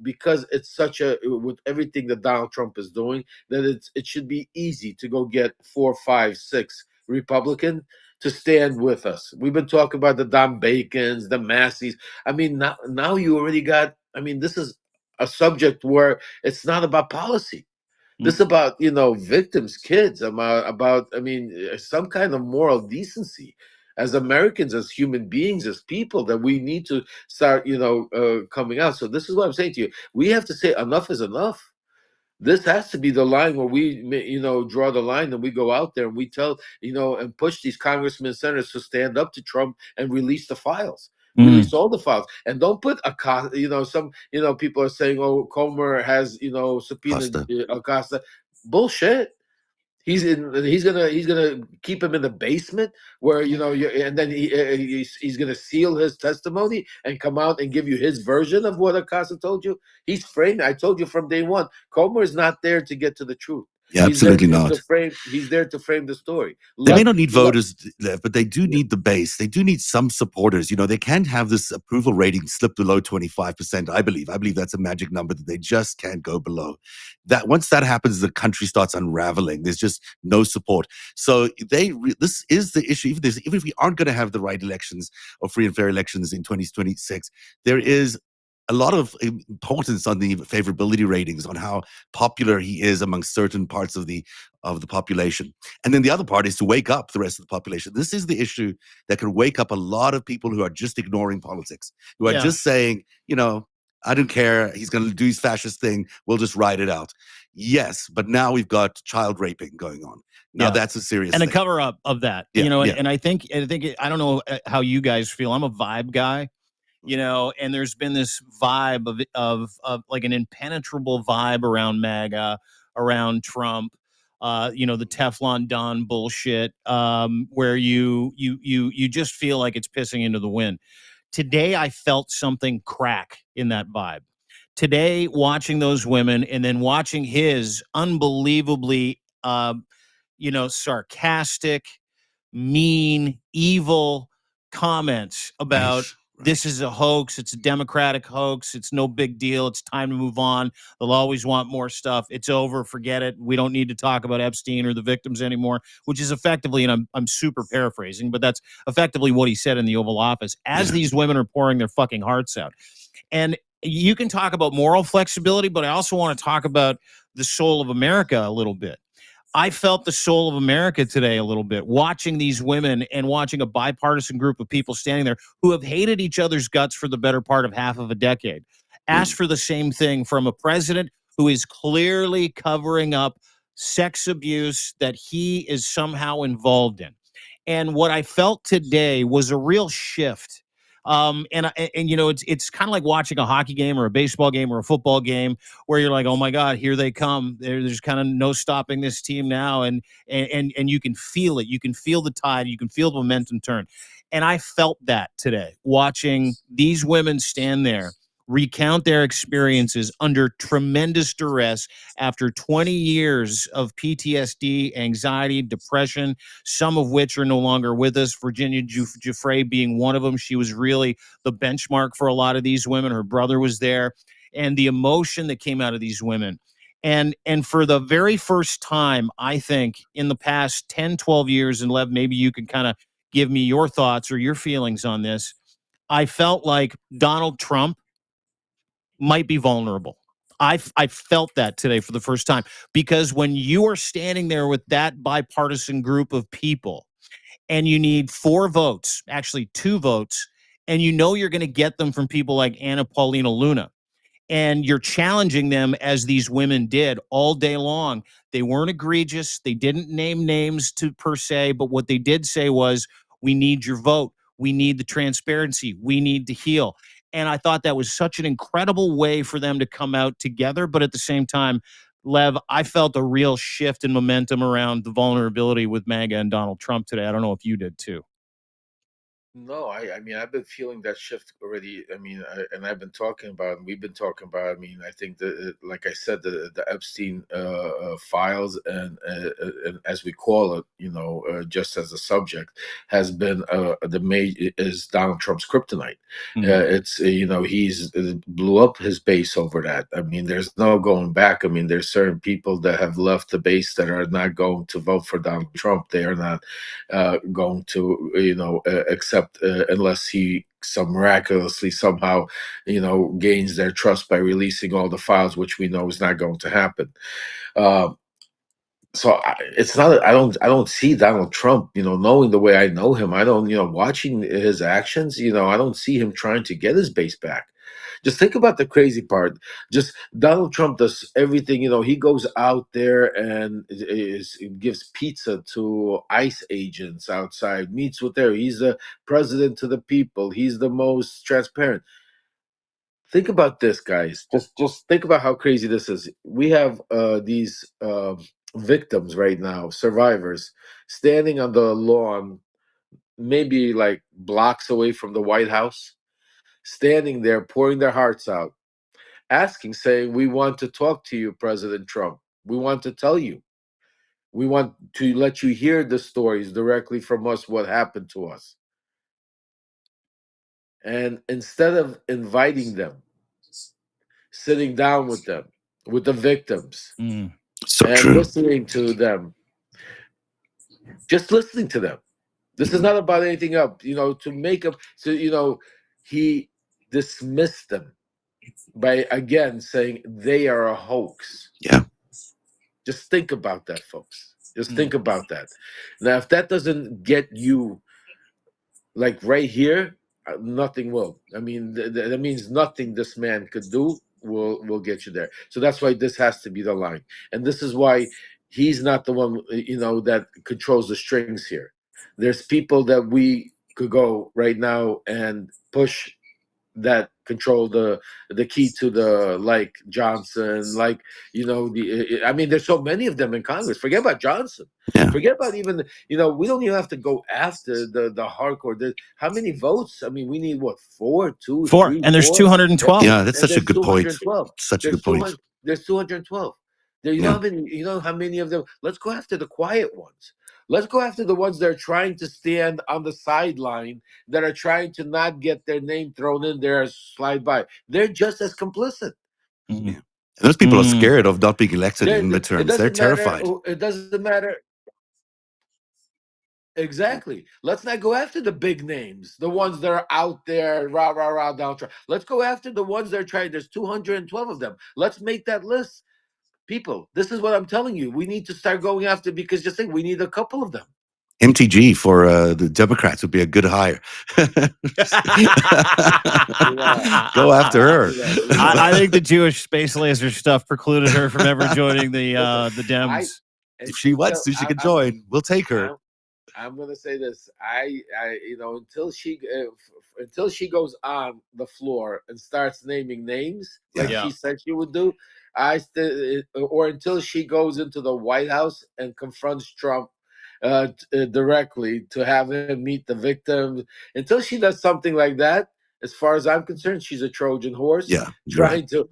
because it's such a with everything that Donald Trump is doing, that it should be easy to go get 4, 5, 6 Republican to stand with us. We've been talking about the Don Bacons, the Masseys. I mean, now you already got. I mean, this is a subject where it's not about policy. This is about victims, kids, about I mean some kind of moral decency as Americans, as human beings, as people, that we need to start coming out. So this is what I'm saying to you. We have to say enough is enough. This has to be the line where we draw the line, and we go out there and we tell and push these congressmen and senators to stand up to Trump and release the files. Release all the files, and don't put some people are saying, oh, Comer has subpoenaed Acosta. Bullshit. He's gonna keep him in the basement where and then he's gonna seal his testimony and come out and give you his version of what Acosta told you. He's framed. I told you from day one. Comer is not there to get to the truth. Yeah, He's there absolutely to not. frame. He's there to frame the story. They may not need voters, Lev, but they do need the base. They do need some supporters. They can't have this approval rating slip below 25%, I believe. I believe that's a magic number that they just can't go below. That once that happens, the country starts unraveling. There's just no support. So this is the issue. Even if we aren't going to have the right elections or free and fair elections in 2026, there is a lot of importance on the favorability ratings, on how popular he is among certain parts of the population. And then the other part is to wake up the rest of the population. This is the issue that can wake up a lot of people who are just ignoring politics, who are Yeah. just saying, I don't care. He's going to do his fascist thing. We'll just ride it out. Yes, but now we've got child raping going on. Now Yeah. that's a serious and a thing. cover up of that, Yeah, yeah. and I think I don't know how you guys feel. I'm a vibe guy, and there's been this vibe of like an impenetrable vibe around MAGA, around Trump, the Teflon Don bullshit, where you just feel like it's pissing into the wind. Today, I felt something crack in that vibe. Today, watching those women and then watching his unbelievably, sarcastic, mean, evil comments about this is a hoax. It's a Democratic hoax. It's no big deal. It's time to move on. They'll always want more stuff. It's over. Forget it. We don't need to talk about Epstein or the victims anymore, which is effectively, and I'm super paraphrasing, but that's effectively what he said in the Oval Office as these women are pouring their fucking hearts out. And you can talk about moral flexibility, but I also want to talk about the soul of America a little bit. I felt the soul of America today a little bit, watching these women and watching a bipartisan group of people standing there who have hated each other's guts for the better part of half of a decade. Ask for the same thing from a president who is clearly covering up sex abuse that he is somehow involved in. And what I felt today was a real shift. It's kind of like watching a hockey game or a baseball game or a football game where you're like, oh my God, here they come. There's kind of no stopping this team now. And you can feel it. You can feel the tide. You can feel the momentum turn. And I felt that today, watching these women stand there, recount their experiences under tremendous duress after 20 years of PTSD, anxiety, depression, some of which are no longer with us. Virginia Giuffre being one of them. She was really the benchmark for a lot of these women. Her brother was there. And the emotion that came out of these women. And for the very first time, I think, in the past 10, 12 years, and Lev, maybe you can kind of give me your thoughts or your feelings on this, I felt like Donald Trump might be vulnerable. I felt that today for the first time, because when you are standing there with that bipartisan group of people and you need 4 votes, actually 2 votes, and you're going to get them from people like Anna Paulina Luna, and you're challenging them as these women did all day long. They weren't egregious. They didn't name names per se, but what they did say was, we need your vote. We need the transparency. We need to heal. And I thought that was such an incredible way for them to come out together. But at the same time, Lev, I felt a real shift in momentum around the vulnerability with MAGA and Donald Trump today. I don't know if you did too. No, I mean, I've been feeling that shift already. I mean, and I've been talking about, and we've been talking about. I mean, I think that, like I said, the Epstein files, and as we call it, just as a subject, has been is Donald Trump's kryptonite. It's he's blew up his base over that. I mean, there's no going back. I mean, there's certain people that have left the base that are not going to vote for Donald Trump. They are not going to accept unless he some miraculously somehow gains their trust by releasing all the files, which we know is not going to happen. It's not. I don't see Donald Trump. Knowing the way I know him, I don't. Watching his actions, I don't see him trying to get his base back. Just think about the crazy part. Just Donald Trump does everything. He goes out there and gives pizza to ICE agents outside, meets with there. He's the president to the people. He's the most transparent. Think about this, guys. Just think about how crazy this is. We have these victims right now, survivors, standing on the lawn, maybe like blocks away from the White House, standing there, pouring their hearts out, asking, saying, "We want to talk to you, President Trump. We want to tell you. We want to let you hear the stories directly from us, what happened to us." And instead of inviting them, sitting down with them, with the victims, So and true. listening to them, just listening to them. This is not about anything else, to make up. So, he dismissed them by again saying they are a hoax. Yeah. Just think about that, folks. Just think about that. Now, if that doesn't get you like right here, nothing will. I mean, that means nothing this man could do will get you there. So that's why this has to be the line, and this is why he's not the one that controls the strings here. There's people that we could go right now and push that control the key to the, like Johnson, like I mean, there's so many of them in Congress. Forget about Johnson. Yeah. Forget about even we don't even have to go after the hardcore. How many votes? I mean, we need what, 4, 2, 3, And there's 4? 212. Yeah, that's And such a there's good point. 212. Such a There's good point. 200. There's 212. There, you know how many of them? Let's go after the quiet ones. Let's go after the ones that are trying to stand on the sideline, that are trying to not get their name thrown in there as slide by. They're just as complicit. Yeah. And those people are scared of not being elected in midterms. They're terrified. It doesn't matter. Exactly. Let's not go after the big names, the ones that are out there, rah, rah, rah, down. Let's go after the ones that are trying. There's 212 of them. Let's make that list. People, this is what I'm telling you. We need to start going after, because just think, we need a couple of them. MTG for the Democrats would be a good hire. Go after her. I think the Jewish space laser stuff precluded her from ever joining the Dems. If she wants to, she can join. We'll take her. I'm gonna say this. I until she goes on the floor and starts naming names like she said she would do, or until she goes into the White House and confronts Trump directly to have him meet the victims. Until she does something like that, as far as I'm concerned, she's a Trojan horse. Yeah, trying to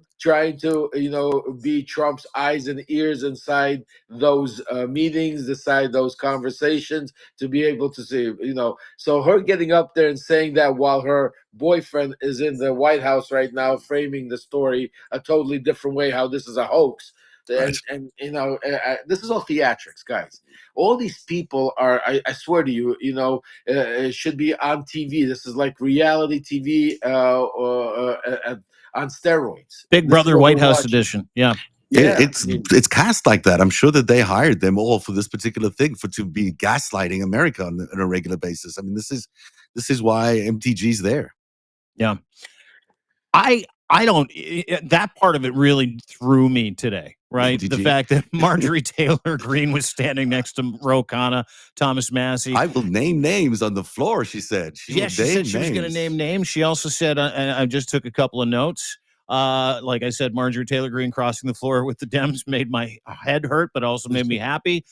be Trump's eyes and ears inside those meetings, inside those conversations, to be able to see, So her getting up there and saying that while her boyfriend is in the White House right now, framing the story a totally different way, how this is a hoax. Right. And this is all theatrics, guys. All these people are, I swear to you, it should be on TV. This is like reality TV on steroids. Big Brother White House edition. Yeah. It's cast like that. I'm sure that they hired them all for this particular thing, to be gaslighting America on a regular basis. I mean, this is why MTG's there. Yeah. I don't, that part of it really threw me today, right? The fact that Marjorie Taylor Greene was standing next to Ro Khanna, Thomas Massie. I will name names on the floor, she said. She said she was going to name names. She also said, and I just took a couple of notes. Like I said, Marjorie Taylor Greene crossing the floor with the Dems made my head hurt, but also made me happy.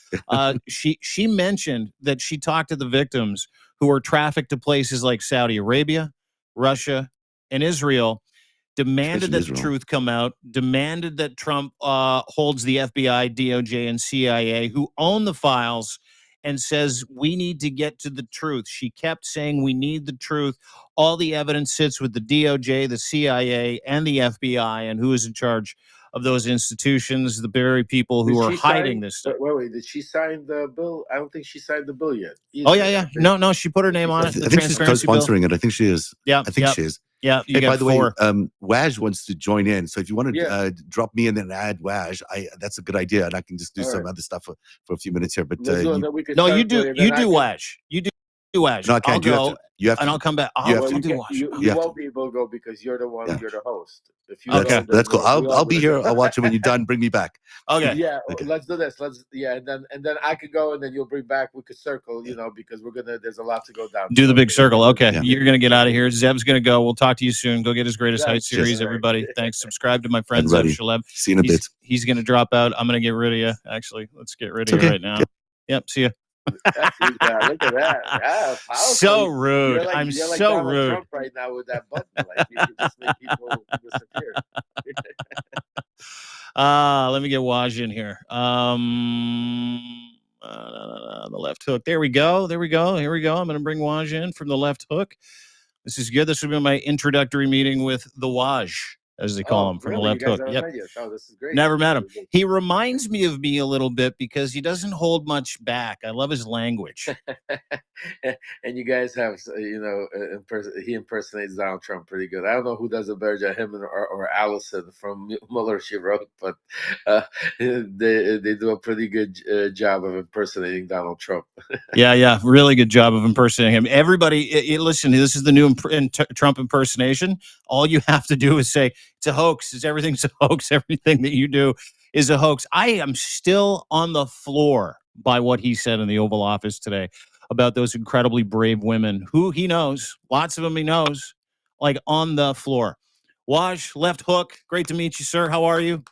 She mentioned that she talked to the victims who were trafficked to places like Saudi Arabia, Russia, and Israel, demanded that the truth come out, demanded that Trump holds the FBI, DOJ, and CIA, who own the files, and says, we need to get to the truth. She kept saying, we need the truth. All the evidence sits with the DOJ, the CIA, and the FBI, and who is in charge of those institutions, the very people who are hiding this stuff. Wait, did she sign the bill? I don't think she signed the bill yet. Oh, yeah. No, she put her name on it. I think she's co-sponsoring it. I think she is. Yeah. I think she is. Yeah. Hey, by the way, Waj wants to join in. So if you want to drop me in and add Waj, that's a good idea. And I can just do some other stuff for a few minutes here. But you do Waj. You do Waj. No, I can't. You have and to. I'll come back. You have I'll to. do Wash. You You have to. won't be able to go because you're the one. Yeah. You're the host. If you go, That's cool. we all I'll be gonna here. go. I'll watch it when you're done. Bring me back. Okay. Yeah, Okay. let's do this. And then I could go, and then you'll bring back. We could circle, because there's a lot to go down. Do the big circle. Okay. Yeah. You're going to get out of here. Zeb's going to go. We'll talk to you soon. Go get his Greatest Heights Cheers. series, everybody. Thanks. Subscribe to my friend I'm Zeb ready. Shalev. See you in a bit. He's going to drop out. I'm going to get rid of you. Actually, let's get rid It's of you okay. right now. Yep. See you. Look at that. Yeah, powerful. So rude. You're like so Donald rude. Trump right now with that button. Like you can just make people disappear. Let me get Waj in here. The left hook. There we go. Here we go. I'm going to bring Waj in from the left hook. This is good. This will be my introductory meeting with the Waj, as they call him, from really? the left You guys hook. haven't met yet? Oh, this is great. Never met him. He reminds me of me a little bit because he doesn't hold much back. I love his language. And you guys have, he impersonates Donald Trump pretty good. I don't know who does a better job, him or Allison from Mueller, she wrote, but they do a pretty good job of impersonating Donald Trump. Yeah. Really good job of impersonating him. Everybody, listen, this is the new Trump impersonation. All you have to do is say, it's a hoax. Everything's a hoax. Everything that you do is a hoax. I am still on the floor by what he said in the Oval Office today about those incredibly brave women who he knows, lots of them he knows, like on the floor. Waj, left hook. Great to meet you, sir. How are you?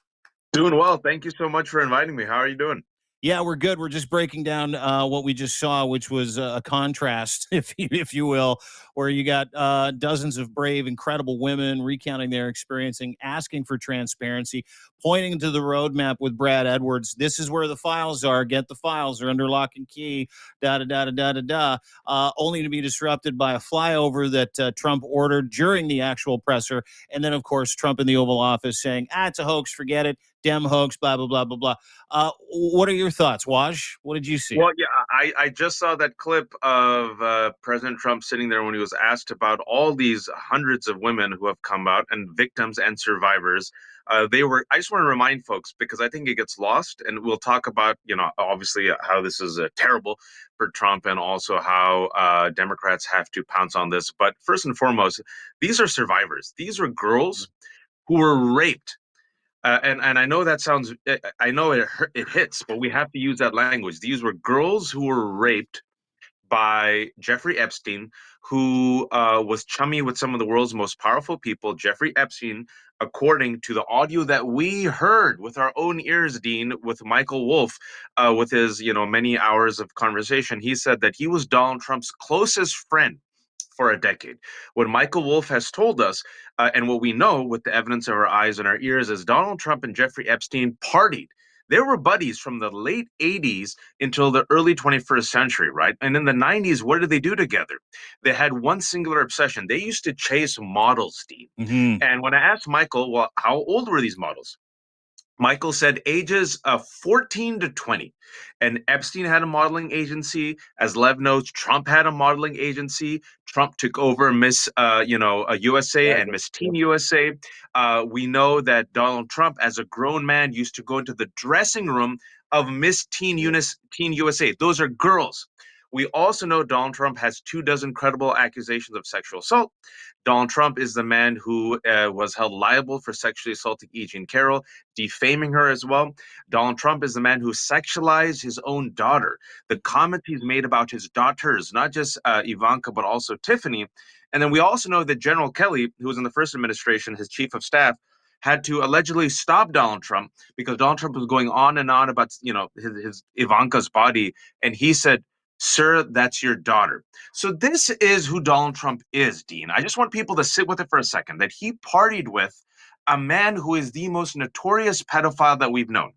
Doing well. Thank you so much for inviting me. How are you doing? Yeah, we're good. We're just breaking down what we just saw, which was a contrast, if you will, where you got dozens of brave, incredible women recounting their experience, asking for transparency, pointing to the roadmap with Brad Edwards. This is where the files are. Get the files. They're under lock and key. Only to be disrupted by a flyover that Trump ordered during the actual presser, and then of course Trump in the Oval Office saying, "It's a hoax. Forget it. Dem hoax. Blah blah blah blah blah." What are your thoughts, Waj? What did you see? Well, yeah, I just saw that clip of President Trump sitting there when he was asked about all these hundreds of women who have come out and victims and survivors. I just want to remind folks because I think it gets lost, and we'll talk about, obviously how this is terrible for Trump and also how Democrats have to pounce on this. But first and foremost, these are survivors. These are girls who were raped. And I know that sounds, I know it hits, but we have to use that language. These were girls who were raped by Jeffrey Epstein, who was chummy with some of the world's most powerful people. Jeffrey Epstein, according to the audio that we heard with our own ears, Dean, with Michael Wolff, with his many hours of conversation, he said that he was Donald Trump's closest friend for a decade. What Michael Wolff has told us, and what we know with the evidence of our eyes and our ears, is Donald Trump and Jeffrey Epstein partied. They were buddies from the late 80s until the early 21st century, right? And in the 90s, what did they do together? They had one singular obsession. They used to chase models, Steve. Mm-hmm. And when I asked Michael, well, how old were these models? Michael said ages of 14 to 20. And Epstein had a modeling agency. As Lev knows, Trump had a modeling agency. Trump took over Miss, USA and Miss Teen USA. We know that Donald Trump, as a grown man, used to go into the dressing room of Miss Teen USA. Those are girls. We also know Donald Trump has 24 credible accusations of sexual assault. Donald Trump is the man who was held liable for sexually assaulting E. Jean Carroll, defaming her as well. Donald Trump is the man who sexualized his own daughter. The comments he's made about his daughters, not just Ivanka, but also Tiffany. And then we also know that General Kelly, who was in the first administration, his chief of staff, had to allegedly stop Donald Trump because Donald Trump was going on and on about, his Ivanka's body. And he said, "Sir, that's your daughter." So this is who Donald Trump is, Dean. I just want people to sit with it for a second, that he partied with a man who is the most notorious pedophile that we've known.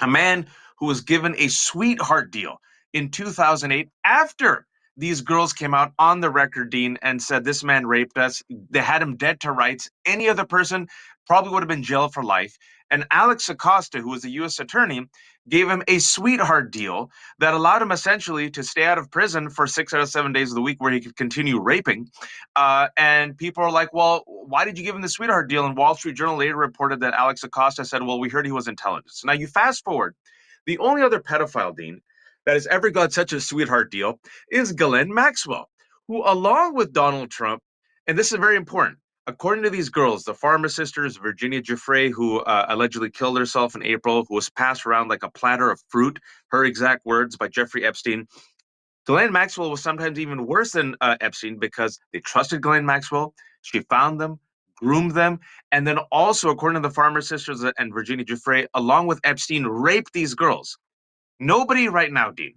A man who was given a sweetheart deal in 2008 after these girls came out on the record, Dean, and said this man raped us. They had him dead to rights. Any other person probably would have been jailed for life. And Alex Acosta, who was a U.S. attorney, gave him a sweetheart deal that allowed him essentially to stay out of prison for 6 out of 7 days of the week where he could continue raping. And people are like, well, why did you give him the sweetheart deal? And Wall Street Journal later reported that Alex Acosta said, well, we heard he was intelligence. Now you fast forward. The only other pedophile, Dean, that has ever got such a sweetheart deal is Ghislaine Maxwell, who, along with Donald Trump, and this is very important, according to these girls, the Farmer sisters, Virginia Giuffre, who allegedly killed herself in April, who was passed around like a platter of fruit, her exact words, by Jeffrey Epstein. Ghislaine Maxwell was sometimes even worse than Epstein because they trusted Ghislaine Maxwell. She found them, groomed them, and then also, according to the Farmer sisters and Virginia Giuffre, along with Epstein, raped these girls. Nobody right now, Dean,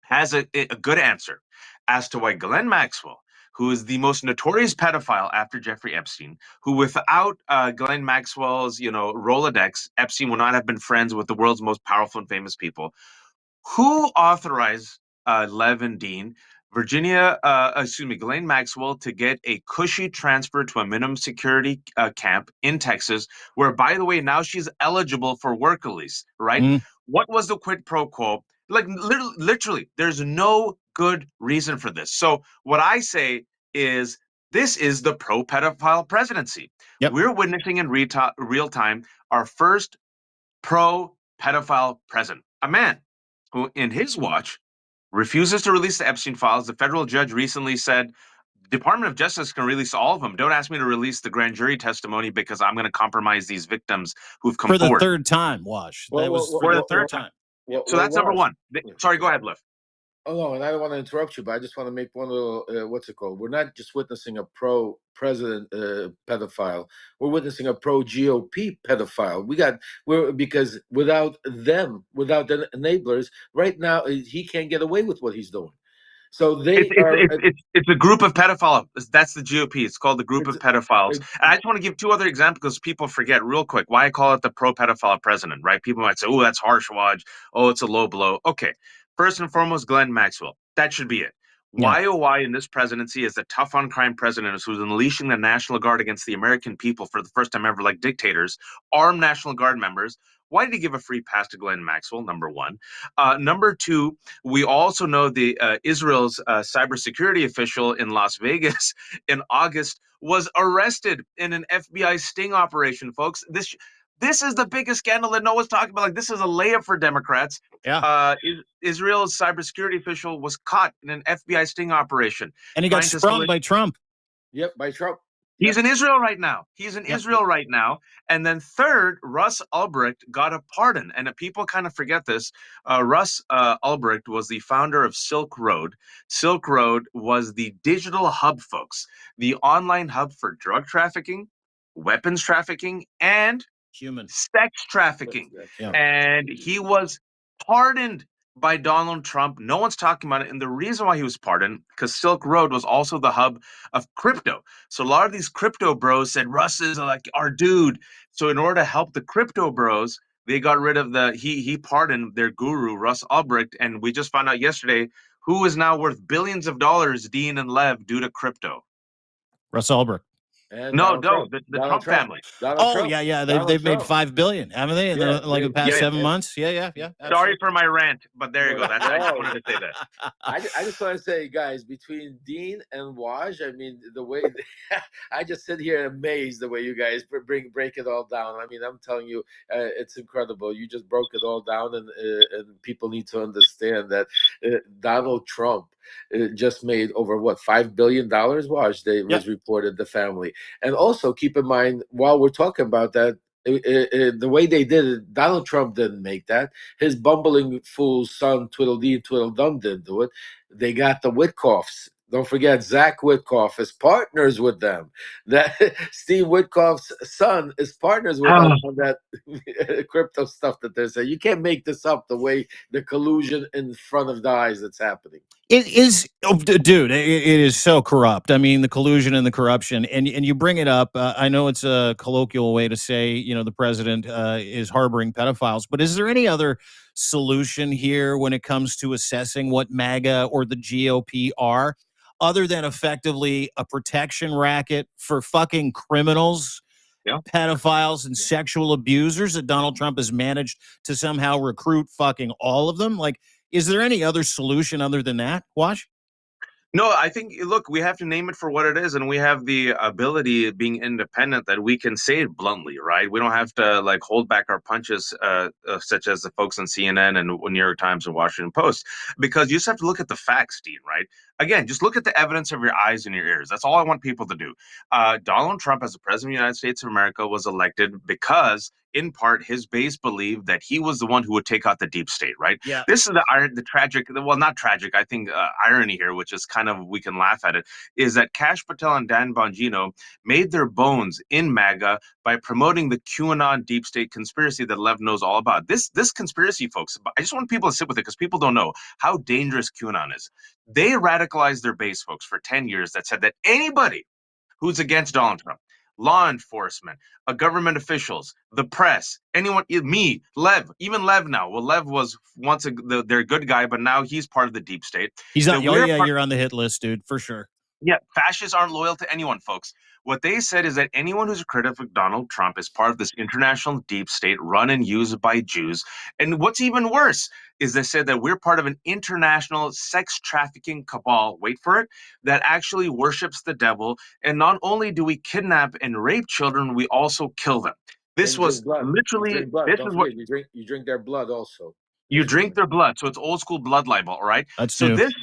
has a good answer as to why Ghislaine Maxwell, who is the most notorious pedophile after Jeffrey Epstein, who without Ghislaine Maxwell's, Rolodex, Epstein would not have been friends with the world's most powerful and famous people. Who authorized Lev and Dean, Ghislaine Maxwell, to get a cushy transfer to a minimum security camp in Texas, where, by the way, now she's eligible for work release, right? What was the quid pro quo? Like, literally, there's no good reason for this. So what I say is this is the pro-pedophile presidency. We're witnessing in real time our first pro-pedophile president, a man who, in his watch, refuses to release the Epstein files. The federal judge recently said, Department of Justice can release all of them. Don't ask me to release the grand jury testimony because I'm going to compromise these victims who've come For the forward. third time, Wash. That was for the third time. So that's number one. Sorry, go ahead, Liv. Oh, no, and I don't want to interrupt you, but I just want to make one little, what's it called? We're not just witnessing a pro-president pedophile. We're witnessing a pro-GOP pedophile. Because without them, without the enablers, right now, he can't get away with what he's doing. So it's a group of pedophiles. That's the GOP. It's called the group of pedophiles. And I just want to give two other examples because people forget real quick why I call it the pro-pedophile president, right? People might say, oh, that's harsh, Waj. Oh, it's a low blow. Okay. First and foremost, Ghislaine Maxwell. That should be it. Why in this presidency is a tough on crime president who's unleashing the National Guard against the American people for the first time ever, like dictators, armed National Guard members. Why did he give a free pass to Ghislaine Maxwell? Number one. Number two, we also know the Israel's cybersecurity official in Las Vegas in August was arrested in an FBI sting operation, folks. This is the biggest scandal that no one's talking about. Like, this is a layup for Democrats. Israel's cybersecurity official was caught in an FBI sting operation. And he got sprung by Trump. Yep, by Trump. He's in Israel right now. Israel right now. And then third, Russ Ulbricht got a pardon. And people kind of forget this. Russ Ulbricht was the founder of Silk Road. Silk Road was the digital hub, folks, the online hub for drug trafficking, weapons trafficking, and sex trafficking. And he was pardoned by Donald Trump. No one's talking about it. And the reason why he was pardoned, because Silk Road was also the hub of crypto. So a lot of these crypto bros said, Russ is like our dude. So in order to help the crypto bros, they got rid of he pardoned their guru, Russ Ulbricht. And we just found out yesterday who is now worth billions of dollars, Dean and Lev, due to crypto. Russ Ulbricht. And the Trump family. They've made $5 billion, haven't they? In the past 7 months. Yeah. Sorry for my rant, but there you go. I just wanted to say that. I just want to say, guys, between Dean and Waj, I mean, the way I just sit here amazed the way you guys break it all down. I mean, I'm telling you, it's incredible. You just broke it all down, and people need to understand that Donald Trump just made over $5 billion. Waj, was reported, the family. And also keep in mind, while we're talking about that, the way they did it, Donald Trump didn't make that. His bumbling fool son, Tweedledee and Tweedledum, didn't do it. They got the Witkoffs. Don't forget, Zach Witkoff is partners with them. That Steve Witkoff's son is partners with them on that crypto stuff that they're saying. You can't make this up, the way the collusion in front of the eyes that's happening. It is, dude. It is so corrupt. I mean, the collusion and the corruption, and you bring it up. I know it's a colloquial way to say, the president is harboring pedophiles, but is there any other solution here when it comes to assessing what MAGA or the GOP are, other than effectively a protection racket for fucking criminals, pedophiles, and sexual abusers that Donald Trump has managed to somehow recruit fucking all of them? Like, is there any other solution other than that, Wash? No, I think, look, we have to name it for what it is, and we have the ability, being independent, that we can say it bluntly, right? We don't have to like hold back our punches, such as the folks on CNN and New York Times and Washington Post, because you just have to look at the facts, Dean, right? Again, just look at the evidence of your eyes and your ears. That's all I want people to do. Donald Trump, as the president of the United States of America, was elected because, in part, his base believed that he was the one who would take out the deep state, right? Yeah. This is the tragic, well, not tragic, I think irony here, which is kind of, we can laugh at it, is that Kash Patel and Dan Bongino made their bones in MAGA by promoting the QAnon deep state conspiracy that Lev knows all about. This conspiracy, folks, I just want people to sit with it because people don't know how dangerous QAnon is. They radicalized their base, folks, for 10 years that said that anybody who's against Donald Trump, law enforcement, government officials, the press, anyone, me, Lev, even Lev now. Well, Lev was once their good guy, but now he's part of the deep state. He's not. That Oh we're yeah, part- you're on the hit list, dude, for sure. yeah, fascists aren't loyal to anyone, folks. What they said is that anyone who's a critic of Donald Trump is part of this international deep state run and used by Jews. And what's even worse is they said that we're part of an international sex trafficking cabal, wait for it, that actually worships the devil. And not only do we kidnap and rape children, we also kill them. This And you was drink blood. literally, You drink blood. this Don't is what forget, you drink their blood also. you drink their blood. So it's old school blood libel, all right? That's So new. this,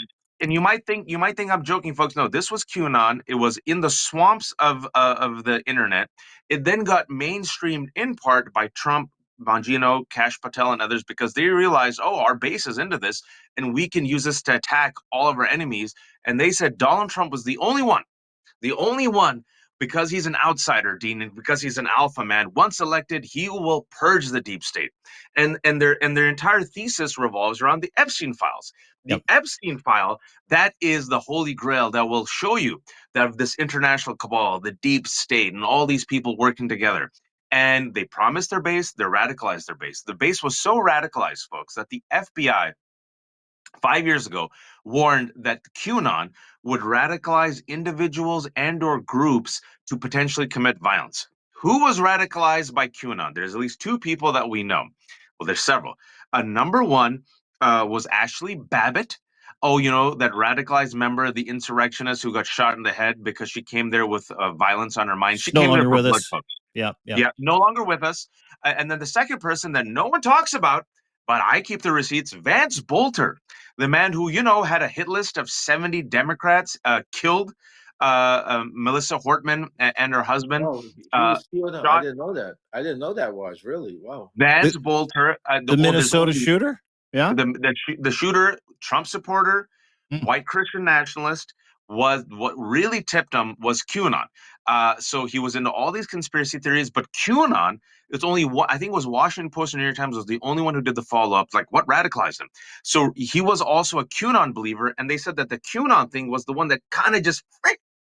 and you might think I'm joking, folks. No, this was QAnon. It was in the swamps of the internet. It then got mainstreamed in part by Trump, Bongino, Kash Patel, and others, because they realized, oh, our base is into this, and we can use this to attack all of our enemies. And they said Donald Trump was the only one, because he's an outsider, Dean, and because he's an alpha man. Once elected, he will purge the deep state, and their entire thesis revolves around the Epstein files. The Epstein file, that is the holy grail that will show you that this international cabal, the deep state, and all these people working together. And they promised their base, they radicalized their base. The base was so radicalized, folks, that the FBI 5 years ago warned that QAnon would radicalize individuals and or groups to potentially commit violence. Who was radicalized by QAnon? There's at least two people that we know. Well, there's several. Number one was Ashley Babbitt. Oh, that radicalized member, the insurrectionist who got shot in the head because she came there with violence on her mind. She No came there longer for with blood, us. folks. Yeah. Yeah, no longer with us. And then the second person that no one talks about, but I keep the receipts, Vance Bolter, the man who, had a hit list of 70 Democrats, killed Melissa Hortman and her husband. Oh, he was stealing them. I shot didn't know that. I didn't know that was really wow. Vance Bolter, The Minnesota shooter? Yeah. the shooter, Trump supporter, white Christian nationalist, was what really tipped him was QAnon. So he was into all these conspiracy theories, but QAnon, it's only one, I think it was Washington Post and New York Times was the only one who did the follow-up, like what radicalized him. So he was also a QAnon believer, and they said that the QAnon thing was the one that kind of just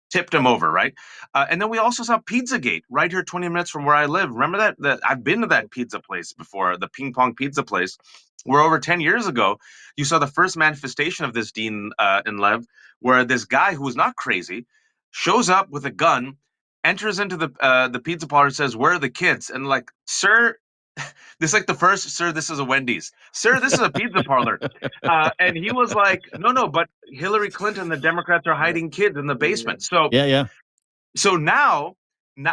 tipped him over, right? And then we also saw Pizzagate right here 20 minutes from where I live. Remember that I've been to that pizza place before, the Ping Pong Pizza place, where over 10 years ago, you saw the first manifestation of this, Dean and Lev, where this guy who was not crazy shows up with a gun, enters into the pizza parlor, says, "Where are the kids?" And like, sir, this is like the first, sir, this is a Wendy's. Sir, this is a pizza parlor. And he was like, no, but Hillary Clinton, the Democrats are hiding kids in the basement. So Yeah. so now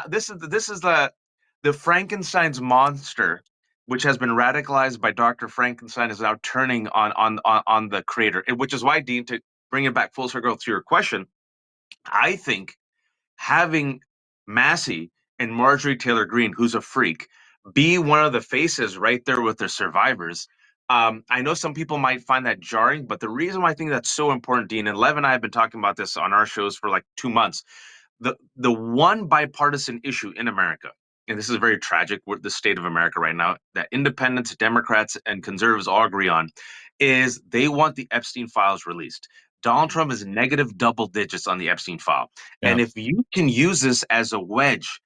this is the Frankenstein's monster, which has been radicalized by Dr. Frankenstein, is now turning on the creator. Which is why, Dean, to bring it back full circle to your question, I think having Massey and Marjorie Taylor Greene, who's a freak, be one of the faces right there with the survivors. I know some people might find that jarring, but the reason why I think that's so important, Dean, and Lev and I have been talking about this on our shows for like 2 months. The one bipartisan issue in America, and this is very tragic with the state of America right now, that independents, Democrats, and conservatives all agree on, is they want the Epstein files released. Donald Trump is negative double digits on the Epstein file. Yeah. And if you can use this as a wedge,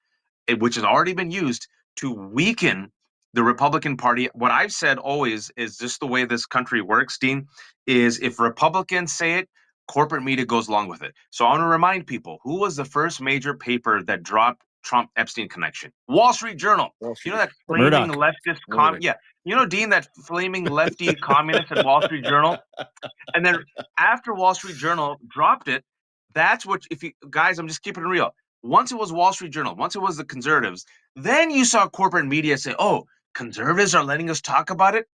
which has already been used to weaken the Republican Party, what I've said always is just the way this country works, Dean, is if Republicans say it, corporate media goes along with it. So I want to remind people, who was the first major paper that dropped Trump Epstein connection? Wall Street Journal. You know that flaming Murdoch. leftist yeah. You know, Dean, that flaming lefty communist at Wall Street Journal. And then after Wall Street Journal dropped it, that's what, if you guys, I'm just keeping it real. Once it was Wall Street Journal, once it was the conservatives, then you saw corporate media say, oh, conservatives are letting us talk about it.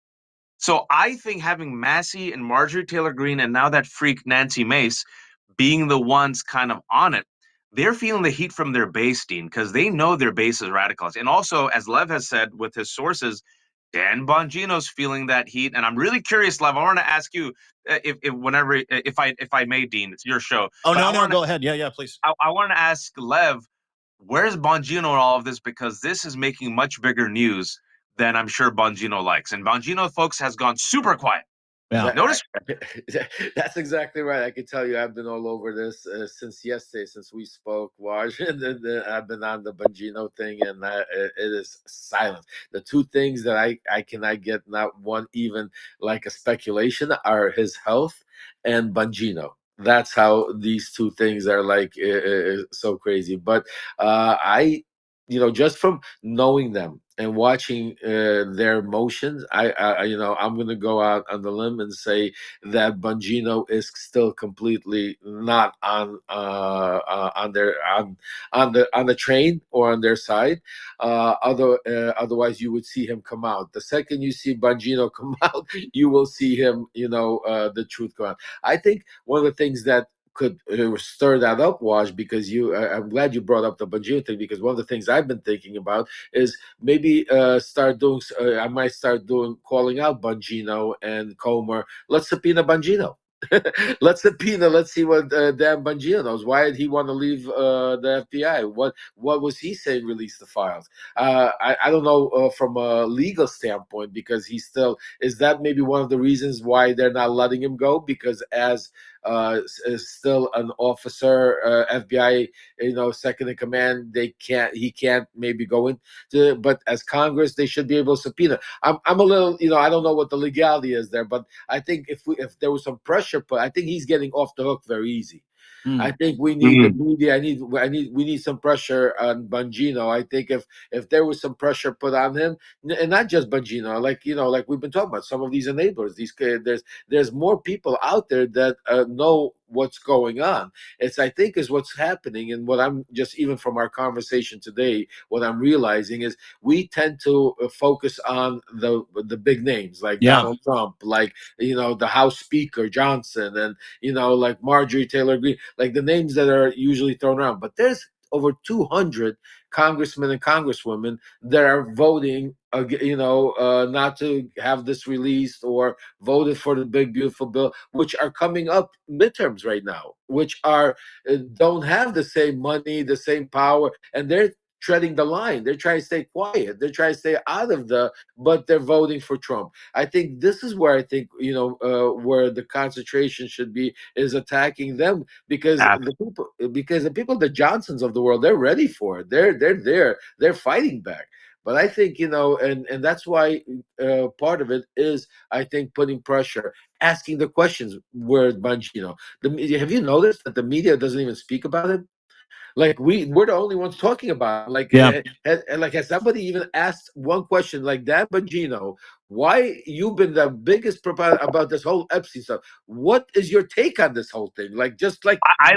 So I think having Massey and Marjorie Taylor Greene and now that freak Nancy Mace being the ones kind of on it, they're feeling the heat from their base, Dean, because they know their base is radicalized. And also, as Lev has said with his sources, Dan Bongino's feeling that heat. And I'm really curious, Lev, I want to ask you if I may, Dean, it's your show. Oh, But no, go ahead. Yeah, please. I want to ask Lev, where's Bongino in all of this? Because this is making much bigger news than I'm sure Bongino likes. And Bongino, folks, has gone super quiet. Yeah. Notice That's exactly right. I can tell you, I've been all over this since yesterday, since we spoke, Waj, and then I've been on the Bongino thing, and it is silence. The two things that I cannot get not one even like a speculation are his health and Bongino. That's how these two things are like so crazy. But I, just from knowing them and watching their emotions, I'm going to go out on the limb and say that Bongino is still completely not on the train or on their side. Otherwise, you would see him come out. The second you see Bongino come out, you will see him. The truth come out. I think one of the things that could stir that up, Waj, because I'm glad you brought up the Bongino thing, because one of the things I've been thinking about is maybe I might start calling out Bongino and Comer. Let's subpoena Bongino. Let's see what Dan Bongino knows. Why did he want to leave the FBI? What was he saying? Release the files. I don't know from a legal standpoint, because he still is that maybe one of the reasons why they're not letting him go, because as is still an officer, FBI, second in command, he can't maybe go into, but as Congress, they should be able to subpoena. I'm a little, I don't know what the legality is there, but I think if there was some pressure put, I think he's getting off the hook very easy. I think we need the media. We need some pressure on Bongino. I think if there was some pressure put on him, and not just Bongino, like we've been talking about, some of these enablers. There's more people out there that know what's going on. I think is what's happening, and what I'm just, even from our conversation today, what I'm realizing is we tend to focus on the big names like Donald Trump, like the House Speaker Johnson, and like Marjorie Taylor Greene, like the names that are usually thrown around. But there's over 200 congressmen and congresswomen that are voting, not to have this released, or voted for the big beautiful bill, which are coming up midterms right now, which are don't have the same money, the same power, and they're treading the line. They're trying to stay quiet. They're trying to stay out of but they're voting for Trump. I think this is where where the concentration should be, is attacking them, because the people, the Johnsons of the world, they're ready for it. They're fighting back. But I think, and that's why part of it is, I think, putting pressure, asking the questions. Where Bongino, have you noticed that the media doesn't even speak about it? Like we're the only ones talking about it. Like has somebody even asked one question like that, Bongino? Why you've been the biggest proponent about this whole Epstein stuff? What is your take on this whole thing? I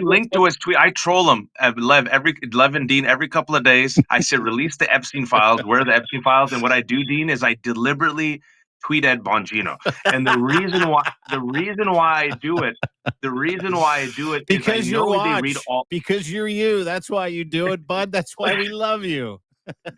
linked to his tweet. I troll him, Lev and Dean, every couple of days. I said, release the Epstein files. Where are the Epstein files? And what I do, Dean, is I deliberately tweet at Bongino. And the reason why I do it, because is I you're know they read all. Because you're you. That's why you do it, bud. That's why we love you.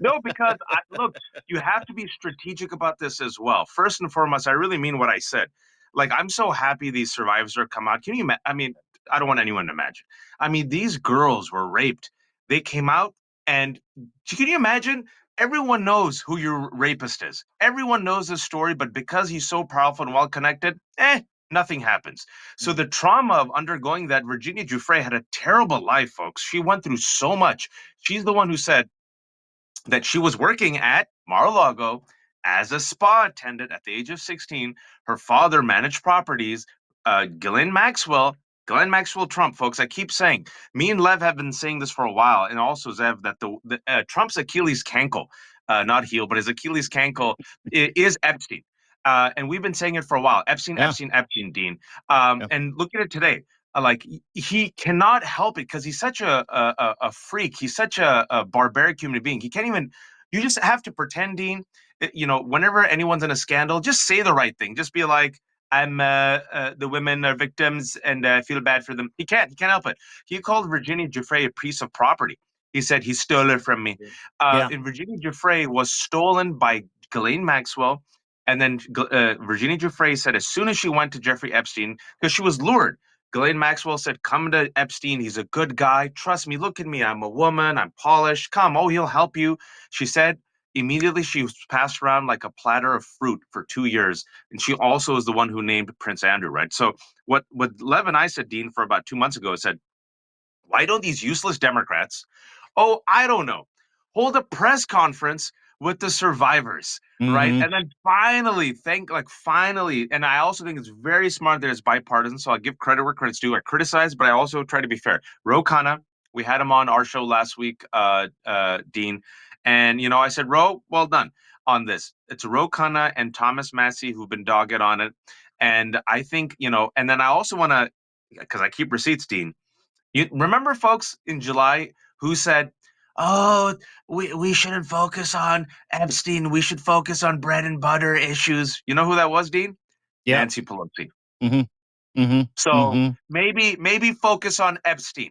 No, because look, you have to be strategic about this as well. First and foremost, I really mean what I said. Like, I'm so happy these survivors are come out. Can you imagine? I mean, I don't want anyone to imagine. I mean, these girls were raped. They came out, and can you imagine? Everyone knows who your rapist is. Everyone knows this story, but because he's so powerful and well connected, nothing happens. So the trauma of undergoing that, Virginia Giuffre had a terrible life, folks. She went through so much. She's the one who said that she was working at Mar-a-Lago as a spa attendant at the age of 16. Her father managed properties. Ghislaine Maxwell Glenn Maxwell Trump, folks. I keep saying, me and Lev have been saying this for a while, and also Zev, that the Trump's Achilles cankle, not heel, but his Achilles cankle is Epstein. And we've been saying it for a while. Epstein, Yeah. Epstein, Dean. And look at it today. Like he cannot help it because he's such a freak. He's such a barbaric human being. He can't even. You just have to pretend, Dean. Whenever anyone's in a scandal, just say the right thing. Just be like, I'm the women are victims and I feel bad for them. He can't help it. He called Virginia Giuffre a piece of property. He said he stole it from me. Yeah. And Virginia Giuffre was stolen by Ghislaine Maxwell. And then Virginia Giuffre said as soon as she went to Jeffrey Epstein, because she was lured, Ghislaine Maxwell said, come to Epstein. He's a good guy. Trust me. Look at me. I'm a woman. I'm polished. Come. Oh, he'll help you. She said immediately she was passed around like a platter of fruit for 2 years. And she also is the one who named Prince Andrew, right? So what Lev and I said, Dean, for about 2 months ago, said, why don't these useless Democrats, I don't know, hold a press conference with the survivors, right? Mhm. And then finally, and I also think it's very smart that it's bipartisan, so I'll give credit where credit's due. I criticize, but I also try to be fair. Ro Khanna, we had him on our show last week, Dean, and, I said, Ro, well done on this. It's Ro Khanna and Thomas Massey who've been dogged on it. And I think, and then I also want to, because I keep receipts, Dean, you remember, folks, in July who said, "Oh, we shouldn't focus on Epstein. We should focus on bread and butter issues." You know who that was, Dean? Yeah. Nancy Pelosi. Mm-hmm. Mm-hmm. So maybe focus on Epstein.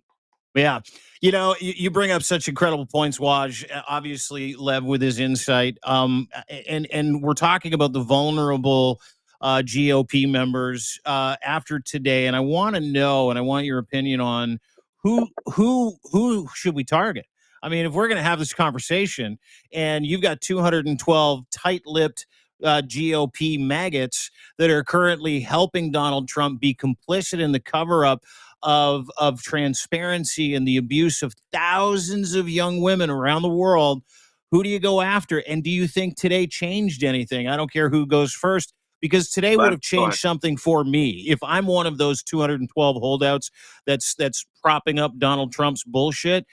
Yeah. You bring up such incredible points, Waj. Obviously, Lev with his insight. And we're talking about the vulnerable GOP members after today. And I want to know, and I want your opinion on who should we target? I mean, if we're going to have this conversation and you've got 212 tight-lipped GOP maggots that are currently helping Donald Trump be complicit in the cover-up of transparency and the abuse of thousands of young women around the world, who do you go after? And do you think today changed anything? I don't care who goes first, because today would have changed something for me. If I'm one of those 212 holdouts that's propping up Donald Trump's bullshit,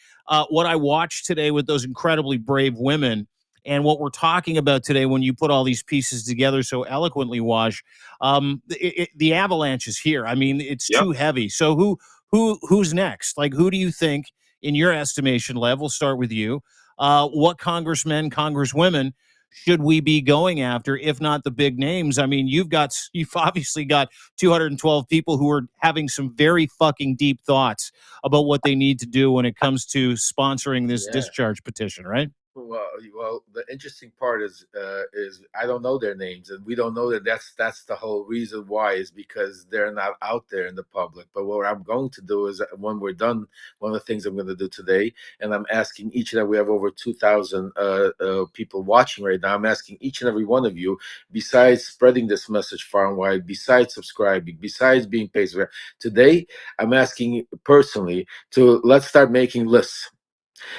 what I watched today with those incredibly brave women and what we're talking about today, when you put all these pieces together so eloquently, Waj, the avalanche is here. I mean, it's too heavy. So who's next? Like, who do you think, in your estimation, Lev, we'll start with you, what congressmen, congresswomen should we be going after, if not the big names? I mean, you've obviously got 212 people who are having some very fucking deep thoughts about what they need to do when it comes to sponsoring this discharge petition, right? Well, the interesting part is I don't know their names, and we don't know that that's the whole reason why, is because they're not out there in the public. But what I'm going to do is, when we're done, one of the things I'm going to do today, and I'm asking each and every, we have over 2,000 people watching right now. I'm asking each and every one of you, besides spreading this message far and wide, besides subscribing, besides being paid today, I'm asking personally to let's start making lists.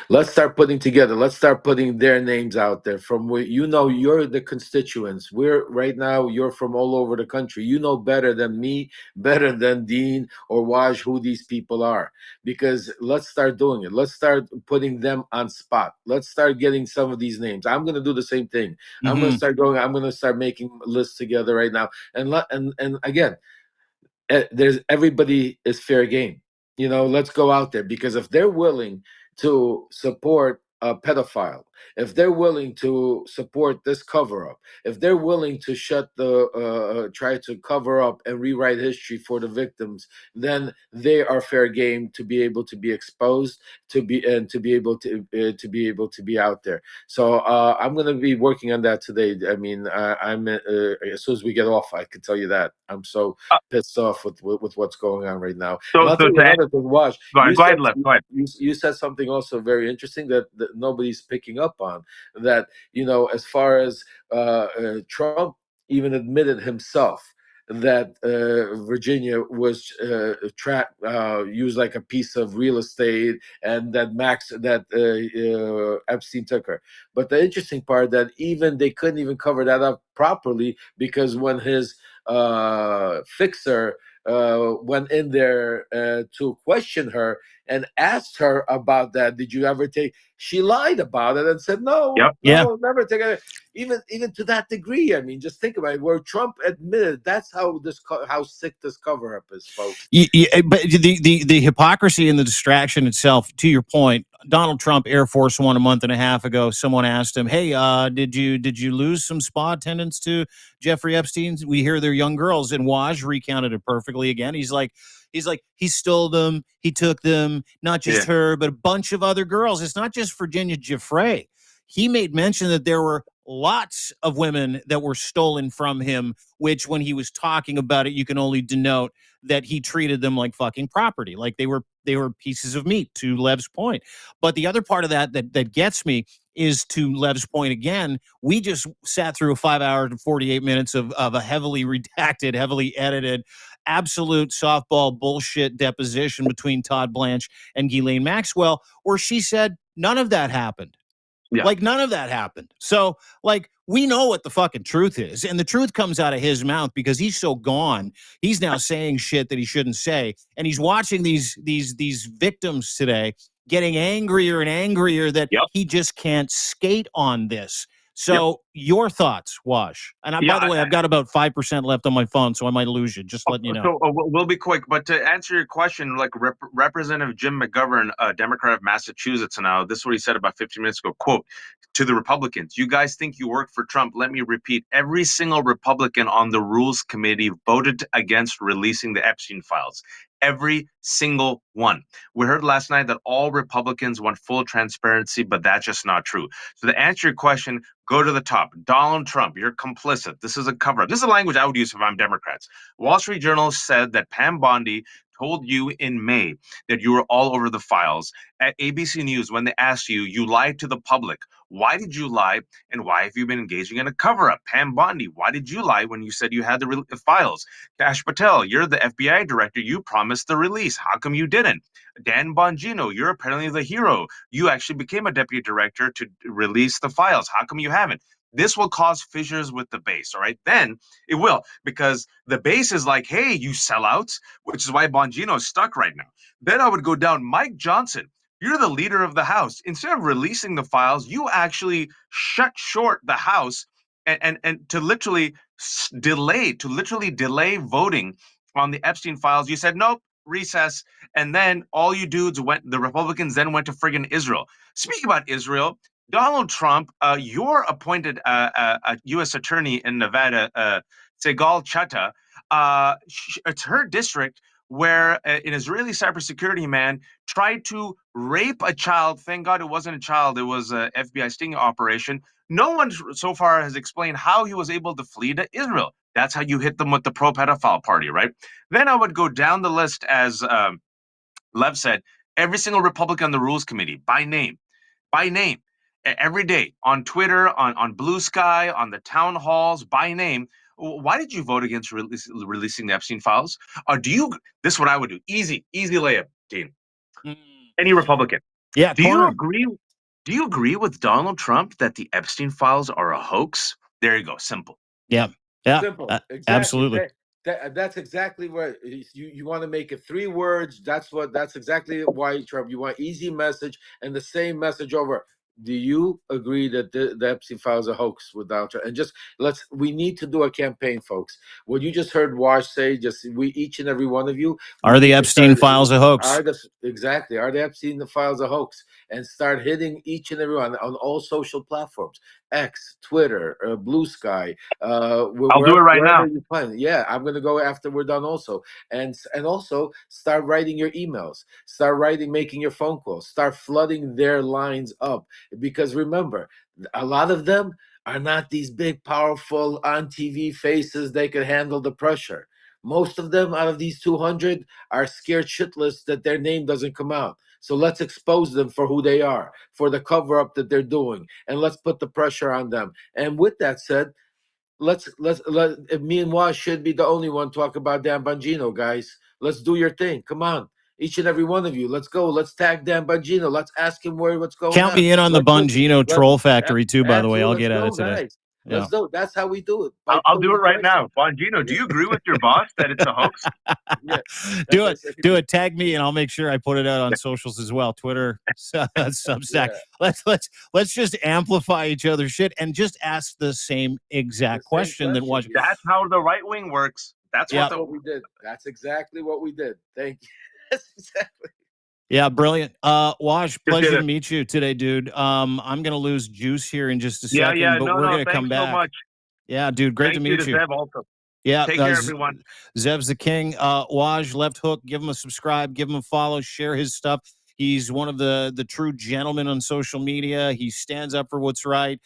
Let's start putting together. Let's start putting their names out there. From where you're the constituents. We're right now. You're from all over the country. You know better than me, better than Dean or Waj, who these people are. Because let's start doing it. Let's start putting them on spot. Let's start getting some of these names. I'm going to do the same thing. I'm going to start going. I'm going to start making lists together right now. And again, there's everybody is fair game. Let's go out there, because if they're willing to support a pedophile, if they're willing to support this cover up, if they're willing to try to cover up and rewrite history for the victims, then they are fair game to be able to be exposed, to be able to be out there. So I'm going to be working on that today. I mean, I'm as soon as we get off, I can tell you that I'm so pissed off with what's going on right now. And I'll tell you another thing, Wash. You said something also very interesting that nobody's picking up on. That as far as Trump even admitted himself that Virginia was used like a piece of real estate, and that Epstein took her. But the interesting part, that even they couldn't even cover that up properly, because when his fixer went in there to question her and asked her about that. Did you ever take? She lied about it and said no, never take it. Even to that degree. I mean, just think about it. Where Trump admitted, that's how how sick this cover up is, folks. But the hypocrisy and the distraction itself. To your point, Donald Trump, Air Force One, a month and a half ago, someone asked him, "Hey, did you lose some spa attendants to Jeffrey Epstein? We hear they're young girls." And Waj recounted it perfectly again. He's like, he stole them, he took them, not just her, but a bunch of other girls. It's not just Virginia Giuffre. He made mention that there were lots of women that were stolen from him, which when he was talking about it, you can only denote that he treated them like fucking property, like they were pieces of meat, to Lev's point. But the other part of that gets me is, to Lev's point again, we just sat through 5 hours and 48 minutes of a heavily redacted, heavily edited, absolute softball bullshit deposition between Todd Blanche and Ghislaine Maxwell, where she said none of that happened. Yeah. Like none of that happened. So like we know what the fucking truth is, and the truth comes out of his mouth because he's so gone. He's now saying shit that he shouldn't say, and he's watching these victims today getting angrier and angrier that he just can't skate on this. So your thoughts, Wash? And by the way, I've got about 5% left on my phone, so I might lose you. Just letting you know. So we'll be quick, but to answer your question, like Representative Jim McGovern, a Democrat of Massachusetts, now this is what he said about 15 minutes ago. Quote, to the Republicans, "You guys think you work for Trump. Let me repeat, every single Republican on the Rules Committee voted against releasing the Epstein files. Every single one. We heard last night that all Republicans want full transparency, but that's just not true. So to answer your question, go to the top. Donald Trump, you're complicit. This is a cover-up. This is the language I would use if I'm Democrats. Wall Street Journal said that Pam Bondi told you in May that you were all over the files. At ABC News, when they asked you, you lied to the public. Why did you lie, and why have you been engaging in a cover-up? Pam Bondi, why did you lie when you said you had the files? Kash Patel, you're the FBI director. You promised the release. How come you didn't? Dan Bongino, you're apparently the hero. You actually became a deputy director to release the files. How come you haven't? This will cause fissures with the base, all right? Then it will, because the base is like, hey, you sellouts, which is why Bongino is stuck right now. Then I would go down. Mike Johnson, you're the leader of the House. Instead of releasing the files, you actually shut short the House and to literally delay voting on the Epstein files. You said, nope, recess. And then all you dudes the Republicans then went to friggin' Israel. Speaking about Israel, Donald Trump, your appointed U.S. attorney in Nevada, Segal Chata, it's her district where an Israeli cybersecurity man tried to rape a child. Thank God it wasn't a child. It was an FBI sting operation. No one so far has explained how he was able to flee to Israel. That's how you hit them with the pro-pedophile party, right? Then I would go down the list, as Lev said, every single Republican on the Rules Committee, by name, every day, on Twitter, on Blue Sky, on the town halls, by name. Why did you vote against releasing the Epstein files? This is what I would do. Easy layup, Dean. Any Republican. Yeah. Do you agree with Donald Trump that the Epstein files are a hoax? There you go. Simple. Yeah. Simple. Exactly. Absolutely. That's exactly what you want to make it 3 words. That's exactly why, Trump. You want easy message and the same message over. Do you agree that the Epstein files are a hoax with Donald Trump? And just we need to do a campaign, folks. What you just heard Wash say, each and every one of you. Are the Epstein files a hoax? Are the Epstein files a hoax? And start hitting each and every one on all social platforms. X, Twitter, Blue Sky. I'll do it right now. You plan. Yeah, I'm going to go after we're done also. And also start writing your emails. Start making your phone calls. Start flooding their lines up. Because remember, a lot of them are not these big, powerful, on TV faces. They can handle the pressure. Most of them out of these 200 are scared shitless that their name doesn't come out. So let's expose them for who they are, for the cover-up that they're doing, and let's put the pressure on them. And with that said, let me and Waz should be the only one talk about Dan Bongino, guys. Let's do your thing. Come on. Each and every one of you. Let's go. Let's tag Dan Bongino. Let's ask him what's going on. Count me in on the Bongino troll factory too, by the way. I'll get at it today. Guys. Let's do it. That's how we do it. I'll do it right now. Bongino, do you agree with your boss that it's a hoax? Yeah. Do it. Tag me, and I'll make sure I put it out on socials as well. Twitter, Substack. Yeah. Let's just amplify each other's shit and just ask the same exact question that was. That's how the right wing works. That's what we did. That's exactly what we did. Thank you. That's exactly. Yeah, brilliant. Waj, pleasure to meet you today, dude. I'm gonna lose juice here in just a second, but we're gonna come back. Thanks so much. Yeah, dude, great to meet you. Zev also. Yeah, take care, everyone. Zev's the king. Waj, Left Hook, give him a subscribe, give him a follow, share his stuff. He's one of the true gentlemen on social media. He stands up for what's right.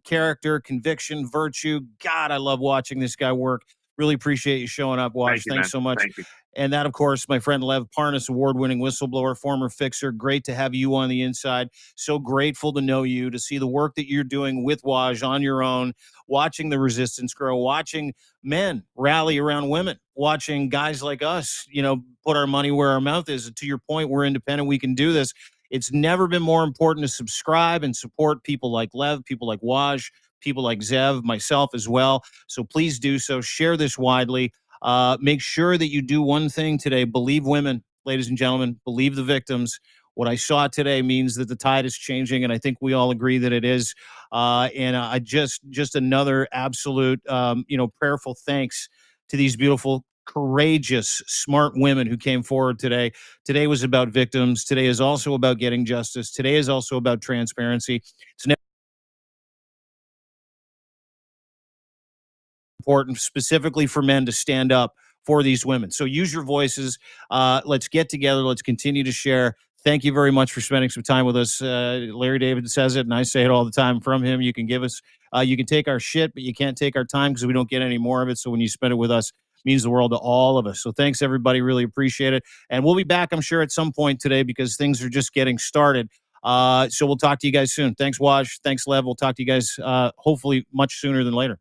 Character, conviction, virtue. God, I love watching this guy work. Really appreciate you showing up, Waj. Thanks so much. Thank you. And that, of course, my friend Lev Parnas, award-winning whistleblower, former fixer. Great to have you on the inside. So grateful to know you, to see the work that you're doing with Waj on your own, watching the resistance grow, watching men rally around women, watching guys like us, put our money where our mouth is. And to your point, we're independent. We can do this. It's never been more important to subscribe and support people like Lev, people like Waj, people like Zev, myself as well. So please do so. Share this widely. Make sure that you do one thing today. Believe women, ladies and gentlemen. Believe the victims. What I saw today means that the tide is changing, and I think we all agree that it is. And I just another absolute, prayerful thanks to these beautiful, courageous, smart women who came forward today. Today was about victims. Today is also about getting justice. Today is also about transparency. It's important specifically for men to stand up for these women. So use your voices. Let's get together. Let's continue to share. Thank you very much for spending some time with us. Larry David says it, and I say it all the time from him. You can give us, you can take our shit, but you can't take our time because we don't get any more of it. So when you spend it with us, it means the world to all of us. So thanks, everybody. Really appreciate it. And we'll be back, I'm sure, at some point today because things are just getting started. So we'll talk to you guys soon. Thanks, Waj. Thanks, Lev. We'll talk to you guys hopefully much sooner than later.